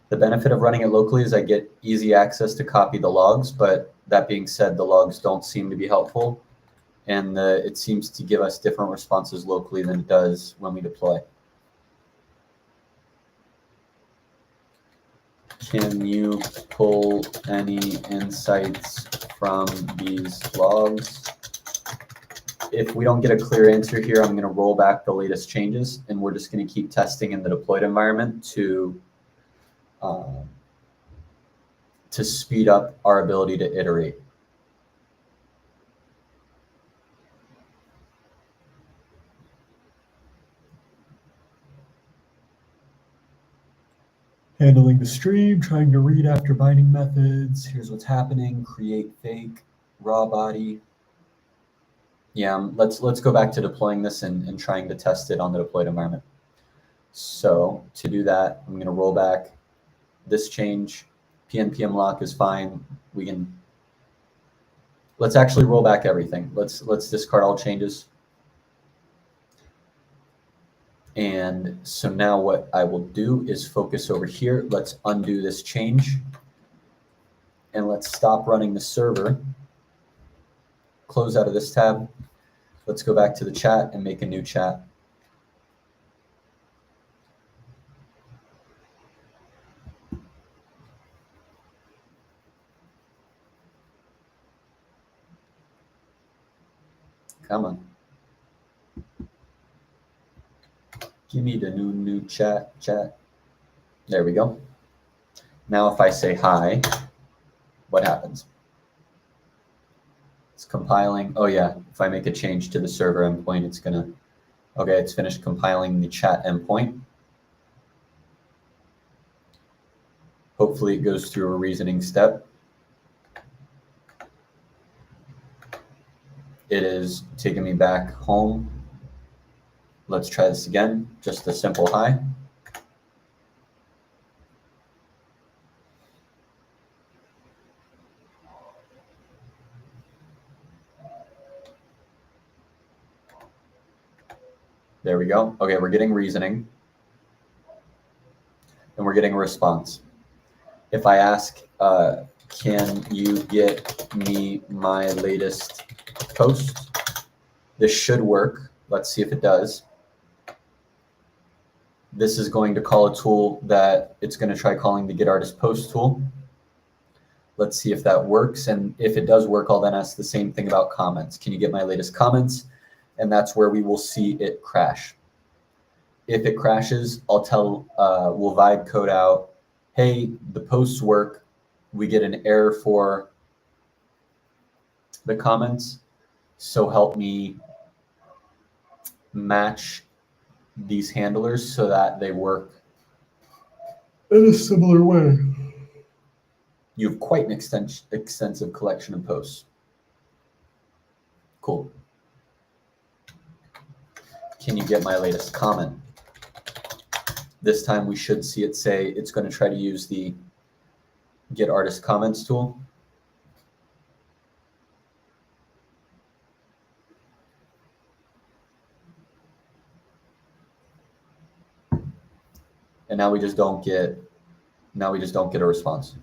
The benefit of running it locally is I get easy access to copy the logs, but that being said, the logs don't seem to be helpful, and it seems to give us different responses locally than it does when we deploy. Can you pull any insights from these logs? If we don't get a clear answer here, I'm going to roll back the latest changes, and we're just going to keep testing in the deployed environment to speed up our ability to iterate. Handling the stream, trying to read after binding methods. Here's what's happening. Create fake, raw body. Yeah, let's go back to deploying this and trying to test it on the deployed environment. So to do that, I'm going to roll back this change. PNPM lock is fine. Let's actually roll back everything. Let's discard all changes. And so now what I will do is focus over here. Let's undo this change. And let's stop running the server. Close out of this tab. Let's go back to the chat and make a new chat. Come on. Give me the new chat. There we go. Now if I say hi, what happens? It's compiling. Oh yeah, if I make a change to the server endpoint, it's gonna, okay, it's finished compiling the chat endpoint. Hopefully it goes through a reasoning step. It is taking me back home. Let's try this again, just a simple hi. There we go. Okay, we're getting reasoning. And we're getting a response. If I ask, can you get me my latest post? This should work. Let's see if it does. This is going to call a tool that it's going to try calling the get artist post tool. Let's see if that works. And if it does work, I'll then ask the same thing about comments. Can you get my latest comments? And that's where we will see it crash. If it crashes, I'll tell, we'll vibe code out, hey, the posts work. We get an error for the comments. So help me match these handlers so that they work in a similar way. You have quite an extensive collection of posts. Cool. Can you get my latest comment? This time we should see it say it's going to try to use the get artist comments tool. And now we just don't get a response.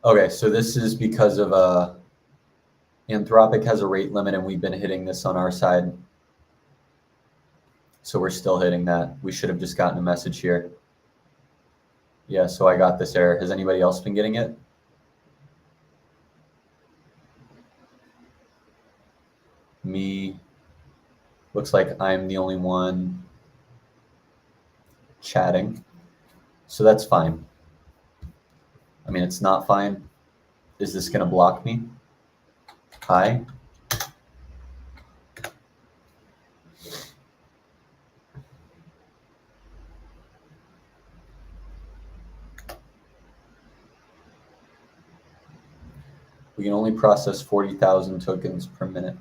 Okay, so this is because of Anthropic has a rate limit and we've been hitting this on our side. So we're still hitting that. We should have just gotten a message here. Yeah, so I got this error. Has anybody else been getting it? Me. Looks like I'm the only one chatting. So that's fine. I mean, it's not fine. Is this going to block me? Hi. We can only process 40,000 tokens per minute.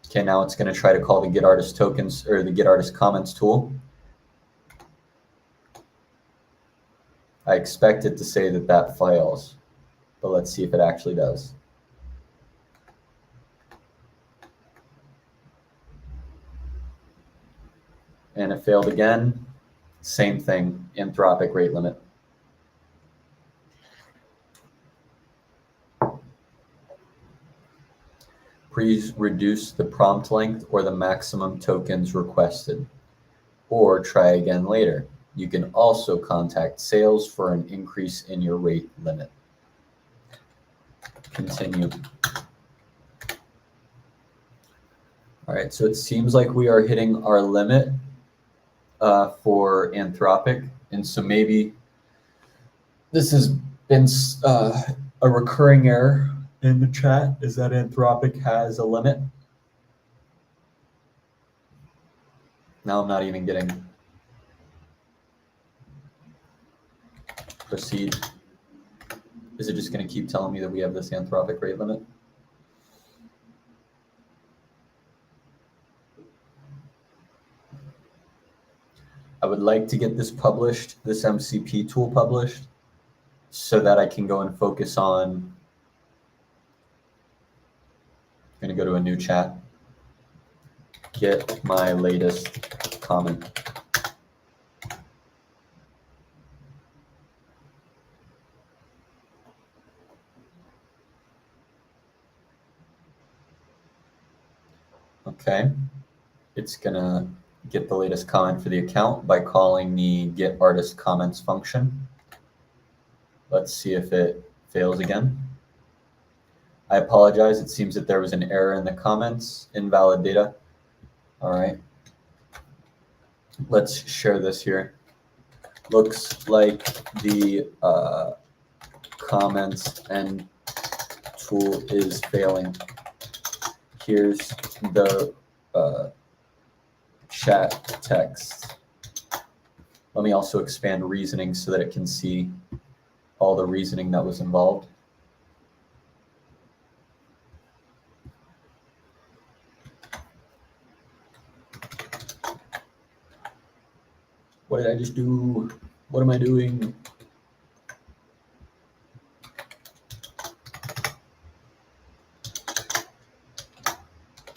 Okay, now it's going to try to call the get artist tokens or the get artist comments tool. I expect it to say that that fails, but let's see if it actually does. And it failed again. Same thing, Anthropic rate limit. Please reduce the prompt length or the maximum tokens requested, or try again later. You can also contact sales for an increase in your rate limit. Continue. All right, so it seems like we are hitting our limit for Anthropic. And so maybe this has been a recurring error in the chat, is that Anthropic has a limit. Now I'm not even getting proceed. Is it just going to keep telling me that we have this Anthropic rate limit? I would like to get this published, this MCP tool published, so that I can go and focus on, I'm going to go to a new chat, get my latest comment. Okay, it's going to get the latest comment for the account by calling the get artist comments function. Let's see if it fails again. I apologize. It seems that there was an error in the comments, invalid data. All right. Let's share this here. Looks like the comments and tool is failing. Here's the chat text. Let me also expand reasoning so that it can see all the reasoning that was involved. What did I just do? What am I doing?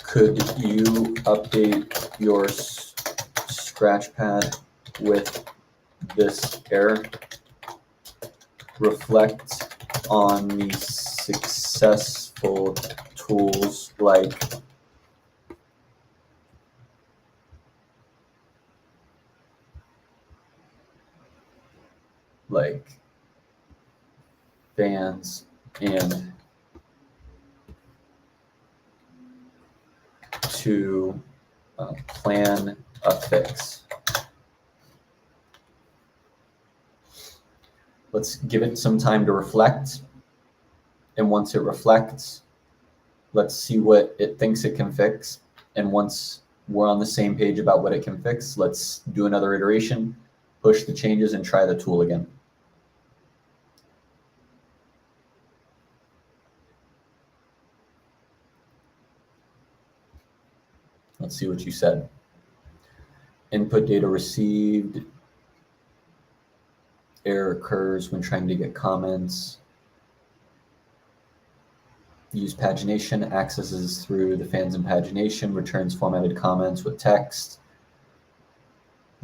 Could you update your scratchpad with this error? Reflect on the successful tools like fans and to plan a fix. Let's give it some time to reflect. And once it reflects, let's see what it thinks it can fix. And once we're on the same page about what it can fix, let's do another iteration, push the changes, and try the tool again. Let's see what you said. Input data received. Error occurs when trying to get comments. Use pagination, accesses through the fans and pagination, returns formatted comments with text.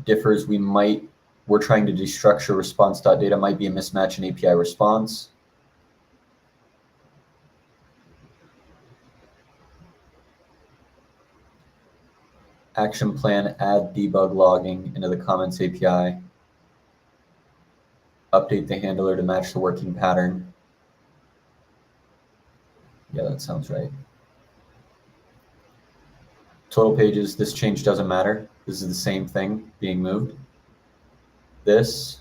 Differs, we're trying to destructure response.data, might be a mismatch in API response. Action plan, add debug logging into the comments API. Update the handler to match the working pattern. Yeah, that sounds right. Total pages, this change doesn't matter. This is the same thing being moved. This,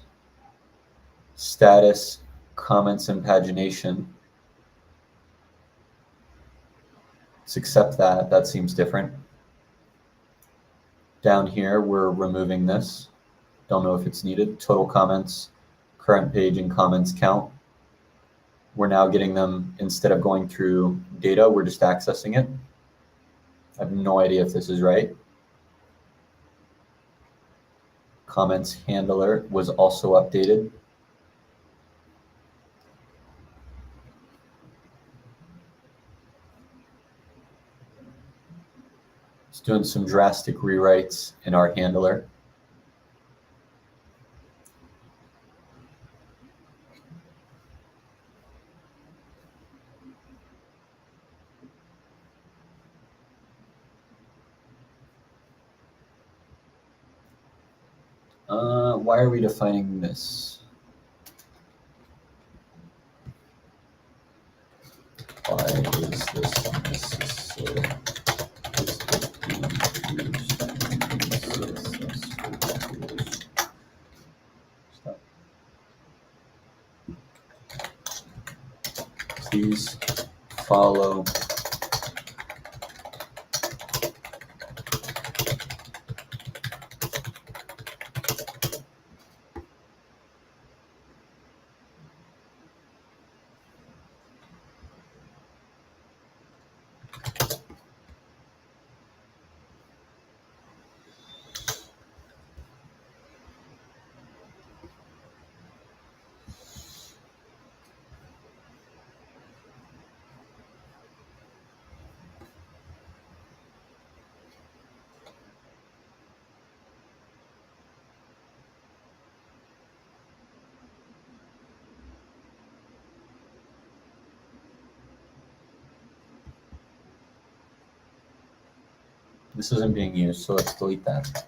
status, comments, and pagination. Let's accept that. That seems different. Down here, we're removing this. Don't know if it's needed. Total comments, current page, and comments count. We're now getting them, instead of going through data, we're just accessing it. I have no idea if this is right. Comments handler was also updated. It's doing some drastic rewrites in our handler. Why are we defining this? please follow This isn't being used, so let's delete that.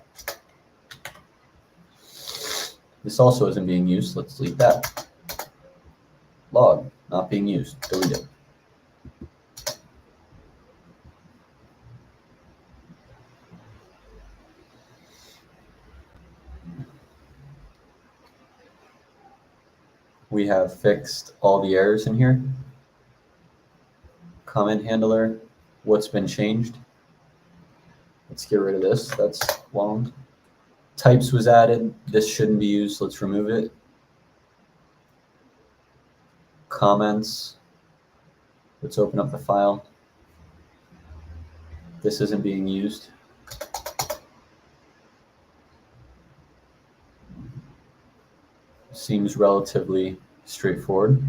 This also isn't being used, let's delete that. Log, not being used, delete it. We have fixed all the errors in here. Comment handler, what's been changed? Let's get rid of this, that's long. Types was added, this shouldn't be used, let's remove it. Comments, let's open up the file. This isn't being used. Seems relatively straightforward.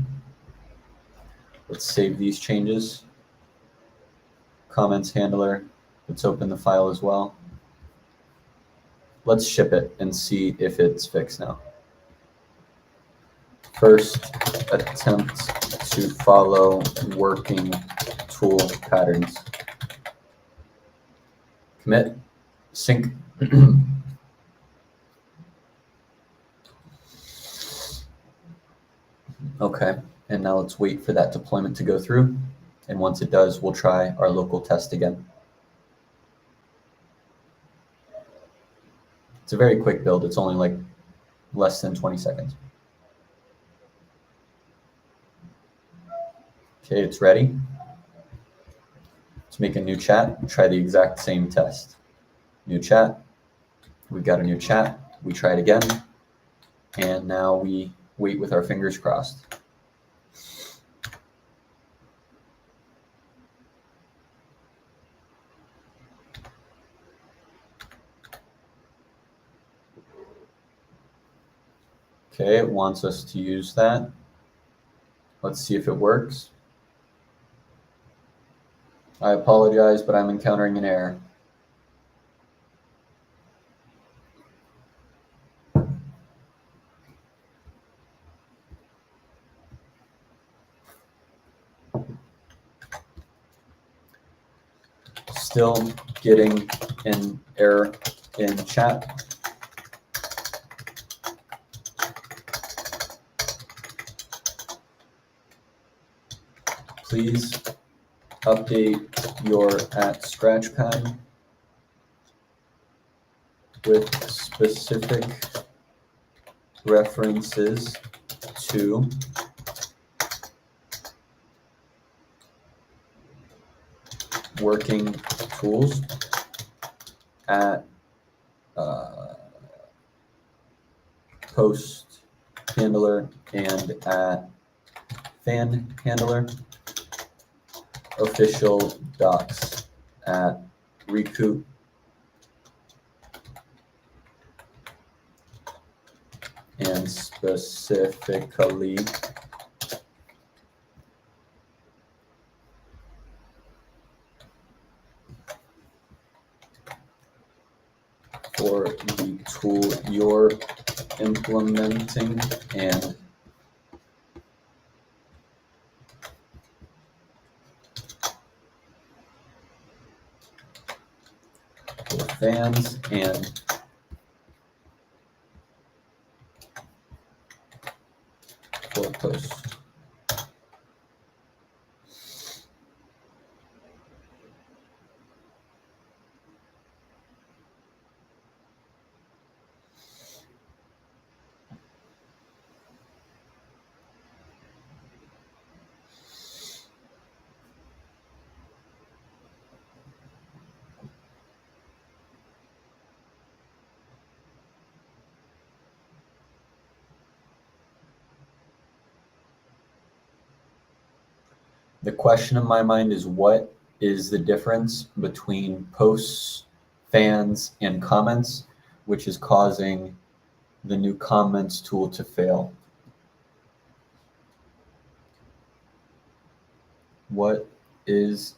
Let's save these changes. Comments handler, let's open the file as well. Let's ship it and see if it's fixed now. First attempt to follow working tool patterns. Commit, sync. Okay, and now let's wait for that deployment to go through. And once it does, we'll try our local test again. It's a very quick build. It's only like less than 20 seconds. Okay, it's ready. Let's make a new chat and try the exact same test. New chat. We've got a new chat. We try it again. And now we wait with our fingers crossed. Okay, it wants us to use that. Let's see if it works. I apologize, but I'm encountering an error. Still getting an error in chat. Please update your @scratchpad with specific references to working tools at post handler and at fan handler, official docs at recoup, and specifically for the tool you're implementing and for fans and for post. The question in my mind is, what is the difference between posts, fans, and comments, which is causing the new comments tool to fail? What is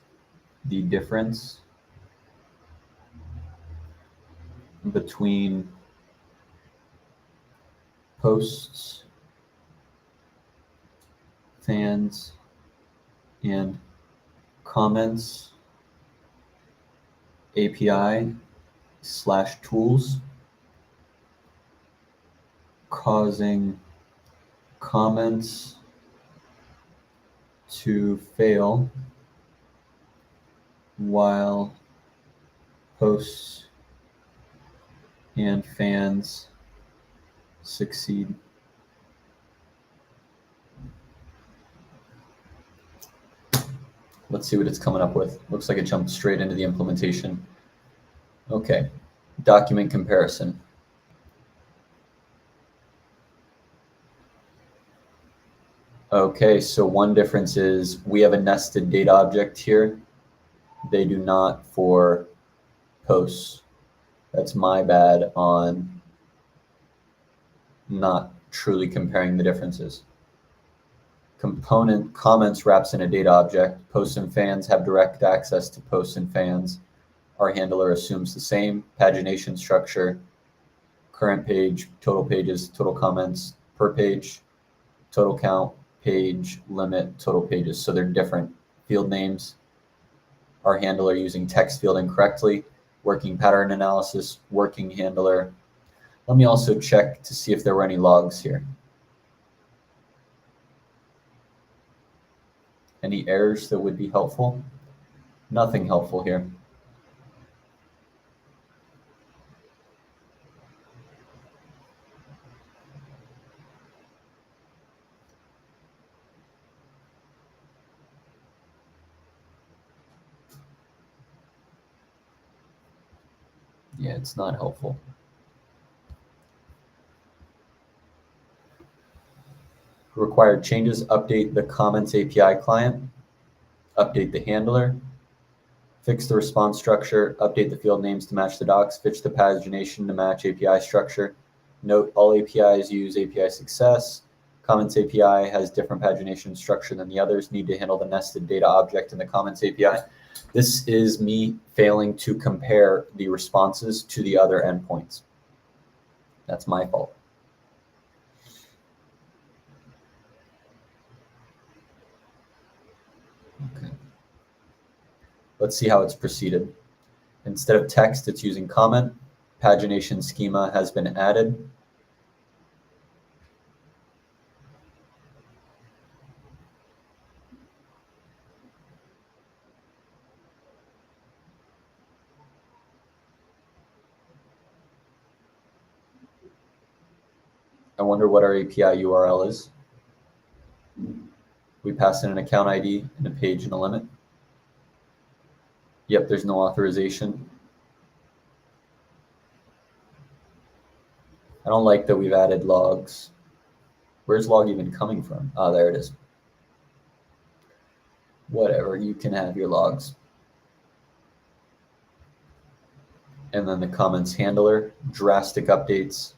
the difference between posts, fans, and comments API/tools causing comments to fail while posts and fans succeed? Let's see what it's coming up with. Looks like it jumped straight into the implementation. Okay, document comparison. Okay, so one difference is we have a nested data object here. They do not for posts. That's my bad on not truly comparing the differences. Component comments wraps in a data object. Posts and fans have direct access to posts and fans. Our handler assumes the same pagination structure, current page, total pages, total comments per page, total count, page, limit, total pages. So they're different field names. Our handler using text fielding correctly, working pattern analysis, working handler. Let me also check to see if there were any logs here. Any errors that would be helpful? Nothing helpful here. Yeah, it's not helpful. Required changes, update the comments API client, update the handler, fix the response structure, update the field names to match the docs, fix the pagination to match API structure. Note all APIs use API success. Comments API has different pagination structure than the others, need to handle the nested data object in the comments API. This is me failing to compare the responses to the other endpoints. That's my fault. Okay. Let's see how it's proceeded. Instead of text, it's using comment. Pagination schema has been added. I wonder what our API URL is. We pass in an account ID and a page and a limit. Yep, there's no authorization. I don't like that we've added logs. Where's log even coming from? Oh, there it is. Whatever, you can have your logs. And then the comments handler, drastic updates.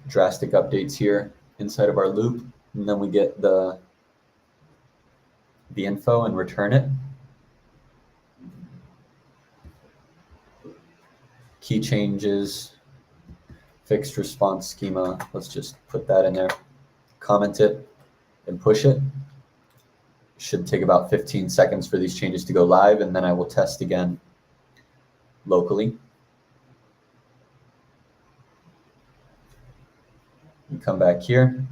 Drastic updates here inside of our loop. And then we get the info and return it. Key changes, fixed response schema. Let's just put that in there. Comment it and push it. Should take about 15 seconds for these changes to go live, and then I will test again locally. We come back here.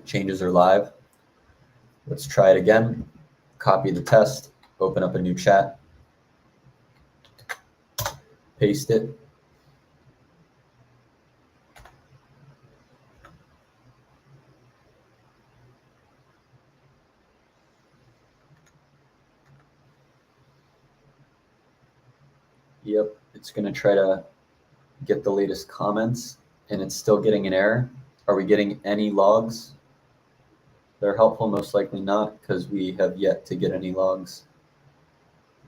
Changes are live. Let's try it again. Copy the test, open up a new chat, paste it. Yep, it's going to try to get the latest comments, and it's still getting an error. Are we getting any logs? They're helpful, most likely not, because we have yet to get any logs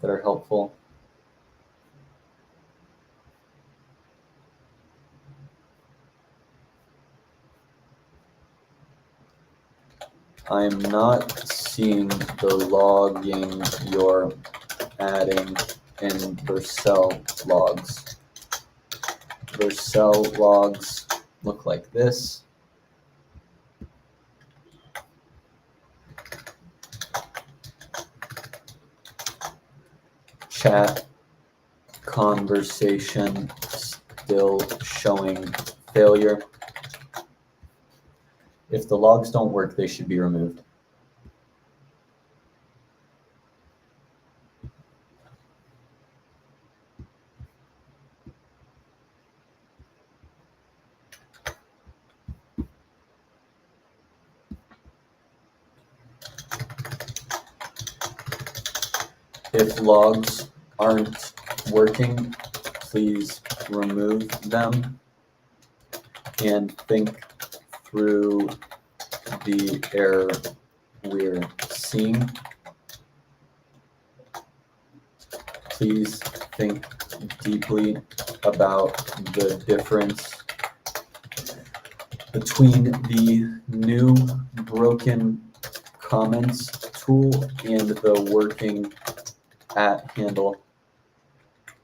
that are helpful. I'm not seeing the logging you're adding in Vercel logs. Vercel logs look like this. Chat conversation still showing failure. If the logs don't work, they should be removed. If logs aren't working, please remove them and think through the error we're seeing. Please think deeply about the difference between the new broken comments tool and the working @handle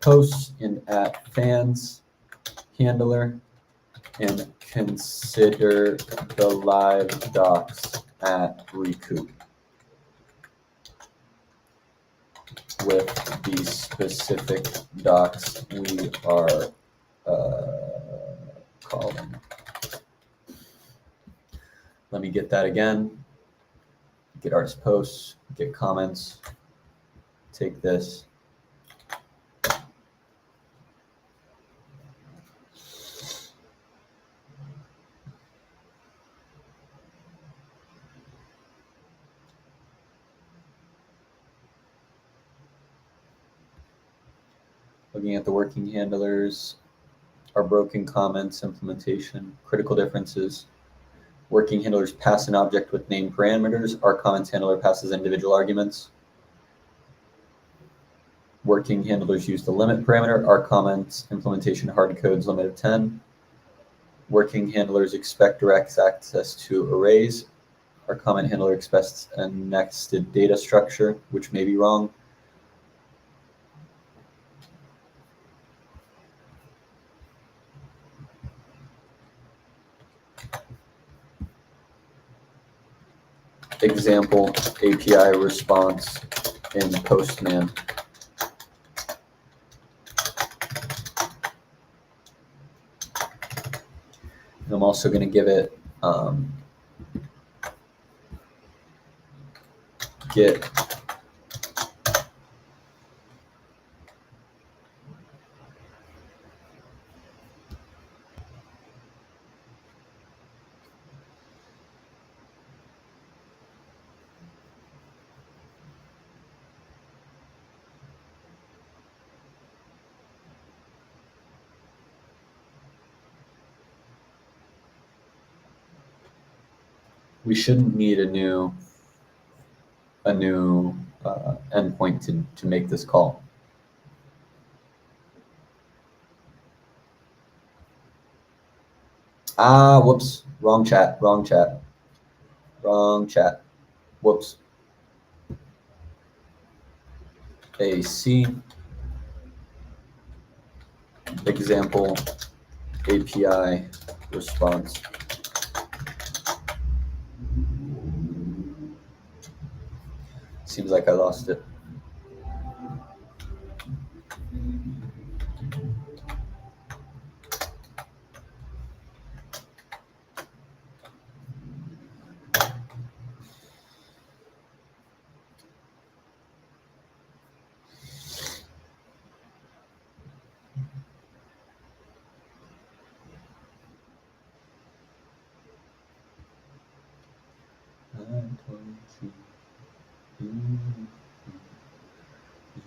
posts and @fans handler, and consider the live docs @recoup with the specific docs we are calling. Let me get that again. Get artist posts, get comments, take this. Looking at the working handlers, our broken comments, implementation, critical differences. Working handlers pass an object with name parameters. Our comments handler passes individual arguments. Working handlers use the limit parameter. Our comments implementation hard codes limit of 10. Working handlers expect direct access to arrays. Our comment handler expects a nested data structure, which may be wrong. Example API response in Postman. And I'm also going to give it get we shouldn't need a new endpoint to make this call. Whoops, wrong chat. Whoops. AC example API response. Seems like I lost it.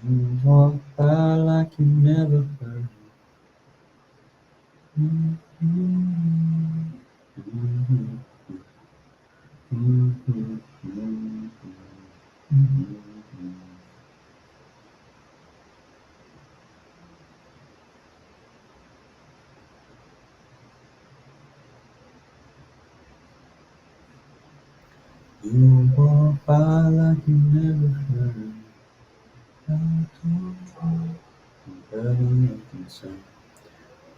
You walk by like you never heard. You walk by like you never heard. I told you, better your concern.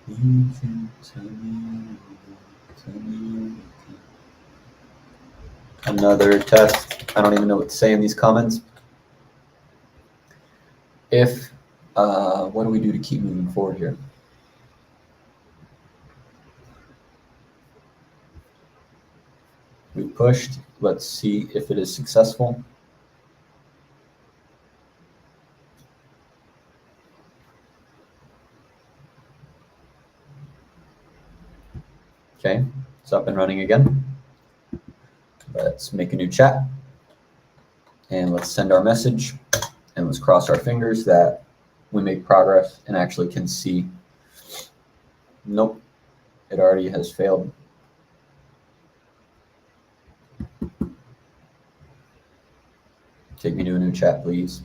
You can tell me everything. Another test. I don't even know what to say in these comments. If, what do we do to keep moving forward here? We pushed. Let's see if it is successful. Okay, it's up and running again. Let's make a new chat and let's send our message and let's cross our fingers that we make progress and actually can see. Nope, it already has failed. Take me to a new chat, please.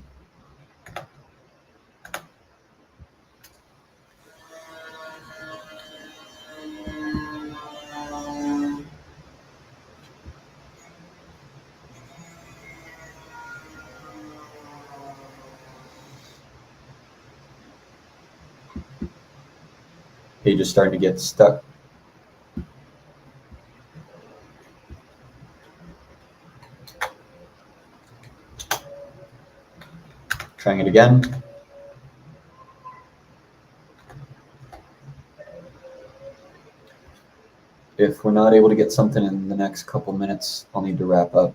Page is starting to get stuck. Trying it again. If we're not able to get something in the next couple minutes, I'll need to wrap up.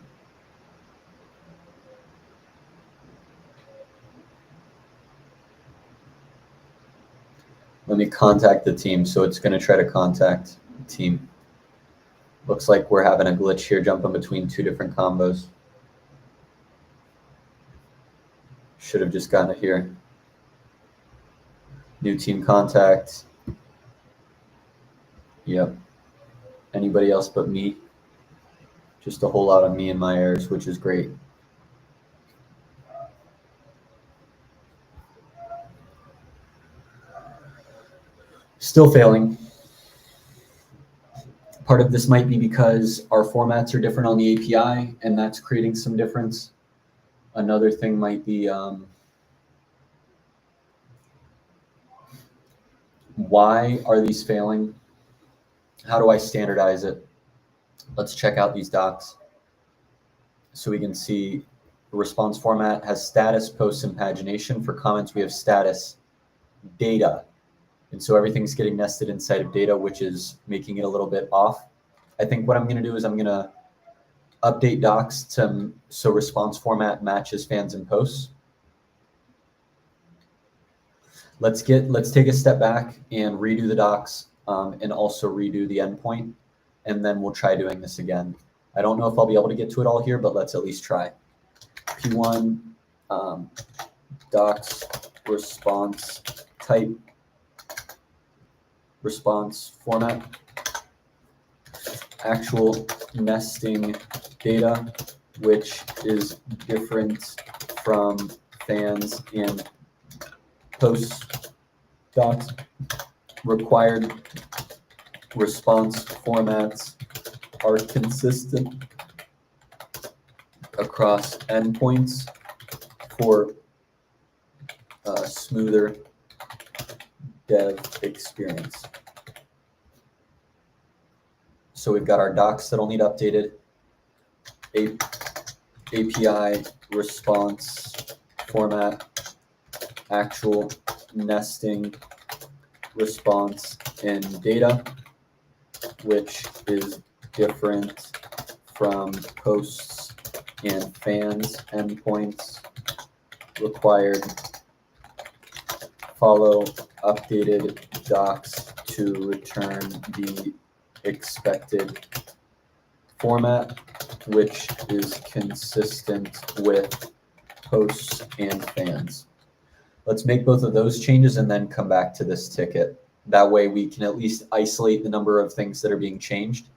Let me contact the team. So it's going to try to contact the team. Looks like we're having a glitch here jumping between two different combos. Should have just gotten it here. New team contact. Yep. Anybody else but me. Just a whole lot of me and my errors, which is great. Still failing. Part of this might be because our formats are different on the API, and that's creating some difference. Another thing might be why are these failing? How do I standardize it? Let's check out these docs so we can see the response format has status, posts, and pagination. For comments, we have status, data. And so everything's getting nested inside of data, which is making it a little bit off. I think what I'm going to do is I'm going to update docs so response format matches fans and posts. Let's take a step back and redo the docs and also redo the endpoint, and then we'll try doing this again. I don't know if I'll be able to get to it all here, but let's at least try. P1 docs response type response format actual nesting data, which is different from fans and posts docs. Required response formats are consistent across endpoints for a smoother dev experience. So we've got our docs that'll need updated, API response format, actual nesting response and data, which is different from posts and fans endpoints. Required follow updated docs to return the expected format, which is consistent with posts and fans. Let's make both of those changes and then come back to this ticket. That way we can at least isolate the number of things that are being changed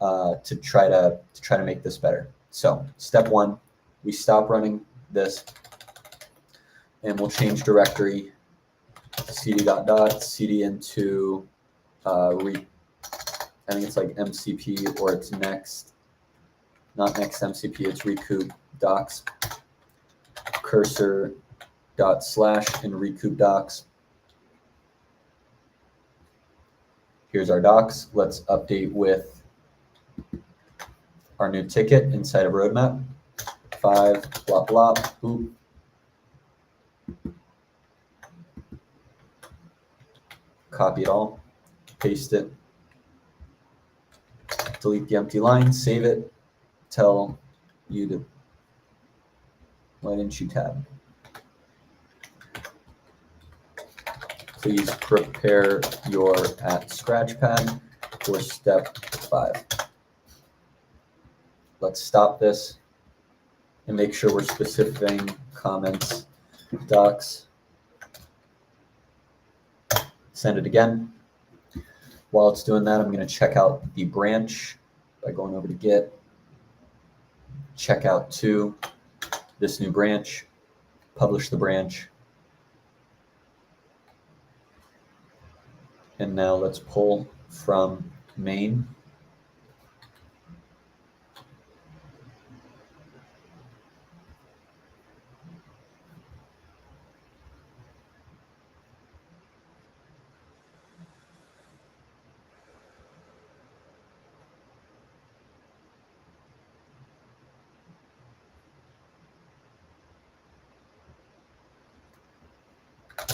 to try to make this better. So step one, we stop running this and we'll change directory cd into I think it's like MCP, or it's next, not next MCP, it's recoup docs, cursor dot slash and recoup docs. Here's our docs. Let's update with our new ticket inside of roadmap. 5 blah blah boop. Copy it all, paste it, delete the empty line, save it, tell you to, why didn't you tab? Please prepare your @scratchpad for step 5. Let's stop this and make sure we're specifying comments, docs. Send it again. While it's doing that, I'm going to check out the branch by going over to Git, check out to this new branch, publish the branch. And now let's pull from main.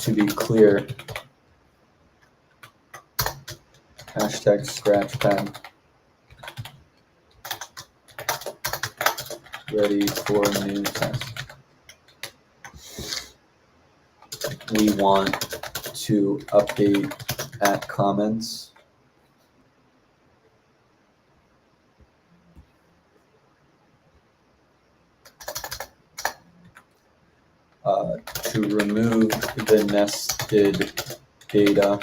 To be clear, hashtag scratchpad ready for new test. We want to update @comments to remove the nested data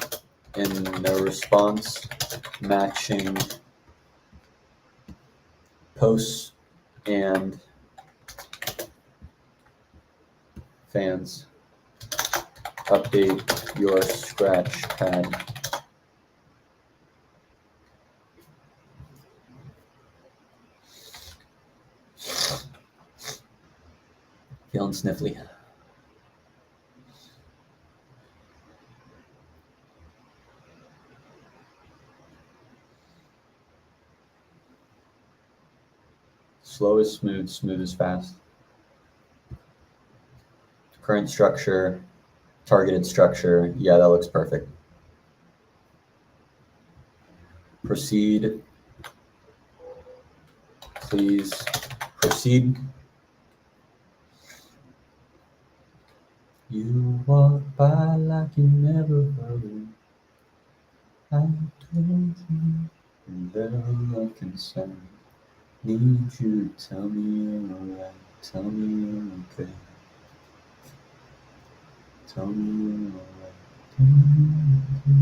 in the response matching posts and fans. Update your scratchpad. Feeling sniffly. Slow is smooth, smooth is fast. Current structure, targeted structure. Yeah, that looks perfect. Proceed. Please proceed. You walk by like you never heard. I told you a level of concern. Need you to tell me you're alright. Tell me you're okay. Tell me you're alright. Tell me you're okay.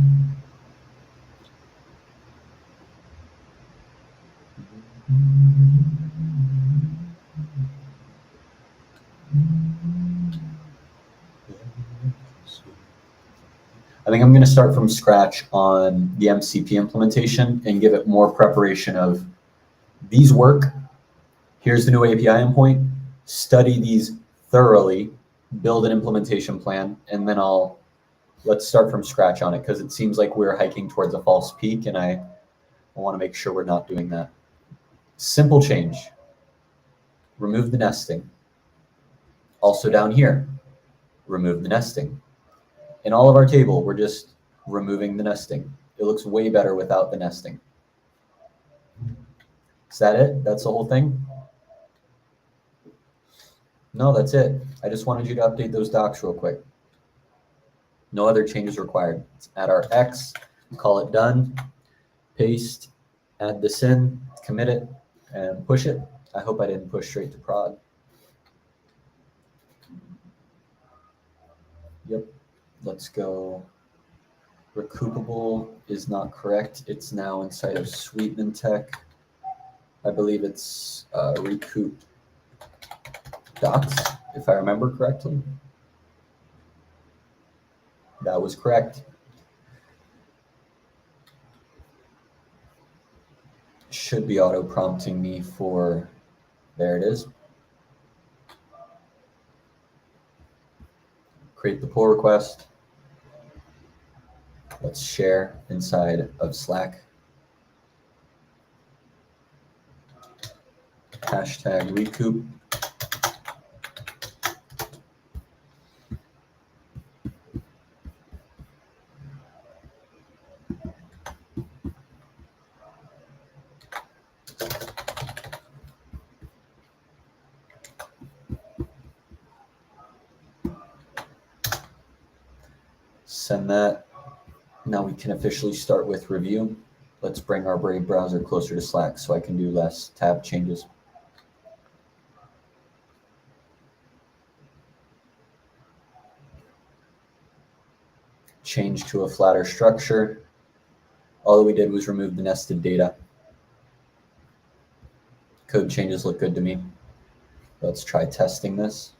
I think I'm going to start from scratch on the MCP implementation and give it more preparation of these work. Here's the new API endpoint. Study these thoroughly, build an implementation plan, and then let's start from scratch on it, because it seems like we're hiking towards a false peak, and I want to make sure we're not doing that. Simple change. Remove the nesting. Also down here, remove the nesting. In all of our table, we're just removing the nesting. It looks way better without the nesting. Is that it? That's the whole thing? No, that's it. I just wanted you to update those docs real quick. No other changes required. Let's add our X, call it done, paste, add this in, commit it, and push it. I hope I didn't push straight to prod. Yep. Let's go. Recoupable is not correct. It's now inside of Sweetman Tech. I believe it's recoup docs, if I remember correctly. That was correct. Should be auto prompting me for, there it is. Create the pull request. Let's share inside of Slack. Hashtag recoup. Send that. Now we can officially start with review. Let's bring our Brave browser closer to Slack so I can do less tab changes. Change to a flatter structure. All we did was remove the nested data. Code changes look good to me. Let's try testing this.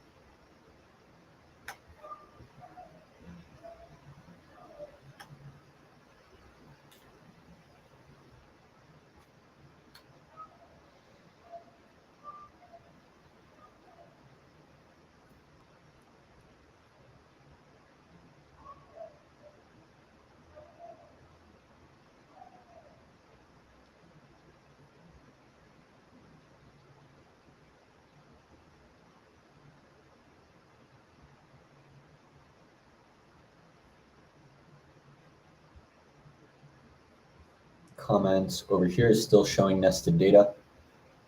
Comments over here is still showing nested data.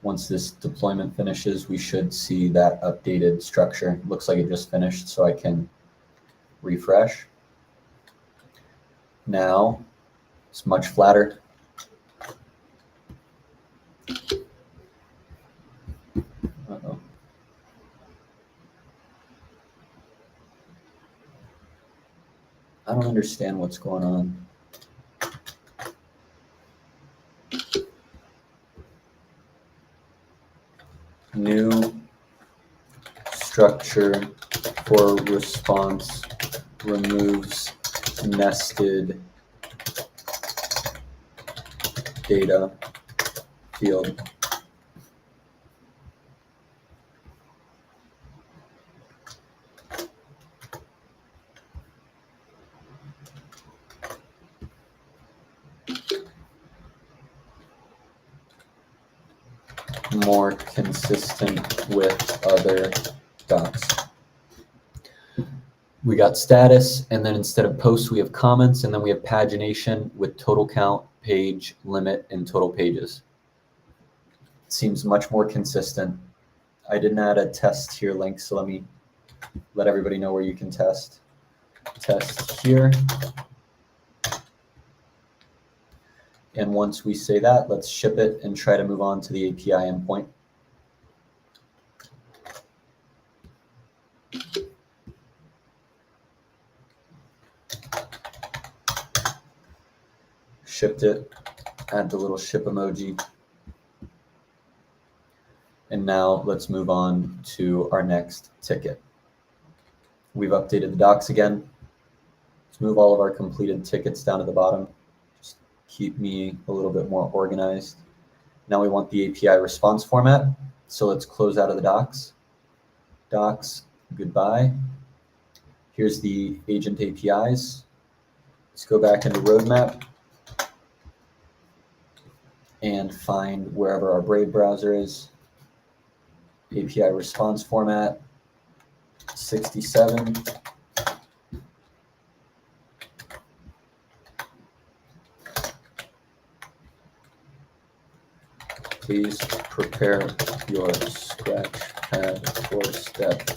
Once this deployment finishes, we should see that updated structure. Looks like it just finished, so I can refresh. Now it's much flatter. Uh-oh. I don't understand what's going on. New structure for response removes nested data field. More consistent with other docs. We got status, and then instead of posts, we have comments, and then we have pagination with total count, page, limit, and total pages. Seems much more consistent. I didn't add a test here link, so let me let everybody know where you can test. Test here. And once we say that, let's ship it and try to move on to the API endpoint. Shipped it, add the little ship emoji. And now let's move on to our next ticket. We've updated the docs again. Let's move all of our completed tickets down to the bottom. Just keep me a little bit more organized. Now we want the API response format. So let's close out of the docs. Docs, goodbye. Here's the agent APIs. Let's go back into roadmap and find wherever our Brave browser is. API response format, 67. Please prepare your scratch pad for step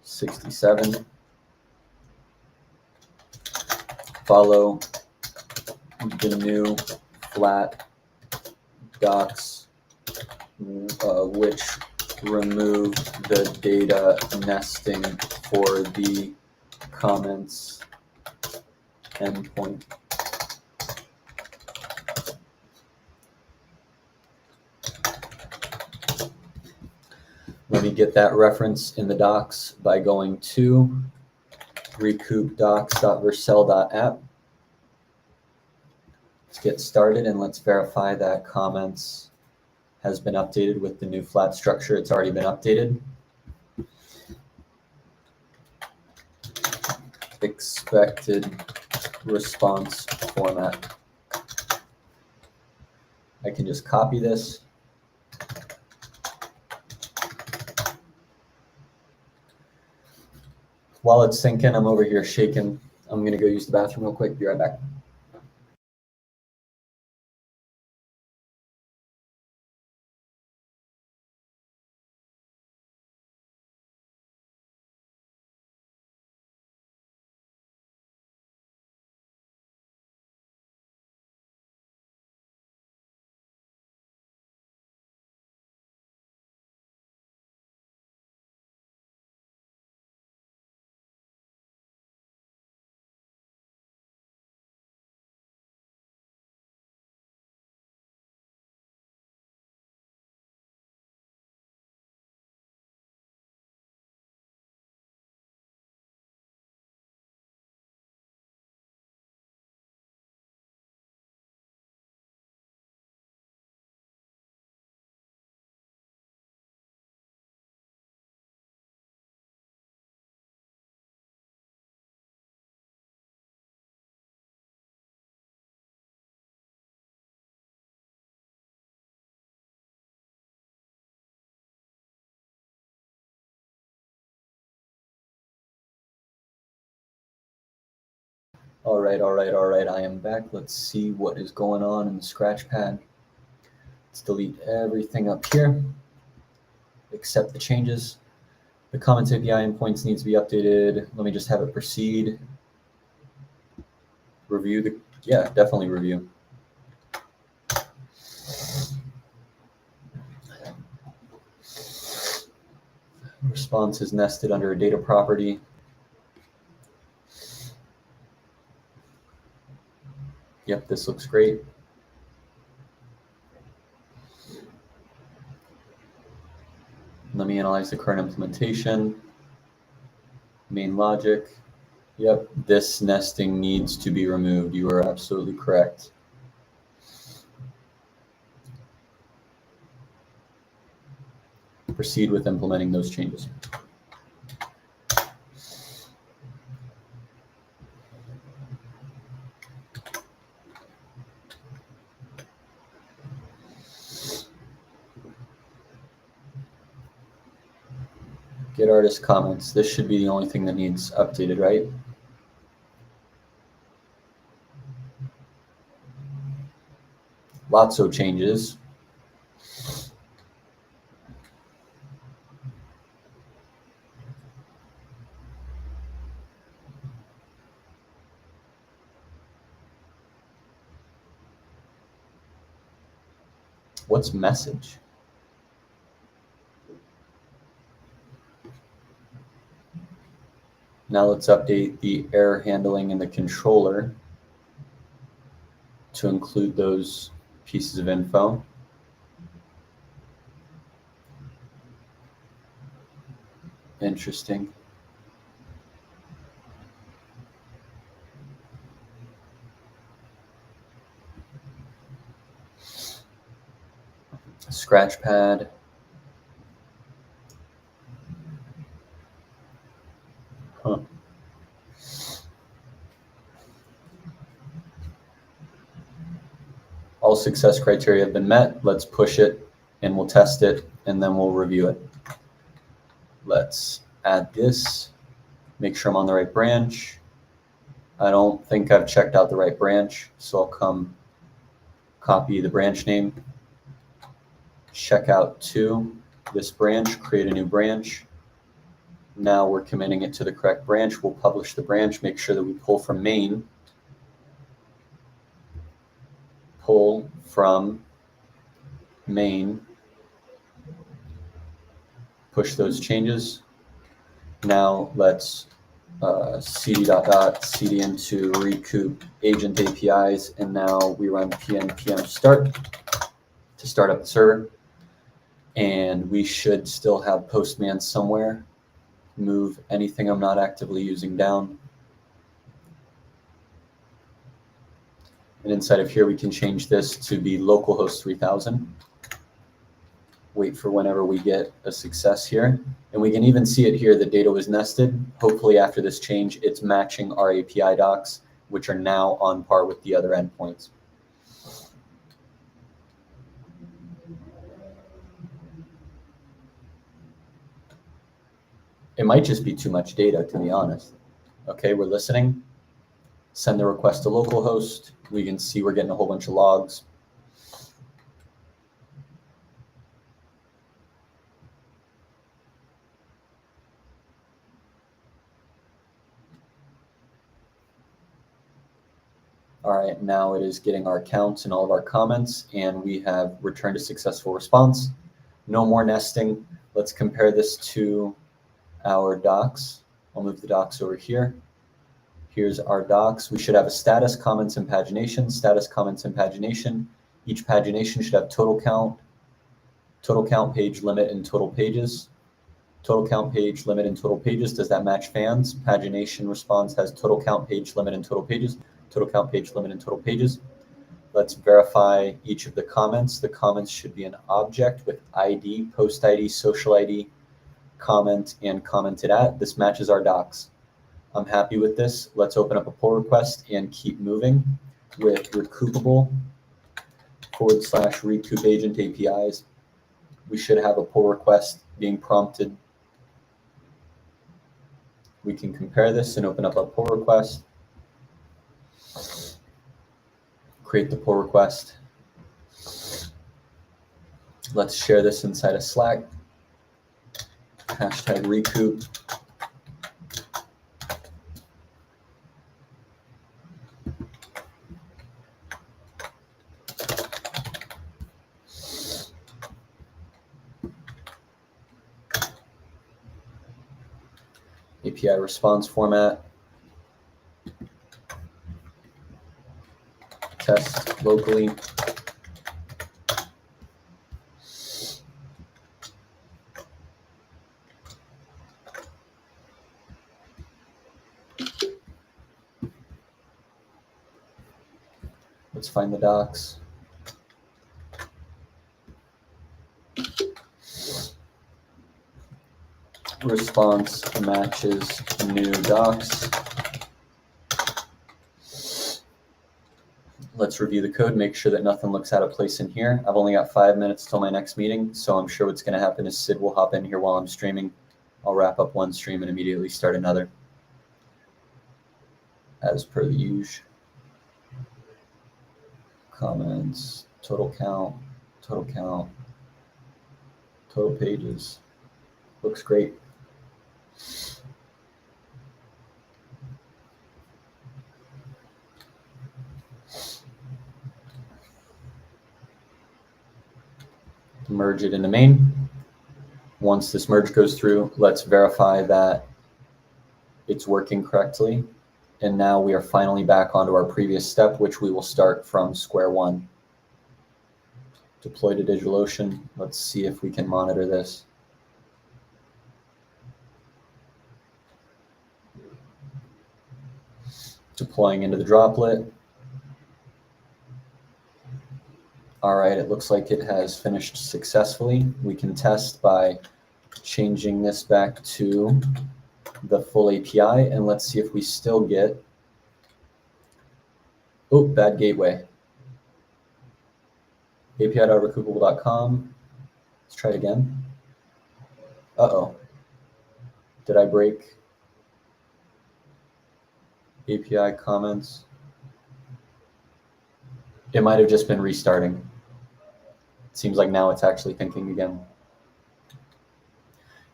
67. Follow the new flat docs, which remove the data nesting for the comments endpoint. Let me get that reference in the docs by going to recoupdocs.vercel.app. Let's get started and let's verify that comments has been updated with the new flat structure. It's already been updated. Expected response format. I can just copy this. While it's syncing, I'm over here shaking. I'm going to go use the bathroom real quick. Be right back. All right. I am back. Let's see what is going on in the Scratchpad. Let's delete everything up here, accept the changes. The comments API endpoints needs to be updated. Let me just have it proceed. Review the, yeah, definitely review. Response is nested under a data property. Yep, this looks great. Let me analyze the current implementation. Main logic. Yep, this nesting needs to be removed. You are absolutely correct. Proceed with implementing those changes. Get artist comments. This should be the only thing that needs updated, right? Lots of changes. What's message? Now let's update the error handling in the controller to include those pieces of info. Interesting. Scratchpad. Huh. All success criteria have been met. Let's push it and we'll test it and then we'll review it. Let's add this, make sure I'm on the right branch. I don't think I've checked out the right branch, so I'll come copy the branch name, check out to this branch, create a new branch. Now we're committing it to the correct branch. We'll publish the branch, make sure that we pull from main, pull from main, push those changes. Now let's cd into recoup agent APIs, and now we run pnpm start to start up the server, and we should still have Postman somewhere. Move anything I'm not actively using down. And inside of here, we can change this to be localhost 3000. Wait for whenever we get a success here. And we can even see it here, the data was nested. Hopefully after this change, it's matching our API docs, which are now on par with the other endpoints. It might just be too much data, to be honest. Okay, we're listening. Send the request to localhost. We can see we're getting a whole bunch of logs. All right, now it is getting our counts and all of our comments, and we have returned a successful response. No more nesting. Let's compare this to our docs. I'll move the docs over here. Here's our docs. We should have a status, comments, and pagination. Status, comments, and pagination. Each pagination should have total count, page limit, and total pages. Total count, page limit, and total pages. Does that match fans? Pagination response has total count, page limit, and total pages. Total count, page limit, and total pages. Let's verify each of the comments. The comments should be an object with ID, post ID, social ID, comment, and commented at. This matches our docs. I'm happy with this. Let's open up a pull request and keep moving with recoupable / recoup agent APIs. We should have a pull request being prompted. We can compare this and open up a pull request. Create the pull request. Let's share this inside of Slack. Hashtag recoup. API response format. Test locally. Let's find the docs. Response matches new docs. Let's review the code, make sure that nothing looks out of place in here. I've only got 5 minutes till my next meeting, so I'm sure what's going to happen is Sid will hop in here while I'm streaming. I'll wrap up one stream and immediately start another, as per the usual. Comments, total count, total pages. Looks great. Merge it into main. Once this merge goes through, let's verify that it's working correctly. And now we are finally back onto our previous step, which we will start from square one. Deploy to DigitalOcean. Let's see if we can monitor this. Deploying into the droplet. All right, it looks like it has finished successfully. We can test by changing this back to the full API, and let's see if we still get, oh, bad gateway. API.recoupable.com. Let's try it again. Uh-oh. Did I break API comments? It might have just been restarting. It seems like now it's actually thinking again.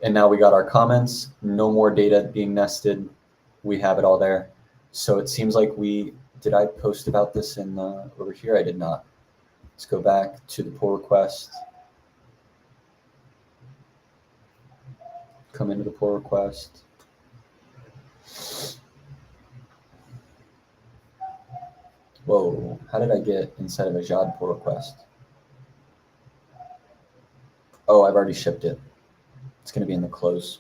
And now we got our comments, no more data being nested. We have it all there. So it seems like did I post about this in over here? I did not. Let's go back to the pull request. Come into the pull request. Whoa, how did I get inside of a Jod pull request? Oh, I've already shipped it. It's going to be in the close.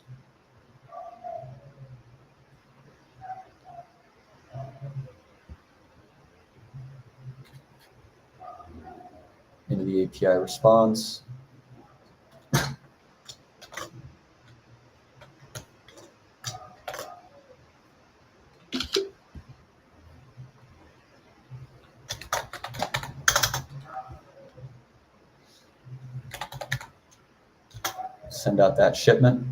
Into the API response. Send out that shipment.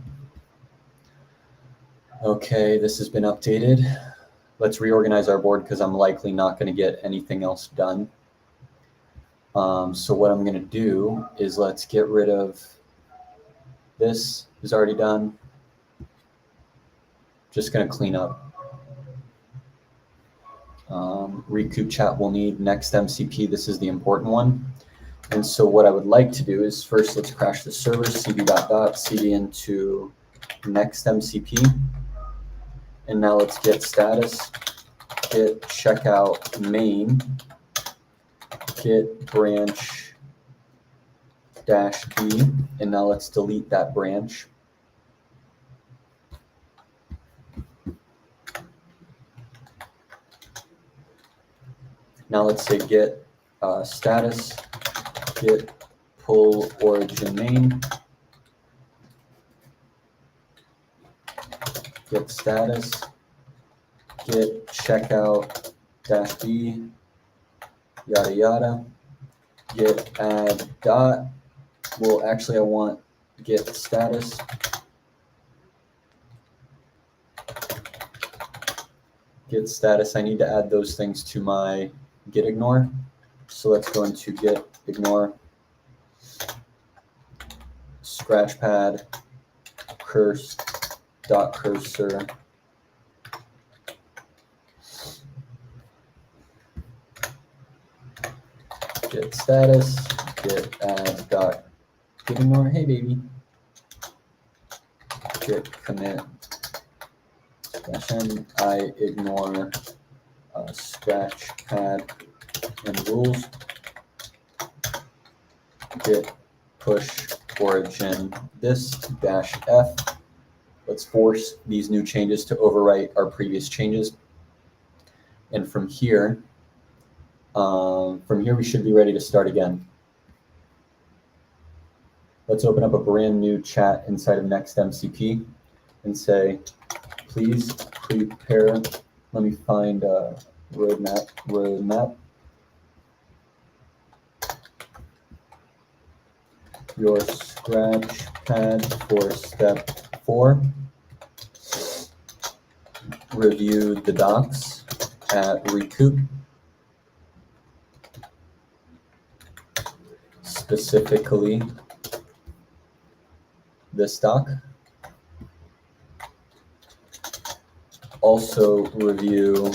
Okay, this has been updated. Let's reorganize our board because I'm likely not going to get anything else done. So what I'm going to do is let's get rid of this. Is already done. Just going to clean up. Recoup chat will need next MCP. This is the important one. And so what I would like to do is first let's crash the server, cd ... cd into next MCP. And now let's get status, git checkout main, git branch -b, and now let's delete that branch. Now let's say git status, git pull origin main, git status, git checkout -b, yada yada, git add dot. Well, actually I want git status, git status. I need to add those things to my git ignore. So let's go into git ignore, scratchpad, cursor, git status, git add dot git ignore. Hey baby. Git commit /n I ignore scratchpad and rules. Git push origin this -f. Let's force these new changes to overwrite our previous changes. And from here we should be ready to start again. Let's open up a brand new chat inside of next MCP and say, please prepare. Let me find a roadmap. Your scratchpad for step 4. Review the docs at recoup. Specifically, this doc. Also review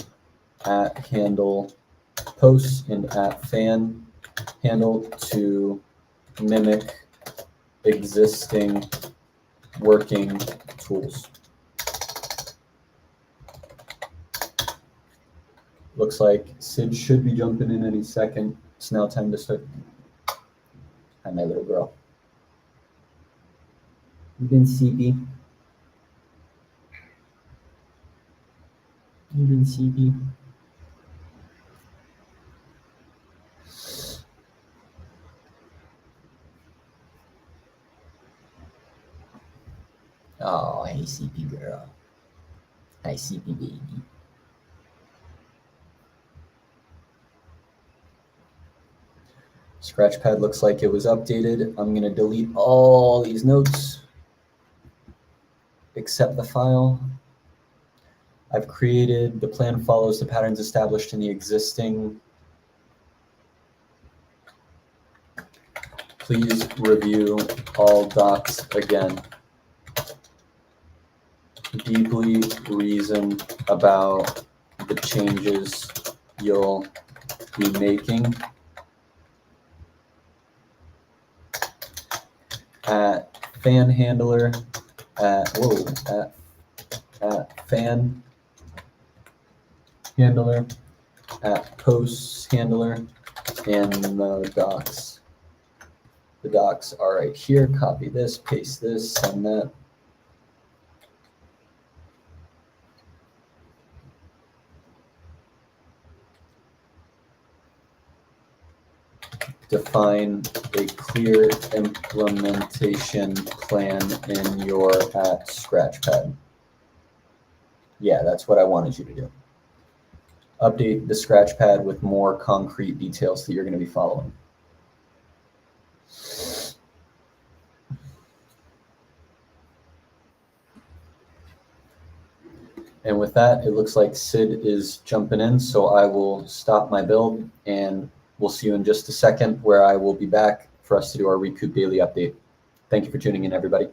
at handle posts and at fan handle to mimic existing working tools. Looks like Sid should be jumping in any second. It's now time to start. Hi, my little girl. You've been sleepy. You've been sleepy. Oh, hey, sleepy girl. Hi, sleepy baby. Scratchpad looks like it was updated. I'm going to delete all these notes, except the file. I've created, the plan follows the patterns established in the existing. Please review all docs again. Deeply reason about the changes you'll be making. At fan handler, at fan handler, @posts handler, and the docs. The docs are right here. Copy this, paste this, send that. Define a clear implementation plan in your @scratchpad. Yeah, that's what I wanted you to do. Update the scratchpad with more concrete details that you're going to be following. And with that, it looks like Sid is jumping in, so I will stop my build, and we'll see you in just a second where I will be back for us to do our Recoup Daily Update. Thank you for tuning in, everybody.